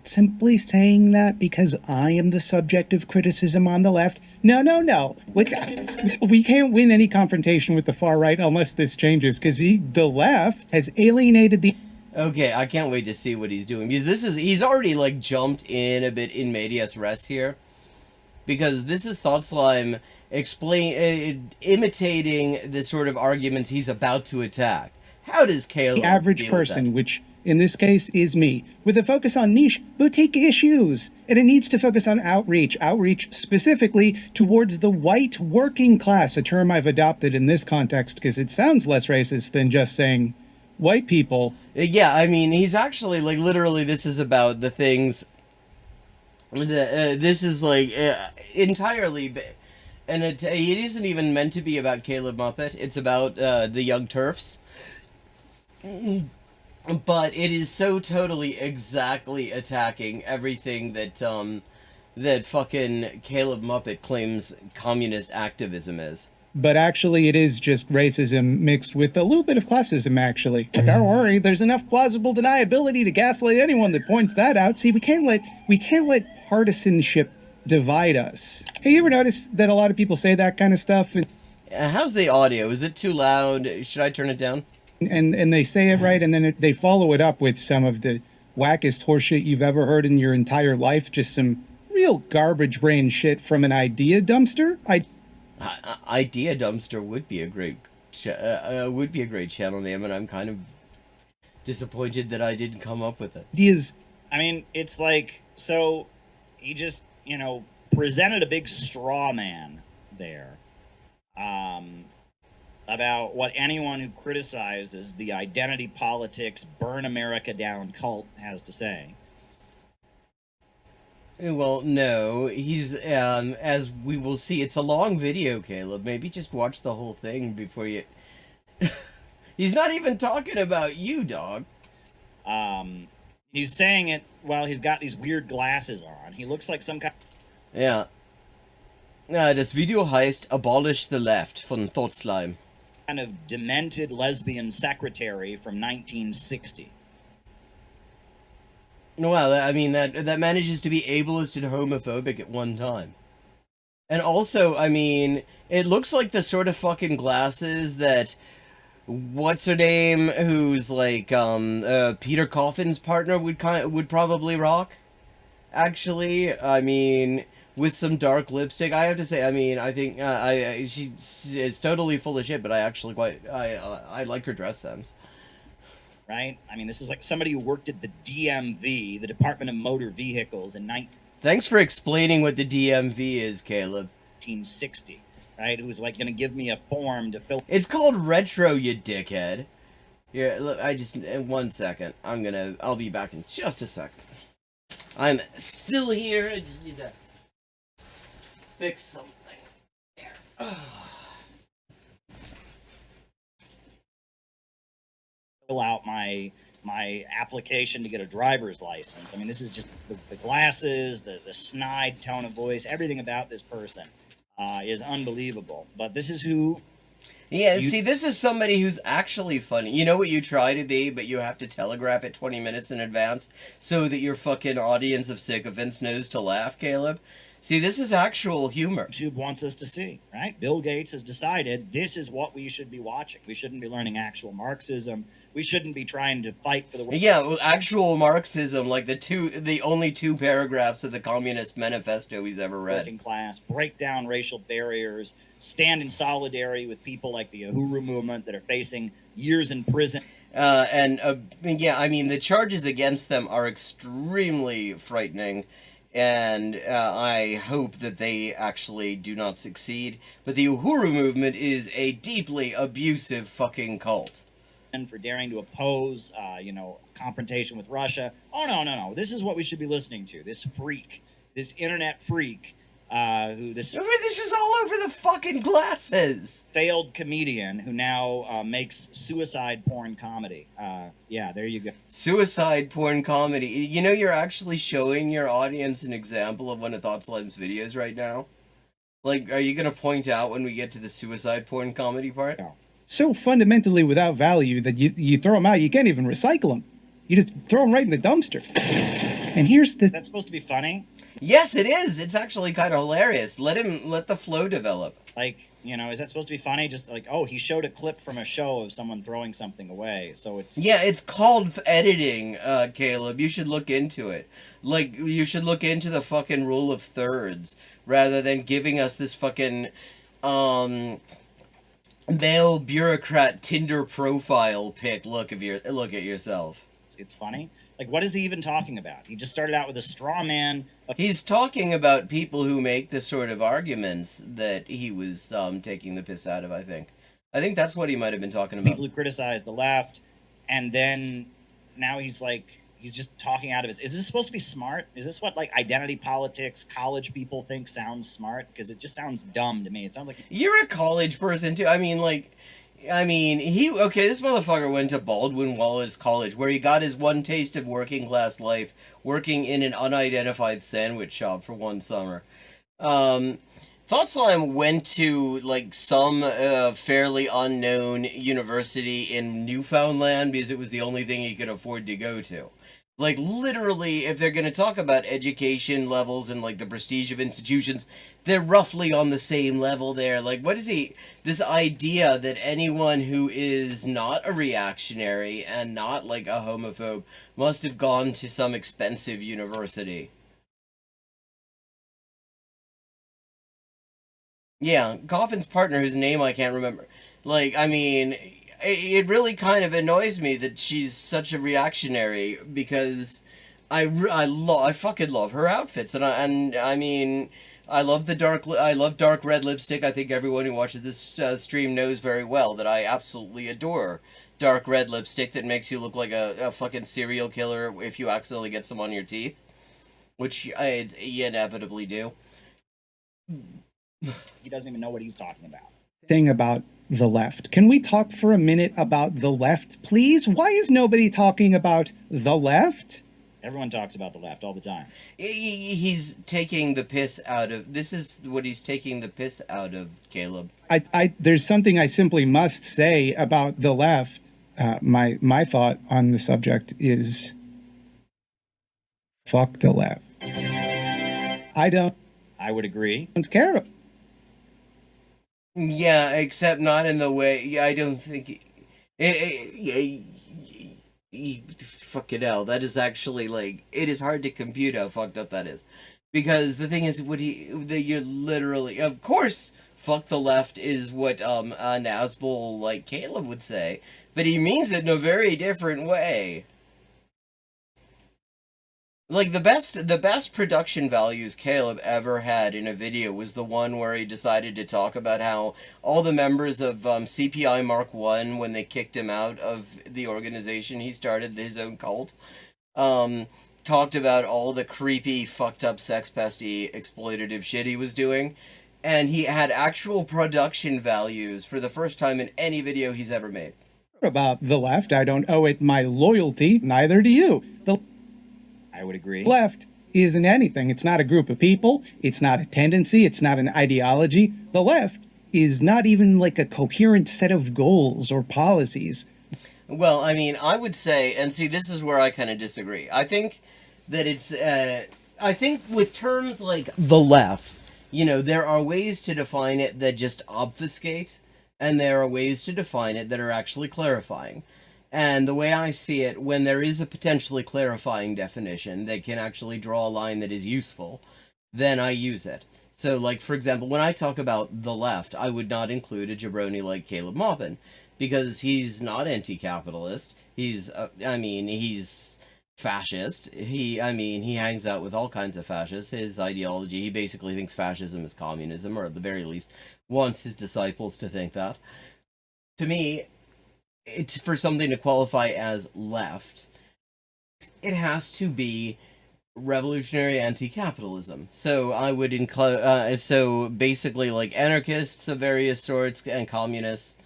Simply saying that because I am the subject of criticism on the left? No. We can't win any confrontation with the far right unless this changes, because the left has alienated the...
Okay, I can't wait to see what he's doing, because he's already like jumped in a bit in medias res here, because this is Thought Slime imitating the sort of arguments he's about to attack. How does Caleb
the average person, which in this case is me, with a focus on niche boutique issues, and it needs to focus on outreach specifically towards the white working class, a term I've adopted in this context because it sounds less racist than just saying white people.
Yeah, I mean, he's actually, like, literally, this is about the things, this is, like, entirely, and it isn't even meant to be about Caleb Muppet, it's about, the Young Turfs, but it is so totally exactly attacking everything that, that fucking Caleb Muppet claims communist activism is.
But actually, it is just racism mixed with a little bit of classism, actually. But don't worry, there's enough plausible deniability to gaslight anyone that points that out. See, we can't let partisanship divide us. Hey, you ever notice that a lot of people say that kind of stuff?
How's the audio? Is it too loud? Should I turn it down?
And they say it right, and then they follow it up with some of the wackest horseshit you've ever heard in your entire life. Just some real garbage brain shit from an idea dumpster.
Idea Dumpster would be a great channel name, and I'm kind of disappointed that I didn't come up with it.
I mean, it's like, so he just, presented a big straw man there, about what anyone who criticizes the identity politics, burn America down cult has to say.
Well, no, he's, as we will see, it's a long video, Caleb. Maybe just watch the whole thing before you... He's not even talking about you, dog.
He's saying it while he's got these weird glasses on. He looks like some kind...
Yeah. Das Video heißt Abolish the Left von Thought Slime.
Kind of demented lesbian secretary from 1960.
Well, I mean, that manages to be ableist and homophobic at one time. And also, I mean, it looks like the sort of fucking glasses that, what's her name, who's like, Peter Coffin's partner would probably rock. Actually, I mean, with some dark lipstick, I have to say, I mean, I think, she's totally full of shit, but I actually I like her dress sense.
Right? I mean, this is like somebody who worked at the DMV, the Department of Motor Vehicles, in
Thanks for explaining what the DMV is, Caleb.
1960, right? Who's like going to give me a form to fill.
It's called retro, you dickhead. Here, look, in 1 second. I'll be back in just a second. I'm still here. I just need to fix something. There.
Fill out my application to get a driver's license. I mean, this is just the glasses, the snide tone of voice, everything about this person is unbelievable. But this is who.
Yeah, see, this is somebody who's actually funny. You know what you try to be, but you have to telegraph it 20 minutes in advance so that your fucking audience of sycophants knows to laugh, Caleb. See, this is actual humor.
YouTube wants us to see, right? Bill Gates has decided this is what we should be watching. We shouldn't be learning actual Marxism. We shouldn't be trying to fight for the...
Yeah, well, actual Marxism, like the only 2 paragraphs of the Communist Manifesto he's ever read.
Working class, break down racial barriers, stand in solidarity with people like the Uhuru movement that are facing years in prison.
Yeah, I mean, the charges against them are extremely frightening, and I hope that they actually do not succeed. But the Uhuru movement is a deeply abusive fucking cult.
For daring to oppose, confrontation with Russia. Oh, no. This is what we should be listening to. This freak, this internet freak, this
is all over the fucking glasses.
Failed comedian who now makes suicide porn comedy. Yeah, there you go.
Suicide porn comedy. You know, you're actually showing your audience an example of one of Thought Slime's videos right now. Like, are you gonna point out when we get to the suicide porn comedy part?
No.
So fundamentally without value that you throw them out, you can't even recycle them. You just throw them right in the dumpster. And here's the...
That's supposed to be funny?
Yes, it is. It's actually kind of hilarious. Let the flow develop.
Like, is that supposed to be funny? Just like, oh, he showed a clip from a show of someone throwing something away. So it's...
Yeah, it's called editing, Caleb. You should look into it. Like, you should look into the fucking rule of thirds rather than giving us this fucking, male bureaucrat Tinder profile pic look at yourself.
It's funny. Like, what is he even talking about? He just started out with a straw man.
He's talking about people who make the sort of arguments that he was taking the piss out of, I think. I think that's what he might have been talking about.
People who criticize the left, and then now he's just talking out of his... Is this supposed to be smart? Is this what, like, identity politics, college people think sounds smart? Because it just sounds dumb to me. It sounds like...
You're a college person, too. This motherfucker went to Baldwin Wallace College, where he got his one taste of working class life, working in an unidentified sandwich shop for one summer. Thought Slime went to, like, some fairly unknown university in Newfoundland because it was the only thing he could afford to go to. Like, literally, if they're going to talk about education levels and, like, the prestige of institutions, they're roughly on the same level there. Like, what is this idea that anyone who is not a reactionary and not, like, a homophobe must have gone to some expensive university? Yeah, Coffin's partner, whose name I can't remember. Like, I mean... It really kind of annoys me that she's such a reactionary because I fucking love her outfits and I mean I love dark red lipstick. I think everyone who watches this stream knows very well that I absolutely adore dark red lipstick that makes you look like a fucking serial killer if you accidentally get some on your teeth, which I inevitably do.
He doesn't even know what he's talking about.
Thing about the left. Can we talk for a minute about the left, please? Why is nobody talking about the left?
Everyone talks about the left all the time.
He's taking the piss out of... This is what he's taking the piss out of, Caleb.
There's something I simply must say about the left. My thought on the subject is... Fuck the left. I
would agree.
Don't care.
Yeah, except not in the way... Yeah, I don't think... Fucking hell, that is actually, like... It is hard to compute how fucked up that is. Because the thing is, you're literally... Of course, fuck the left is what, a Nazbol like Caleb would say. But he means it in a very different way. Like, the best production values Caleb ever had in a video was the one where he decided to talk about how all the members of CPI Mark I, when they kicked him out of the organization he started, his own cult, talked about all the creepy, fucked up, sex-pesty, exploitative shit he was doing. And he had actual production values for the first time in any video he's ever made.
About the left, I don't owe it my loyalty, neither do you. The
I would agree.
left isn't anything. It's not a group of people. It's not a tendency. It's not an ideology. The left is not even like a coherent set of goals or policies.
Well, I mean, I would say, and see, this is where I kind of disagree. I think that I think with terms like the left, you know, there are ways to define it that just obfuscate, and there are ways to define it that are actually clarifying. And the way I see it, when there is a potentially clarifying definition that can actually draw a line that is useful, then I use it. So, like, for example, when I talk about the left, I would not include a jabroni like Caleb Maupin, because he's not anti-capitalist. He's fascist. He hangs out with all kinds of fascists. His ideology, he basically thinks fascism is communism, or at the very least, wants his disciples to think that. To me, for something to qualify as left, it has to be revolutionary anti-capitalism. So I would include, so basically like anarchists of various sorts and communists.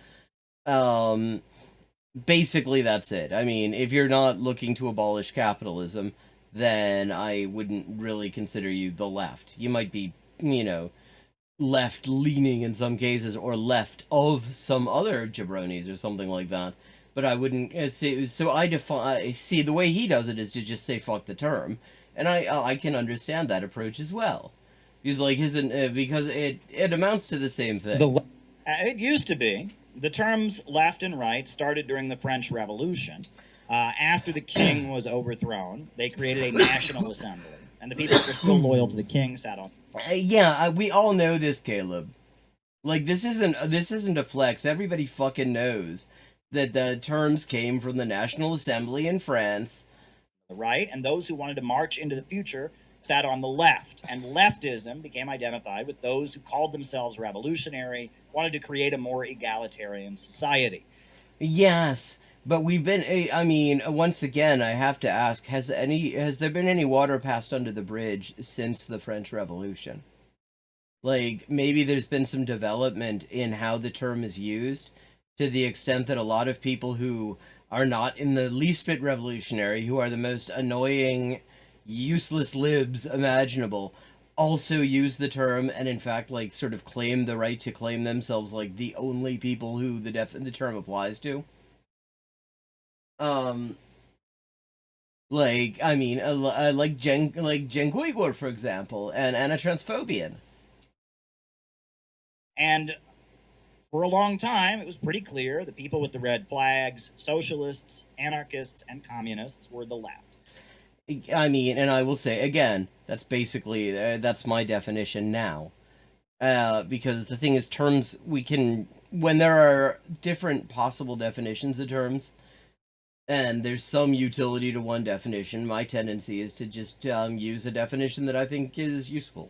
Basically that's it. I mean, if you're not looking to abolish capitalism, then I wouldn't really consider you the left. You might be, you know, left-leaning in some cases, or left of some other jabronis or something like that. But I wouldn't see. So I define. See, the way he does it is to just say "fuck the term," and I can understand that approach as well. He's like because it amounts to the same thing.
It used to be. The terms left and right started during the French Revolution. After the king was overthrown, they created a national assembly, and the people who were still loyal to the king sat on.
We all know this, Caleb. Like, this isn't a flex. Everybody fucking knows that the terms came from the National Assembly in France.
The right, and those who wanted to march into the future sat on the left, and leftism became identified with those who called themselves revolutionary, wanted to create a more egalitarian society.
Yes, but we've been, I mean, once again, I have to ask, has there been any water passed under the bridge since the French Revolution? Like, maybe there's been some development in how the term is used, to the extent that a lot of people who are not in the least bit revolutionary, who are the most annoying, useless libs imaginable, also use the term, and in fact, like, sort of claim the right to claim themselves like the only people who the term applies to. Like, I mean, like Jen Guigor, for example, and Anna Transphobian.
And for a long time, it was pretty clear the people with the red flags, socialists, anarchists, and communists, were the left.
I mean, and I will say, again, that's basically, that's my definition now. Because the thing is, terms, when there are different possible definitions of terms, and there's some utility to one definition, my tendency is to just use a definition that I think is useful.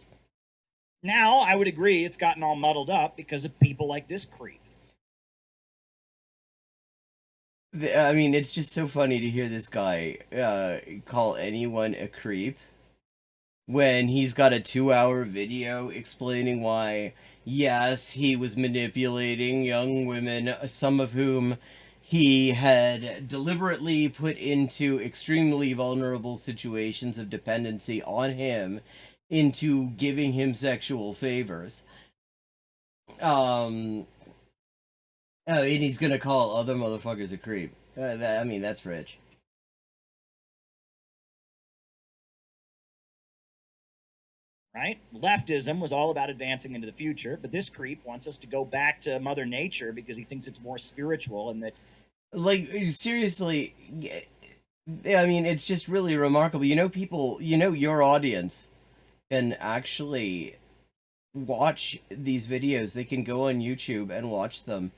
Now, I would agree it's gotten all muddled up because of people like this creep.
I mean, it's just so funny to hear this guy call anyone a creep when he's got a 2-hour video explaining why, yes, he was manipulating young women, some of whom he had deliberately put into extremely vulnerable situations of dependency on him, into giving him sexual favors. Oh, and he's gonna call other motherfuckers a creep. I mean, that's rich.
Right? Leftism was all about advancing into the future, but this creep wants us to go back to Mother Nature because he thinks it's more spiritual and that...
Like, seriously, I mean, it's just really remarkable. You know, people, you know, your audience can actually watch these videos. They can go on YouTube and watch them.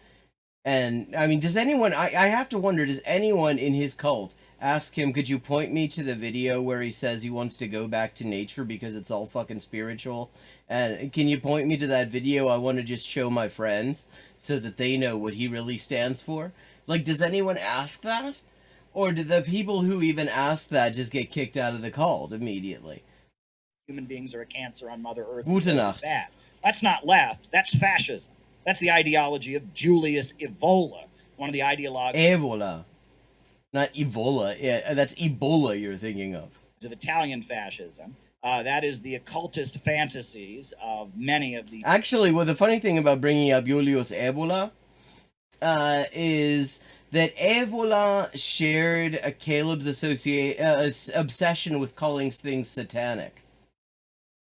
And, I mean, does anyone, I have to wonder, does anyone in his cult ask him, could you point me to the video where he says he wants to go back to nature because it's all fucking spiritual? And can you point me to that video? I want to just show my friends so that they know what he really stands for. Like, does anyone ask that? Or do the people who even ask that just get kicked out of the cult immediately?
Human beings are a cancer on Mother Earth.
Gute Nacht.
That's not left. That's fascism. That's the ideology of Julius Evola, one of the ideologues...
Evola. Not Evola. Yeah, that's Ebola you're thinking of.
...of Italian fascism. That is the occultist fantasies of many of the.
Actually, well, the funny thing about bringing up Julius Evola is that Evola shared a Caleb's obsession with calling things satanic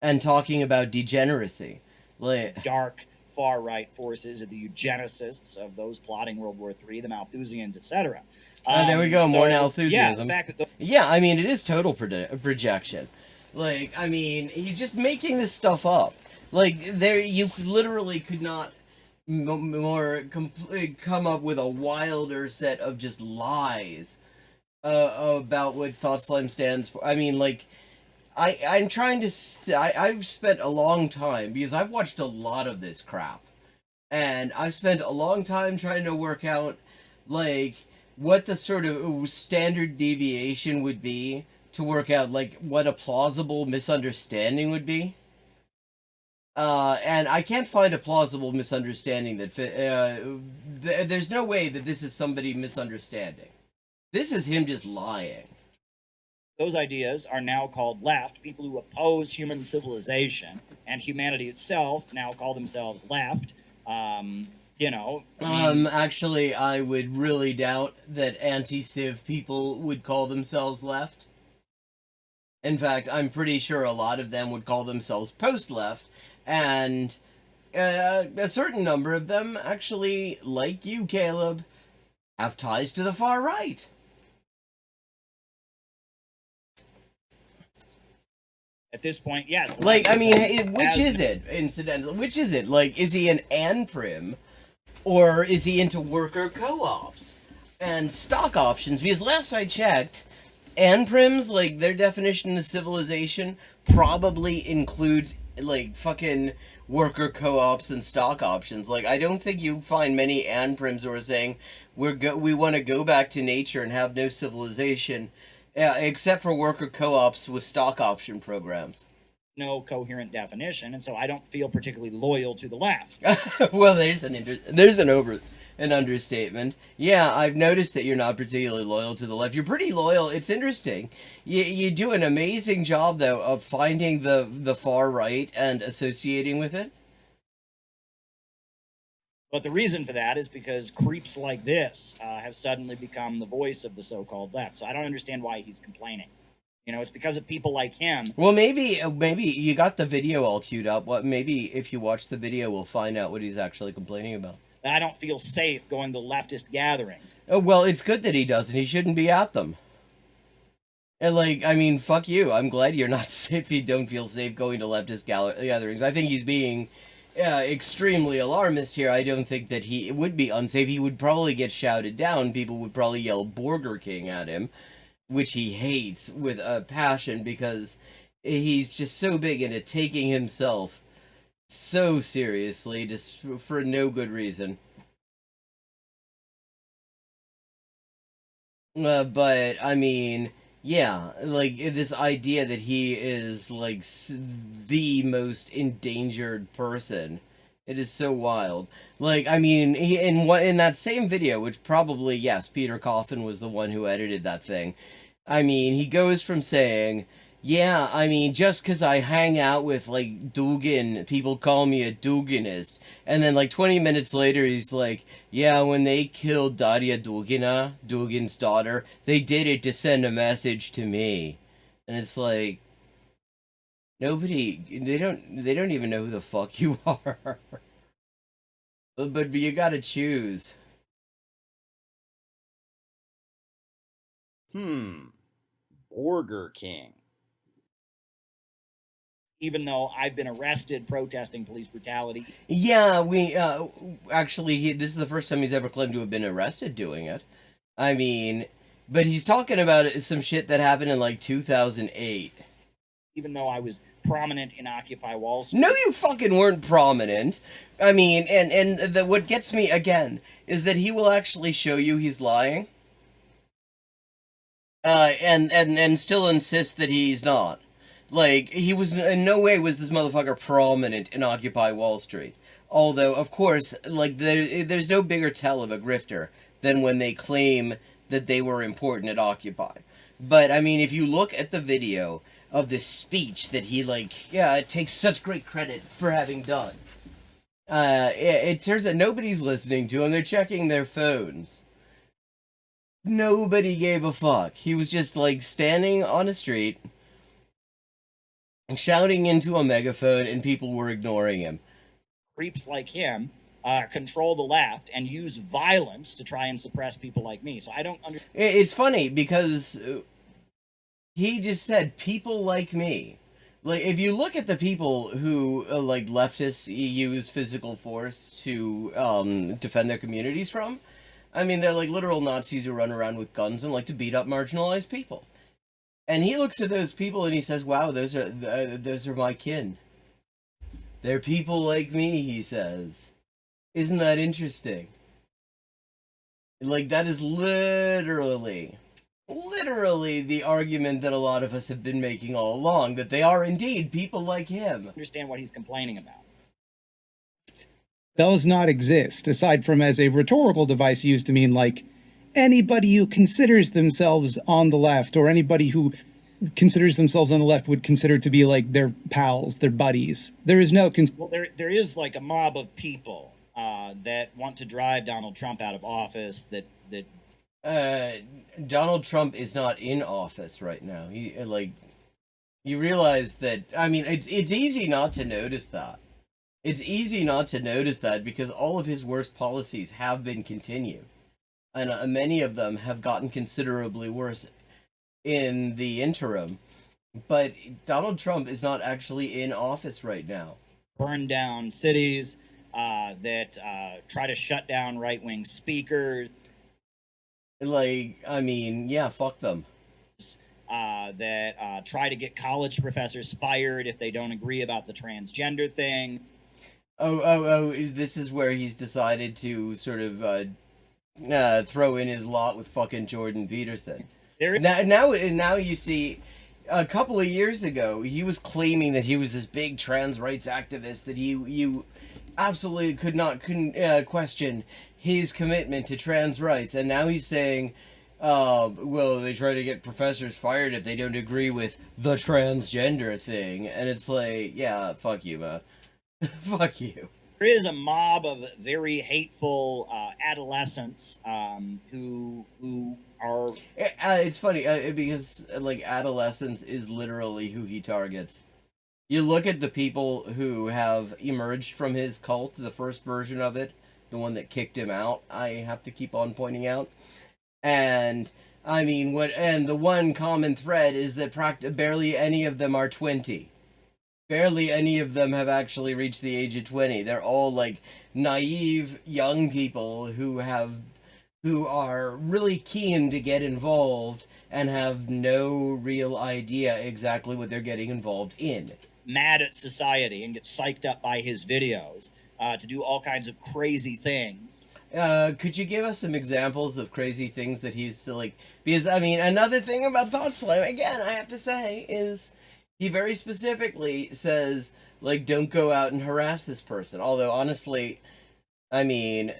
and talking about degeneracy. Like,
dark far-right forces of the eugenicists, of those plotting World War III, the Malthusians, etc.
There we go, more Malthusianism.
Yeah, the fact that
yeah, I mean, it is total projection. Like, I mean, he's just making this stuff up. Like, there, you literally could not more come up with a wilder set of just lies about what Thought Slime stands for. I mean, like, I'm trying to... I've spent a long time, because I've watched a lot of this crap, and I've spent a long time trying to work out, like, what the sort of standard deviation would be to work out, like, what a plausible misunderstanding would be. And I can't find a plausible misunderstanding that there's no way that this is somebody misunderstanding. This is him just lying.
those ideas are now called left. People who oppose human civilization and humanity itself now call themselves left.
Actually, I would really doubt that anti-civ people would call themselves left. In fact, I'm pretty sure a lot of them would call themselves post-left, and a certain number of them actually, like you, Caleb, have ties to the far right.
At this point, yes.
Like, I mean, which is it, incidentally? Which is it? Like, is he an Anprim? Or is he into worker co-ops and stock options? Because last I checked, Anprims, like, their definition of civilization probably includes, like, fucking worker co-ops and stock options. Like, I don't think you find many Anprims who are saying, we want to go back to nature and have no civilization, except for worker co-ops with stock option programs.
No coherent definition, and so I don't feel particularly loyal to the left.
Well, there's an understatement. Yeah, I've noticed that you're not particularly loyal to the left. You're pretty loyal. It's interesting. You do an amazing job, though, of finding the far right and associating with it.
But the reason for that is because creeps like this have suddenly become the voice of the so-called left. So I don't understand why he's complaining. You know, it's because of people like him.
Well, maybe you got the video all queued up. Maybe if you watch the video, we'll find out what he's actually complaining about.
I don't feel safe going to leftist gatherings.
Oh, well, it's good that he doesn't. He shouldn't be at them. And, like, I mean, fuck you. I'm glad you're not safe. You don't feel safe going to leftist gatherings. I think he's being extremely alarmist here. I don't think that he would be unsafe. He would probably get shouted down. People would probably yell Burger King at him, which he hates with a passion because he's just so big into taking himself so seriously, just for no good reason. But, I mean, yeah, like, this idea that he is, like, the most endangered person, it is so wild. Like, I mean, in that same video, which probably, yes, Peter Coffin was the one who edited that thing, I mean, he goes from saying, yeah, I mean, just because I hang out with, like, Dugin, people call me a Duginist. And then, like, 20 minutes later, he's like, yeah, when they killed Daria Dugina, Dugin's daughter, they did it to send a message to me. And it's like, they don't even know who the fuck you are. But you gotta choose.
Burger King.
Even though I've been arrested protesting police brutality.
Yeah, actually, this is the first time he's ever claimed to have been arrested doing it. I mean, but he's talking about some shit that happened in, like, 2008.
Even though I was prominent in Occupy Wall Street.
No, you fucking weren't prominent. I mean, and what gets me, again, is that he will actually show you he's lying. And still insist that he's not. Like, he was, in no way was this motherfucker prominent in Occupy Wall Street. Although, of course, like, there's no bigger tell of a grifter than when they claim that they were important at Occupy. But, I mean, if you look at the video of this speech that he takes such great credit for having done. It turns out nobody's listening to him. They're checking their phones. Nobody gave a fuck. He was just standing on a street, shouting into a megaphone, and people were ignoring him.
Creeps like him control the left and use violence to try and suppress people like me. So I don't understand.
It's funny because he just said people like me. If you look at the people who leftists use physical force to defend their communities from, I mean, they're literal Nazis who run around with guns and like to beat up marginalized people. And he looks at those people and he says, "Wow, those are my kin. They're people like me," he says. Isn't that interesting? That is literally the argument that a lot of us have been making all along, that they are indeed people like him.
Understand what he's complaining about.
Does not exist, aside from as a rhetorical device used to mean anybody who considers themselves on the left, or anybody who considers themselves on the left would consider to be their pals, their buddies. There is no...
Well, there is a mob of people that want to drive Donald Trump out of office, that
Donald Trump is not in office right now. You realize that, I mean, it's easy not to notice that. It's easy not to notice that because all of his worst policies have been continued. And many of them have gotten considerably worse in the interim. But Donald Trump is not actually in office right now.
Burn down cities, that try to shut down right-wing speakers.
I mean, yeah, fuck them.
That try to get college professors fired if they don't agree about the transgender thing.
Oh, this is where he's decided to sort of throw in his lot with fucking Jordan Peterson. Now you see, a couple of years ago, he was claiming that he was this big trans rights activist, that you absolutely couldn't question his commitment to trans rights, and now he's saying, well, they try to get professors fired if they don't agree with the transgender thing, and it's yeah, fuck you, man. Fuck you.
There is a mob of very hateful adolescents who are...
It's funny, because, adolescence is literally who he targets. You look at the people who have emerged from his cult, the first version of it, the one that kicked him out, I have to keep on pointing out. And, I mean, the one common thread is that barely any of them are 20. Barely any of them have actually reached the age of 20. They're all naive young people who are really keen to get involved and have no real idea exactly what they're getting involved in.
Mad at society and get psyched up by his videos to do all kinds of crazy things.
Could you give us some examples of crazy things that he's because, I mean, another thing about Thought Slime, again, I have to say, is he very specifically says, don't go out and harass this person. Although, honestly, I mean,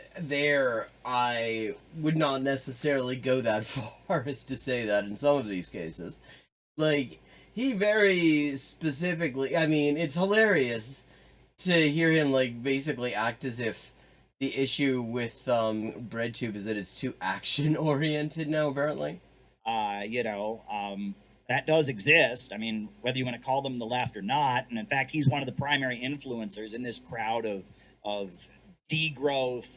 I would not necessarily go that far as to say that in some of these cases. He very specifically, I mean, it's hilarious to hear him, basically act as if the issue with BreadTube is that it's too action-oriented now, apparently.
That does exist. I mean, whether you want to call them the left or not, and in fact, he's one of the primary influencers in this crowd of degrowth,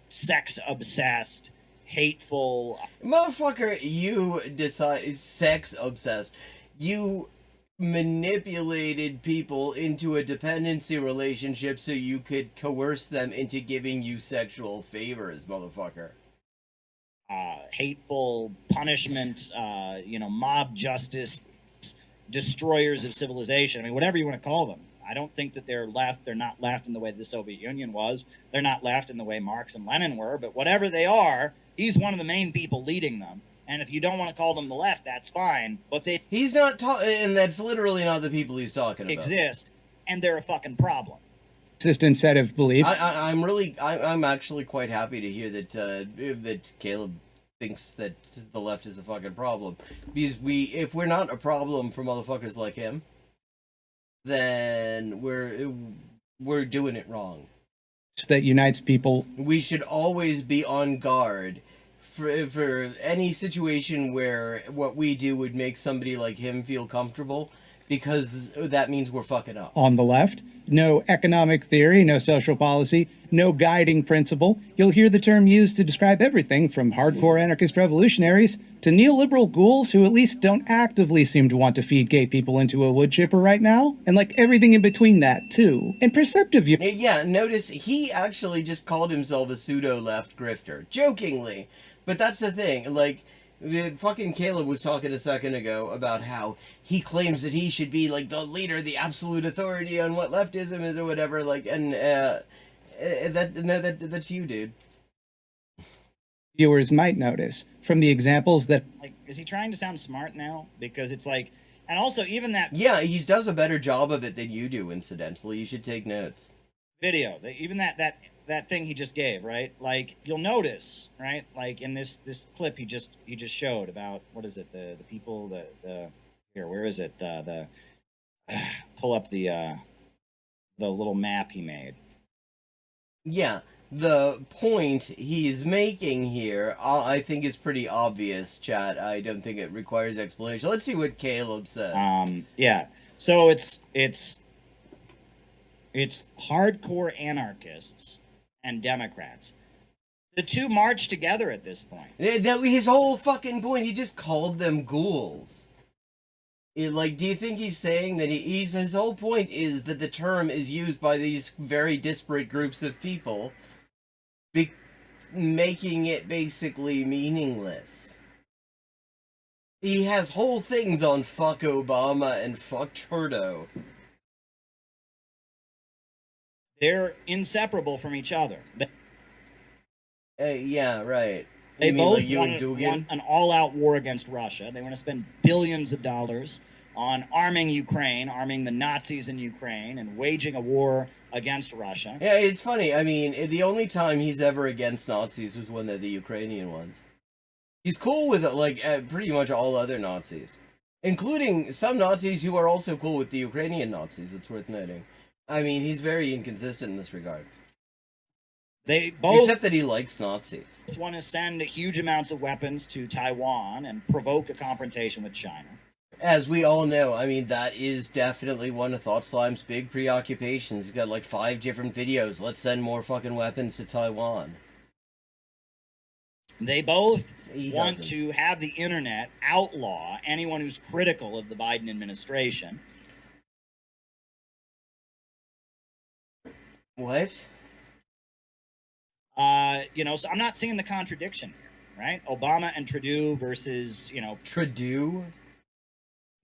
sex-obsessed, hateful...
Motherfucker, you decide sex-obsessed. You manipulated people into a dependency relationship so you could coerce them into giving you sexual favors, motherfucker.
Hateful punishment, mob justice, destroyers of civilization. I mean, whatever you want to call them. I don't think that they're left. They're not left in the way the Soviet Union was. They're not left in the way Marx and Lenin were. But whatever they are, he's one of the main people leading them. And if you don't want to call them the left, that's fine. But
he's not talking, and that's literally not the people he's talking about.
Exist, and they're a fucking problem.
Consistent set of beliefs.
I'm actually quite happy to hear that Caleb thinks that the left is a fucking problem. Because if we're not a problem for motherfuckers like him, then we're doing it wrong.
That unites people.
We should always be on guard for any situation where what we do would make somebody like him feel comfortable, because that means we're fucking up.
On the left, no economic theory, no social policy, no guiding principle. You'll hear the term used to describe everything from hardcore anarchist revolutionaries to neoliberal ghouls who at least don't actively seem to want to feed gay people into a wood chipper right now, and like everything in between that too. And perceptive.
Yeah, notice he actually just called himself a pseudo-left grifter, jokingly. But that's the thing, like, the fucking Caleb was talking a second ago about how he claims that he should be like the leader, the absolute authority on what leftism is or whatever. Like, and that's you, dude.
Viewers might notice from the examples that.
Like, is he trying to sound smart now? Because it's like, and also even that.
Yeah, he does a better job of it than you do. Incidentally, you should take notes.
Video, even that thing he just gave, right? Like, you'll notice, right? Like in this clip he just showed about, what is it? The people, the here, where is it? Pull up the little map he made.
Yeah, the point he's making here, I think, is pretty obvious, chat. I don't think it requires explanation. Let's see what Caleb says.
Yeah. So it's hardcore anarchists and Democrats. The two march together at this point.
No, his whole fucking point, he just called them ghouls. Like, do you think he's saying that his whole point is that the term is used by these very disparate groups of people, making it basically meaningless? He has whole things on fuck Obama and fuck Trudeau.
They're inseparable from each other.
Yeah, right.
They
you mean
both
like you and
want
Dugin?
an all-out war against Russia. They want to spend billions of dollars on arming Ukraine, arming the Nazis in Ukraine, and waging a war against Russia.
Yeah, it's funny. I mean, the only time he's ever against Nazis was when they're the Ukrainian ones. He's cool with, like, pretty much all other Nazis. Including some Nazis who are also cool with the Ukrainian Nazis, it's worth noting. I mean, he's very inconsistent in this regard.
They both
Except that he likes Nazis.
want to send huge amounts of weapons to Taiwan and provoke a confrontation with China.
As we all know, I mean, that is definitely one of Thought Slime's big preoccupations. He's got like 5 different videos. Let's send more fucking weapons to Taiwan.
They both
He
want
doesn't.
to have the internet outlaw anyone who's critical of the Biden administration.
What?
So I'm not seeing the contradiction here, right? Obama and Trudeau versus,
Trudeau?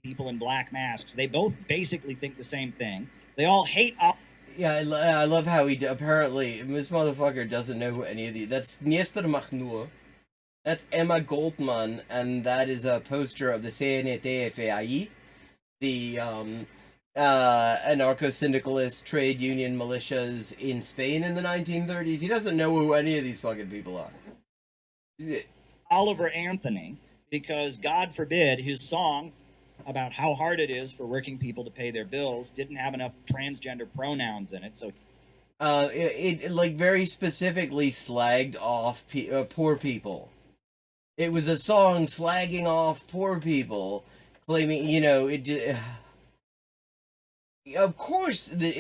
people in black masks. They both basically think the same thing. They all hate
Yeah, I love how apparently, this motherfucker doesn't know who any of these... That's Niester Machnur. That's Emma Goldman, and that is a poster of the CNT-FAI, the anarcho-syndicalist trade union militias in Spain in the 1930s. He doesn't know who any of these fucking people are.
Oliver Anthony because, God forbid, his song about how hard it is for working people to pay their bills didn't have enough transgender pronouns in it, so...
It like very specifically slagged off poor people. It was a song slagging off poor people, claiming, of course this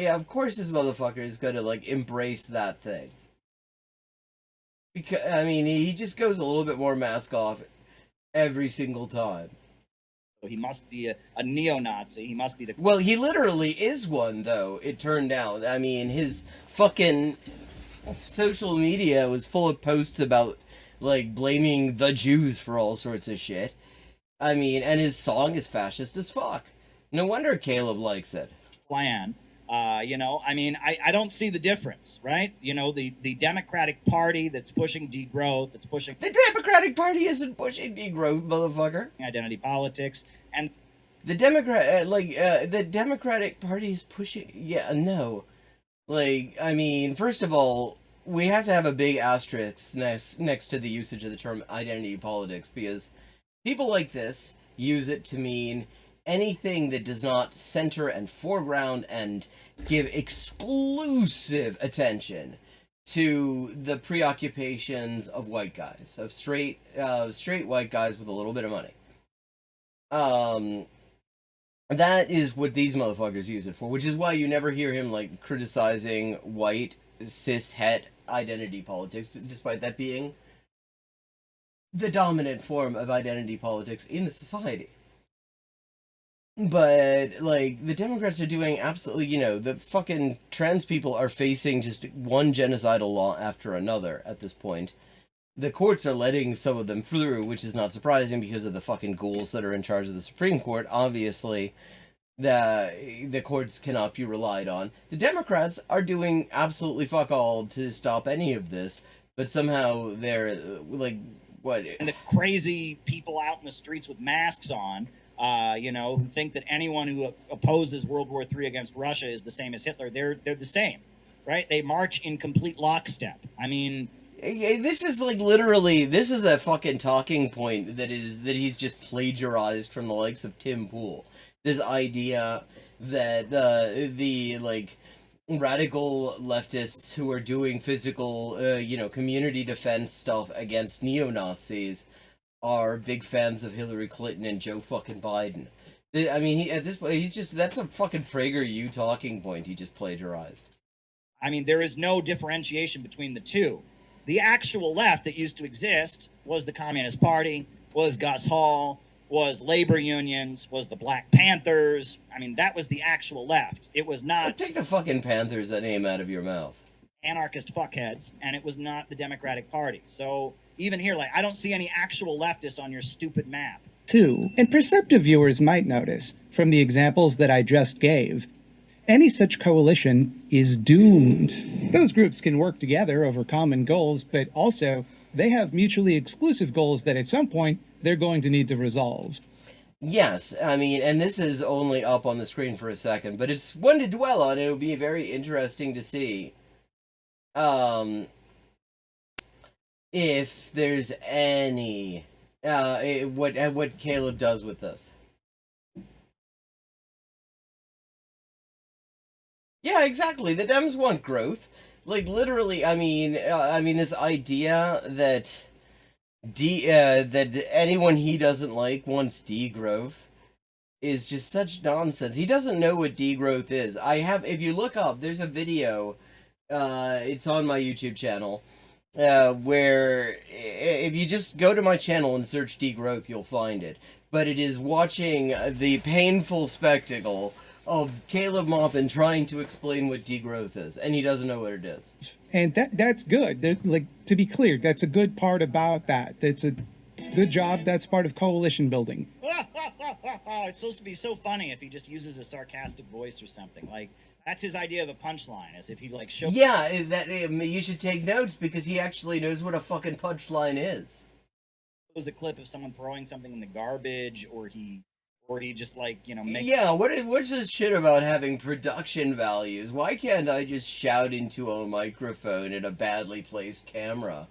motherfucker is gonna like embrace that thing. Because I mean, he just goes a little bit more mask off every single time.
he must be a neo-Nazi. He must be the...
Well, he literally is one, though, it turned out. I mean, his fucking social media was full of posts about, like, blaming the Jews for all sorts of shit. I mean, and his song is fascist as fuck. No wonder Caleb likes it.
Plan. I don't see the difference, right? The Democratic Party that's pushing degrowth, that's pushing...
The Democratic Party isn't pushing degrowth, motherfucker.
Identity politics, and...
The Democratic Party is pushing... Yeah, no. Like, I mean, first of all, we have to have a big asterisk next to the usage of the term identity politics, because people like this use it to mean anything that does not center and foreground and give exclusive attention to the preoccupations of white guys, of straight white guys with a little bit of money. That is what these motherfuckers use it for, which is why you never hear him like criticizing white cis het identity politics, despite that being the dominant form of identity politics in the society. But, like, the Democrats are doing absolutely, you know, the fucking trans people are facing just one genocidal law after another at this point. The courts are letting some of them through, which is not surprising because of the fucking ghouls that are in charge of the Supreme Court. Obviously, the courts cannot be relied on. The Democrats are doing absolutely fuck all to stop any of this, but somehow they're, like, what?
And the crazy people out in the streets with masks on, you know, who think that anyone who opposes World War III against Russia is the same as Hitler. They're the same, right? They march in complete lockstep. I mean,
this is like literally, this is a fucking talking point that he's just plagiarized from the likes of Tim Pool. This idea that the like radical leftists who are doing physical, you know, community defense stuff against neo-Nazis are big fans of Hillary Clinton and Joe fucking Biden. I mean, at this point, he's just, that's a fucking PragerU talking point he just plagiarized.
I mean, there is no differentiation between the two. The actual left that used to exist was the Communist Party, was Gus Hall, was labor unions, was the Black Panthers. I mean, that was the actual left. It was not...
Take the fucking Panthers, that name, out of your mouth.
Anarchist fuckheads, and it was not the Democratic Party. So even here, like, I don't see any actual leftists on your stupid map.
Too, and perceptive viewers might notice, from the examples that I just gave, any such coalition is doomed. Those groups can work together over common goals, but also they have mutually exclusive goals that at some point they're going to need to resolve.
Yes, I mean, and this is only up on the screen for a second, but it's one to dwell on. It'll be very interesting to see if there's any what Caleb does with this. Yeah, exactly. The Dems want growth. Like, literally, I mean, this idea that that anyone he doesn't like wants degrowth is just such nonsense. He doesn't know what degrowth is. If you look up, there's a video, it's on my YouTube channel, where if you just go to my channel and search degrowth, you'll find it. But it is watching the painful spectacle of Caleb Maupin trying to explain what degrowth is, and he doesn't know what it is.
And that's good. Like, to be clear, that's a good part about that. That's a good job. That's part of coalition building.
It's supposed to be so funny if he just uses a sarcastic voice or something. Like, that's his idea of a punchline, as if he, like, shows...
Yeah, you should take notes, because he actually knows what a fucking punchline is.
It was a clip of someone throwing something in the garbage, or he just, like, you know, makes...
Yeah, what's this shit about having production values? Why can't I just shout into a microphone at a badly placed camera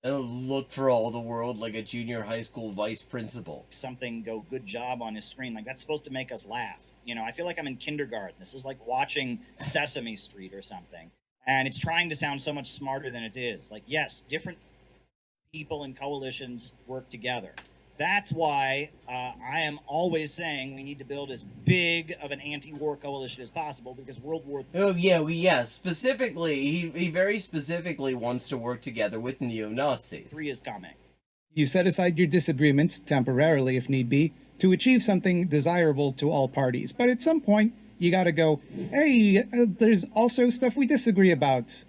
and look for all the world like a junior high school vice principal?
Something go good job on his screen. Like, that's supposed to make us laugh. You know, I feel like I'm in kindergarten. This is like watching Sesame Street or something. And it's trying to sound so much smarter than it is. Like, yes, different people and coalitions work together. That's why I am always saying we need to build as big of an anti-war coalition as possible, because World War III...
Oh, yeah, specifically, he very specifically wants to work together with neo-Nazis.
is coming.
You set aside your disagreements, temporarily if need be, to achieve something desirable to all parties. But at some point, you gotta go, hey, there's also stuff we disagree about.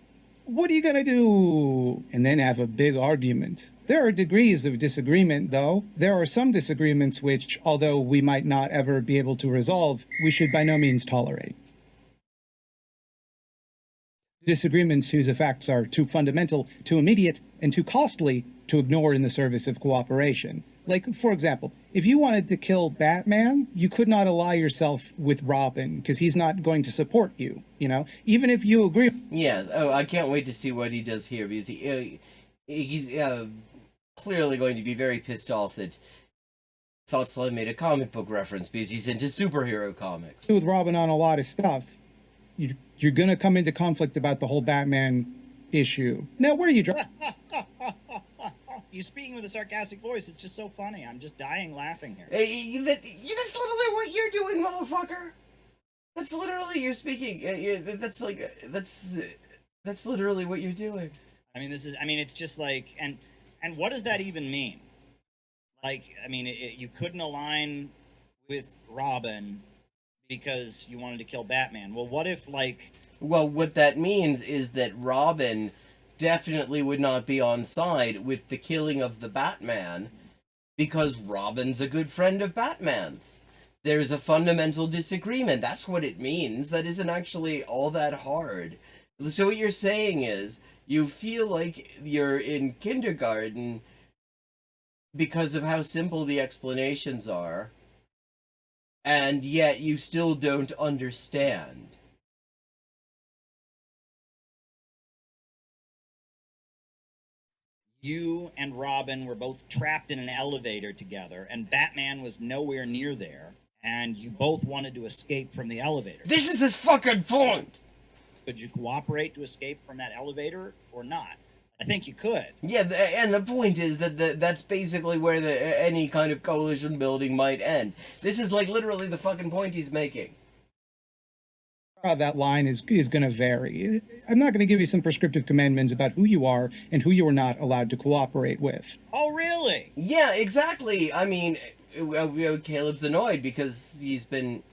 What are you gonna do? And then have a big argument. There are degrees of disagreement, though. There are some disagreements which, although we might not ever be able to resolve, we should by no means tolerate. Disagreements whose effects are too fundamental, too immediate, and too costly to ignore in the service of cooperation. Like, for example, if you wanted to kill Batman, you could not ally yourself with Robin because he's not going to support you, you know? Even if you agree.
Yeah. Oh, I can't wait to see what he does here because he's clearly going to be very pissed off that Thought Slime made a comic book reference because he's into superhero comics.
With Robin on a lot of stuff, you're going to come into conflict about the whole Batman issue. Now, where are you driving?
You speaking with a sarcastic voice. It's just so funny. I'm just dying laughing here.
Hey, that's literally what you're doing, motherfucker. That's literally you're speaking. That's literally what you're doing.
I mean, it's just like, and what does that even mean? Like, I mean, you couldn't align with Robin because you wanted to kill Batman. Well, what if, like...
Well, what that means is that Robin definitely would not be on side with the killing of the Batman because Robin's a good friend of Batman's. There's a fundamental disagreement. That's what it means. That isn't actually all that hard. So what you're saying is you feel like you're in kindergarten because of how simple the explanations are, and yet you still don't understand.
You and Robin were both trapped in an elevator together, and Batman was nowhere near there, and you both wanted to escape from the elevator.
This is his fucking point!
Could you cooperate to escape from that elevator or not? I think you could.
Yeah, and the point is that that's basically where any kind of coalition building might end. This is like literally the fucking point he's making.
That line is going to vary. I'm not going to give you some prescriptive commandments about who you are and who you are not allowed to cooperate with.
Oh, really?
Yeah, exactly. I mean, Caleb's annoyed because he's been,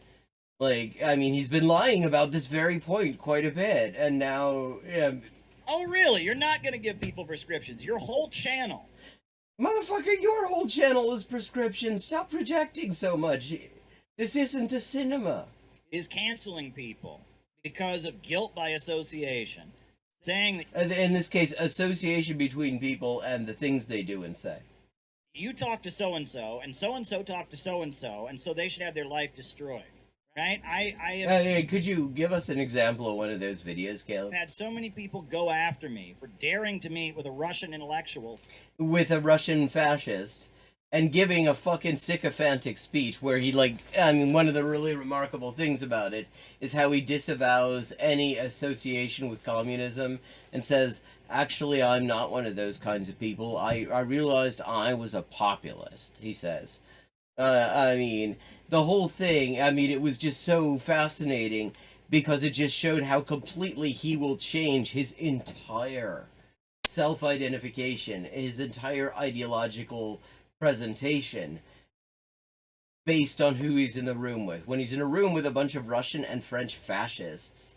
like, I mean, he's been lying about this very point quite a bit, and now...
Oh, really? You're not going to give people prescriptions. Your whole channel.
Motherfucker, your whole channel is prescriptions. Stop projecting so much. This isn't a cinema.
Is canceling people because of guilt by association. Saying that
In this case, association between people and the things they do and say.
you talk to so-and-so, and so-and-so talk to so-and-so, and so they should have their life destroyed. Right? I have
Could you give us an example of one of those videos, Caleb?
had so many people go after me for daring to meet with a Russian intellectual.
With a Russian fascist, and giving a fucking sycophantic speech where he, like, I mean, one of the really remarkable things about it is how he disavows any association with communism and says, actually, I'm not one of those kinds of people. I realized I was a populist, he says. I mean, the whole thing, I mean, it was just so fascinating because it just showed how completely he will change his entire self-identification, his entire ideological presentation based on who he's in the room with. When he's in a room with a bunch of Russian and French fascists,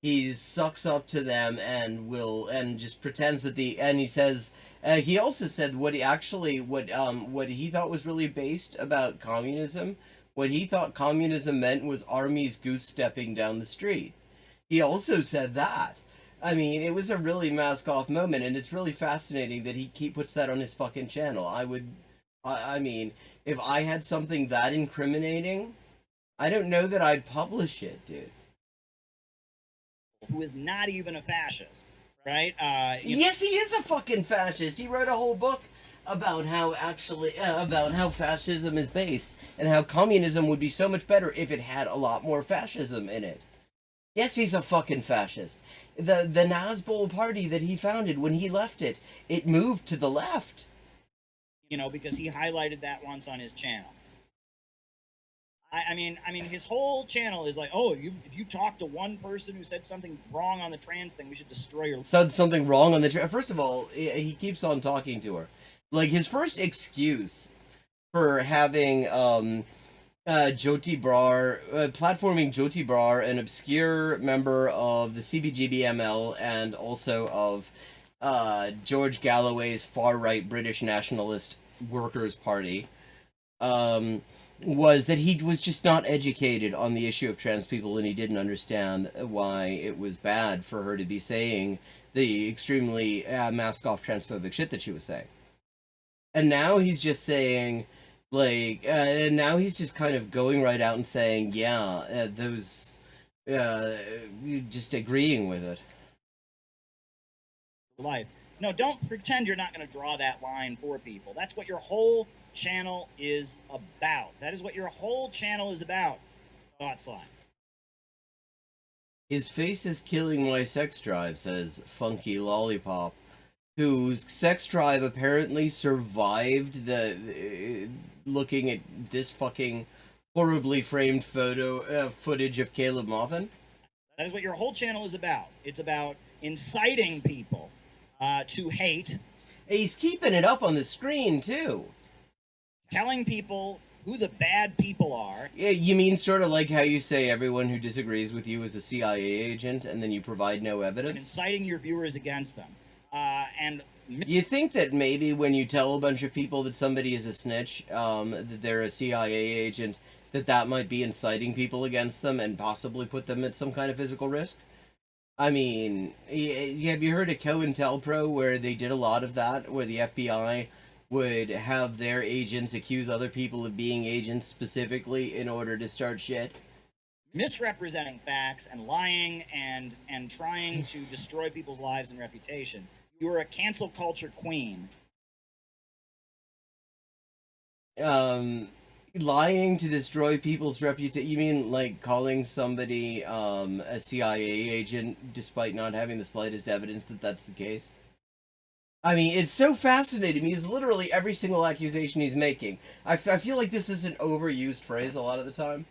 he sucks up to them and just pretends that and he says, he also said what he thought was really based about communism. What he thought communism meant was armies goose-stepping down the street. He also said that. I mean, it was a really mask-off moment, and it's really fascinating that he puts that on his fucking channel. I mean, if I had something that incriminating, I don't know that I'd publish it, dude.
Who is not even a fascist, right?
Yes, he is a fucking fascist. He wrote a whole book about how fascism is based and how communism would be so much better if it had a lot more fascism in it. Yes, he's a fucking fascist. The Nazbol party that he founded, when he left it moved to the left.
You know, because he highlighted that once on his channel. I mean, his whole channel is like, oh, if you talk to one person who said something wrong on the trans thing, we should destroy your...
Said something wrong on the First of all, he keeps on talking to her. Like, his first excuse for having Jyoti Brar, platforming Jyoti Brar, an obscure member of the CBGBML and also of George Galloway's far-right British Nationalist Workers' Party, was that he was just not educated on the issue of trans people, and he didn't understand why it was bad for her to be saying the extremely mask-off transphobic shit that she was saying. And now he's just saying, like, and now he's just kind of going right out and saying, yeah, just agreeing with it.
Life. No, don't pretend you're not going to draw that line for people. That's what your whole channel is about. That is what your whole channel is about. Thought Slime.
His face is killing my sex drive, says Funky Lollipop, whose sex drive apparently survived the looking at this fucking horribly framed footage of Caleb Maupin.
That is what your whole channel is about. It's about inciting people to hate.
He's keeping it up on the screen, too.
Telling people who the bad people are.
Yeah, you mean sort of like how you say everyone who disagrees with you is a CIA agent, and then you provide no evidence?
And inciting your viewers against them.
You think that maybe when you tell a bunch of people that somebody is a snitch, that they're a CIA agent, that might be inciting people against them and possibly put them at some kind of physical risk? I mean, have you heard of COINTELPRO, where they did a lot of that, where the FBI would have their agents accuse other people of being agents specifically in order to start shit?
Misrepresenting facts and lying and trying to destroy people's lives and reputations. You're a cancel culture queen.
Lying to destroy people's reputation. You mean like calling somebody a CIA agent despite not having the slightest evidence that that's the case? I mean, it's so fascinating. He's literally every single accusation he's making. I feel like this is an overused phrase a lot of the time,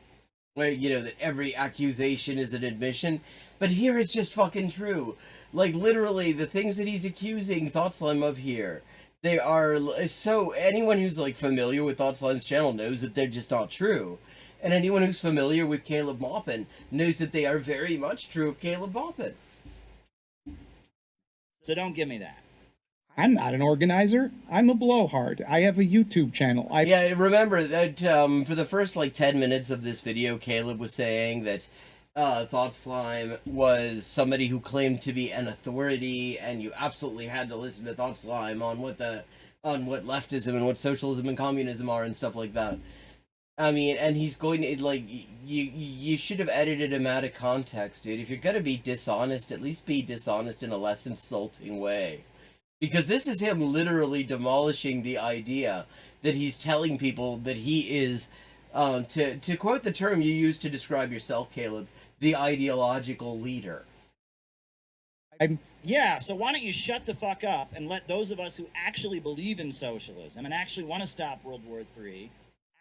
where, you know, that every accusation is an admission. But here it's just fucking true. Like, literally, the things that he's accusing Thought Slime of here, they are so... Anyone who's, like, familiar with Thought Slime's channel knows that they're just not true. And anyone who's familiar with Caleb Maupin knows that they are very much true of Caleb Maupin.
So don't give me that.
I'm not an organizer. I'm a blowhard. I have a YouTube channel.
Yeah, remember that for the first, like, 10 minutes of this video, Caleb was saying that Thought Slime was somebody who claimed to be an authority, and you absolutely had to listen to Thought Slime on what leftism and what socialism and communism are and stuff like that. I mean, and he's going to, like, you should have edited him out of context, dude. If you're gonna be dishonest, at least be dishonest in a less insulting way. Because this is him literally demolishing the idea that he's telling people that he is, to quote the term you used to describe yourself, Caleb, the ideological leader.
Yeah, so why don't you shut the fuck up and let those of us who actually believe in socialism and actually want to stop World War III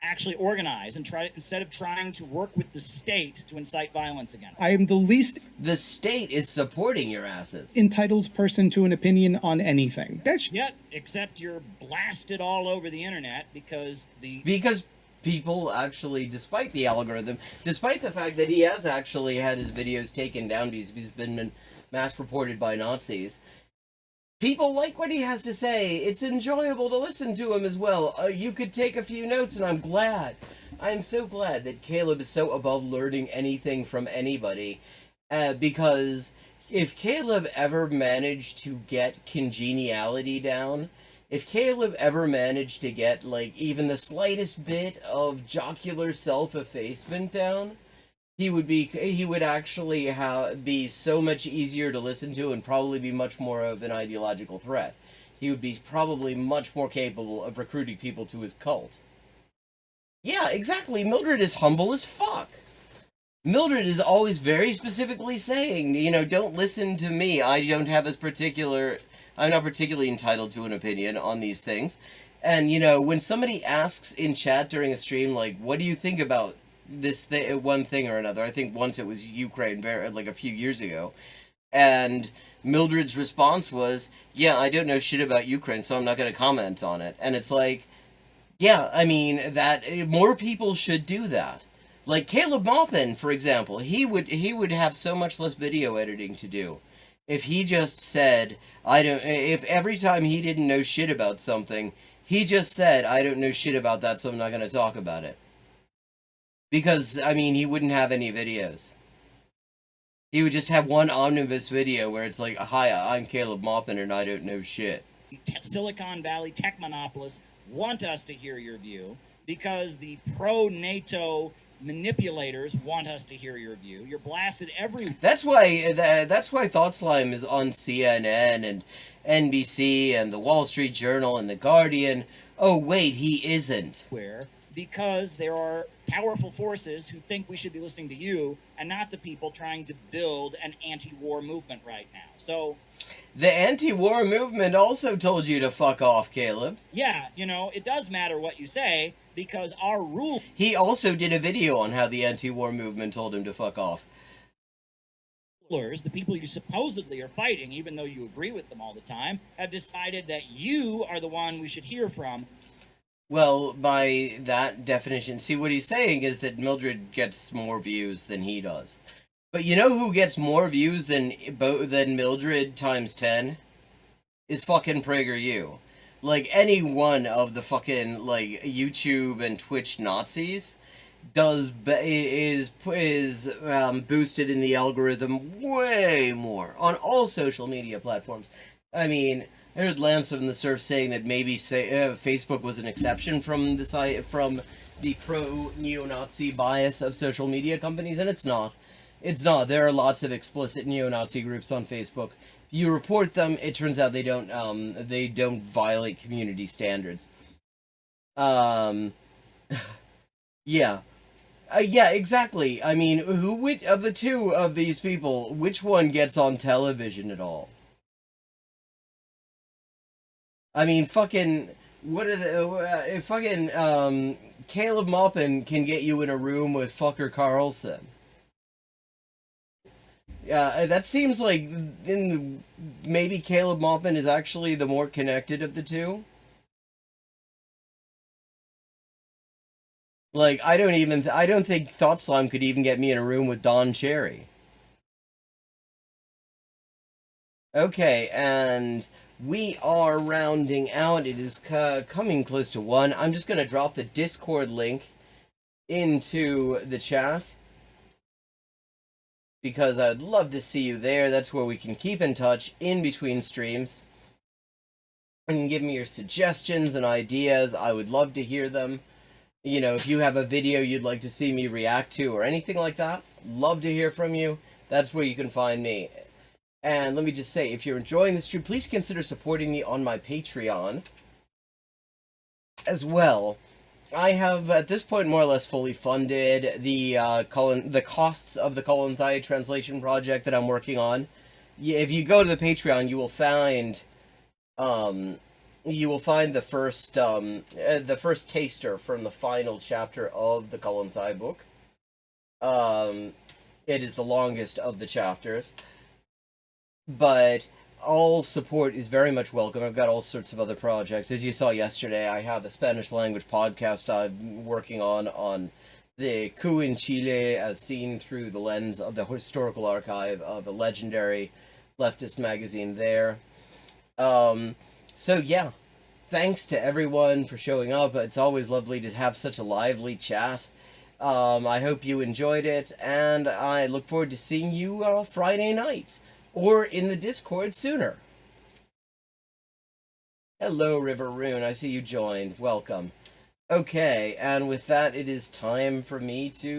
actually organize and try, instead of trying to work with the state to incite violence against them.
I am the least...
The state is supporting your asses.
...entitled person to an opinion on anything. That's...
Yet, except you're blasted all over the internet because
people actually, despite the algorithm, despite the fact that he has actually had his videos taken down because he's been mass reported by Nazis, people like what he has to say. It's enjoyable to listen to him as well. You could take a few notes, and I'm glad. I'm so glad that Caleb is so above learning anything from anybody. Because if Caleb ever managed to get congeniality down, if Caleb ever managed to get, like, even the slightest bit of jocular self-effacement down, he would actually be so much easier to listen to and probably be much more of an ideological threat. He would be probably much more capable of recruiting people to his cult. Yeah, exactly. Mildred is humble as fuck. Mildred is always very specifically saying, you know, don't listen to me. I'm not particularly entitled to an opinion on these things. And, you know, when somebody asks in chat during a stream, like, what do you think about this one thing or another? I think once it was Ukraine, like a few years ago, and Mildred's response was, yeah, I don't know shit about Ukraine, so I'm not going to comment on it. And it's like, yeah, I mean, that more people should do that. Like Caleb Maupin, for example, he would have so much less video editing to do if he just said, if every time he didn't know shit about something, he just said, I don't know shit about that, so I'm not going to talk about it. Because, I mean, he wouldn't have any videos. He would just have one omnibus video where it's like, "Hi, I'm Caleb Maupin, and I don't know shit."
Silicon Valley tech monopolists want us to hear your view because the pro-NATO manipulators want us to hear your view. You're blasted everywhere.
That's why Thought Slime is on CNN and NBC and the Wall Street Journal and the Guardian. Oh wait, he isn't.
Because there are powerful forces who think we should be listening to you and not the people trying to build an anti-war movement right now. So
the anti-war movement also told you to fuck off, Caleb.
Yeah, it does matter what you say because our rule.
He also did a video on how the anti-war movement told him to fuck off.
The people you supposedly are fighting, even though you agree with them all the time, have decided that you are the one we should hear from.
Well, by that definition, see, what he's saying is that Mildred gets more views than he does. But you know who gets more views than Mildred times 10? Is fucking PragerU. Like, any one of the fucking, like, YouTube and Twitch Nazis is boosted in the algorithm way more on all social media platforms. I mean, I heard Lance of the Surf saying that maybe Facebook was an exception from the pro-neo-Nazi bias of social media companies, and it's not. It's not. There are lots of explicit neo-Nazi groups on Facebook. If you report them, it turns out they don't violate community standards. Yeah. Yeah, exactly. I mean, which of the two of these people, which one gets on television at all? I mean, fucking, what are the, Caleb Maupin can get you in a room with fucker Carlson. Yeah, that seems like maybe Caleb Maupin is actually the more connected of the two. Like, I don't think Thought Slime could even get me in a room with Don Cherry. Okay, and we are rounding out. It is coming close to 1. I'm just going to drop the Discord link into the chat, because I'd love to see you there. That's where we can keep in touch in between streams. And give me your suggestions and ideas. I would love to hear them. You know, if you have a video you'd like to see me react to or anything like that, love to hear from you. That's where you can find me. And let me just say, if you're enjoying this stream, please consider supporting me on my Patreon as well. I have, at this point, more or less fully funded the costs of the Colin translation project that I'm working on. If you go to the Patreon, you will find the first taster from the final chapter of the Colin book. It is the longest of the chapters, but all support is very much welcome. I've got all sorts of other projects. As you saw yesterday, I have a Spanish language podcast I'm working on the coup in Chile as seen through the lens of the historical archive of a legendary leftist magazine there. So yeah, thanks to everyone for showing up. It's always lovely to have such a lively chat. I hope you enjoyed it, and I look forward to seeing you Friday night. Or in the Discord sooner. Hello, River Rune. I see you joined. Welcome. Okay, and with that, it is time for me to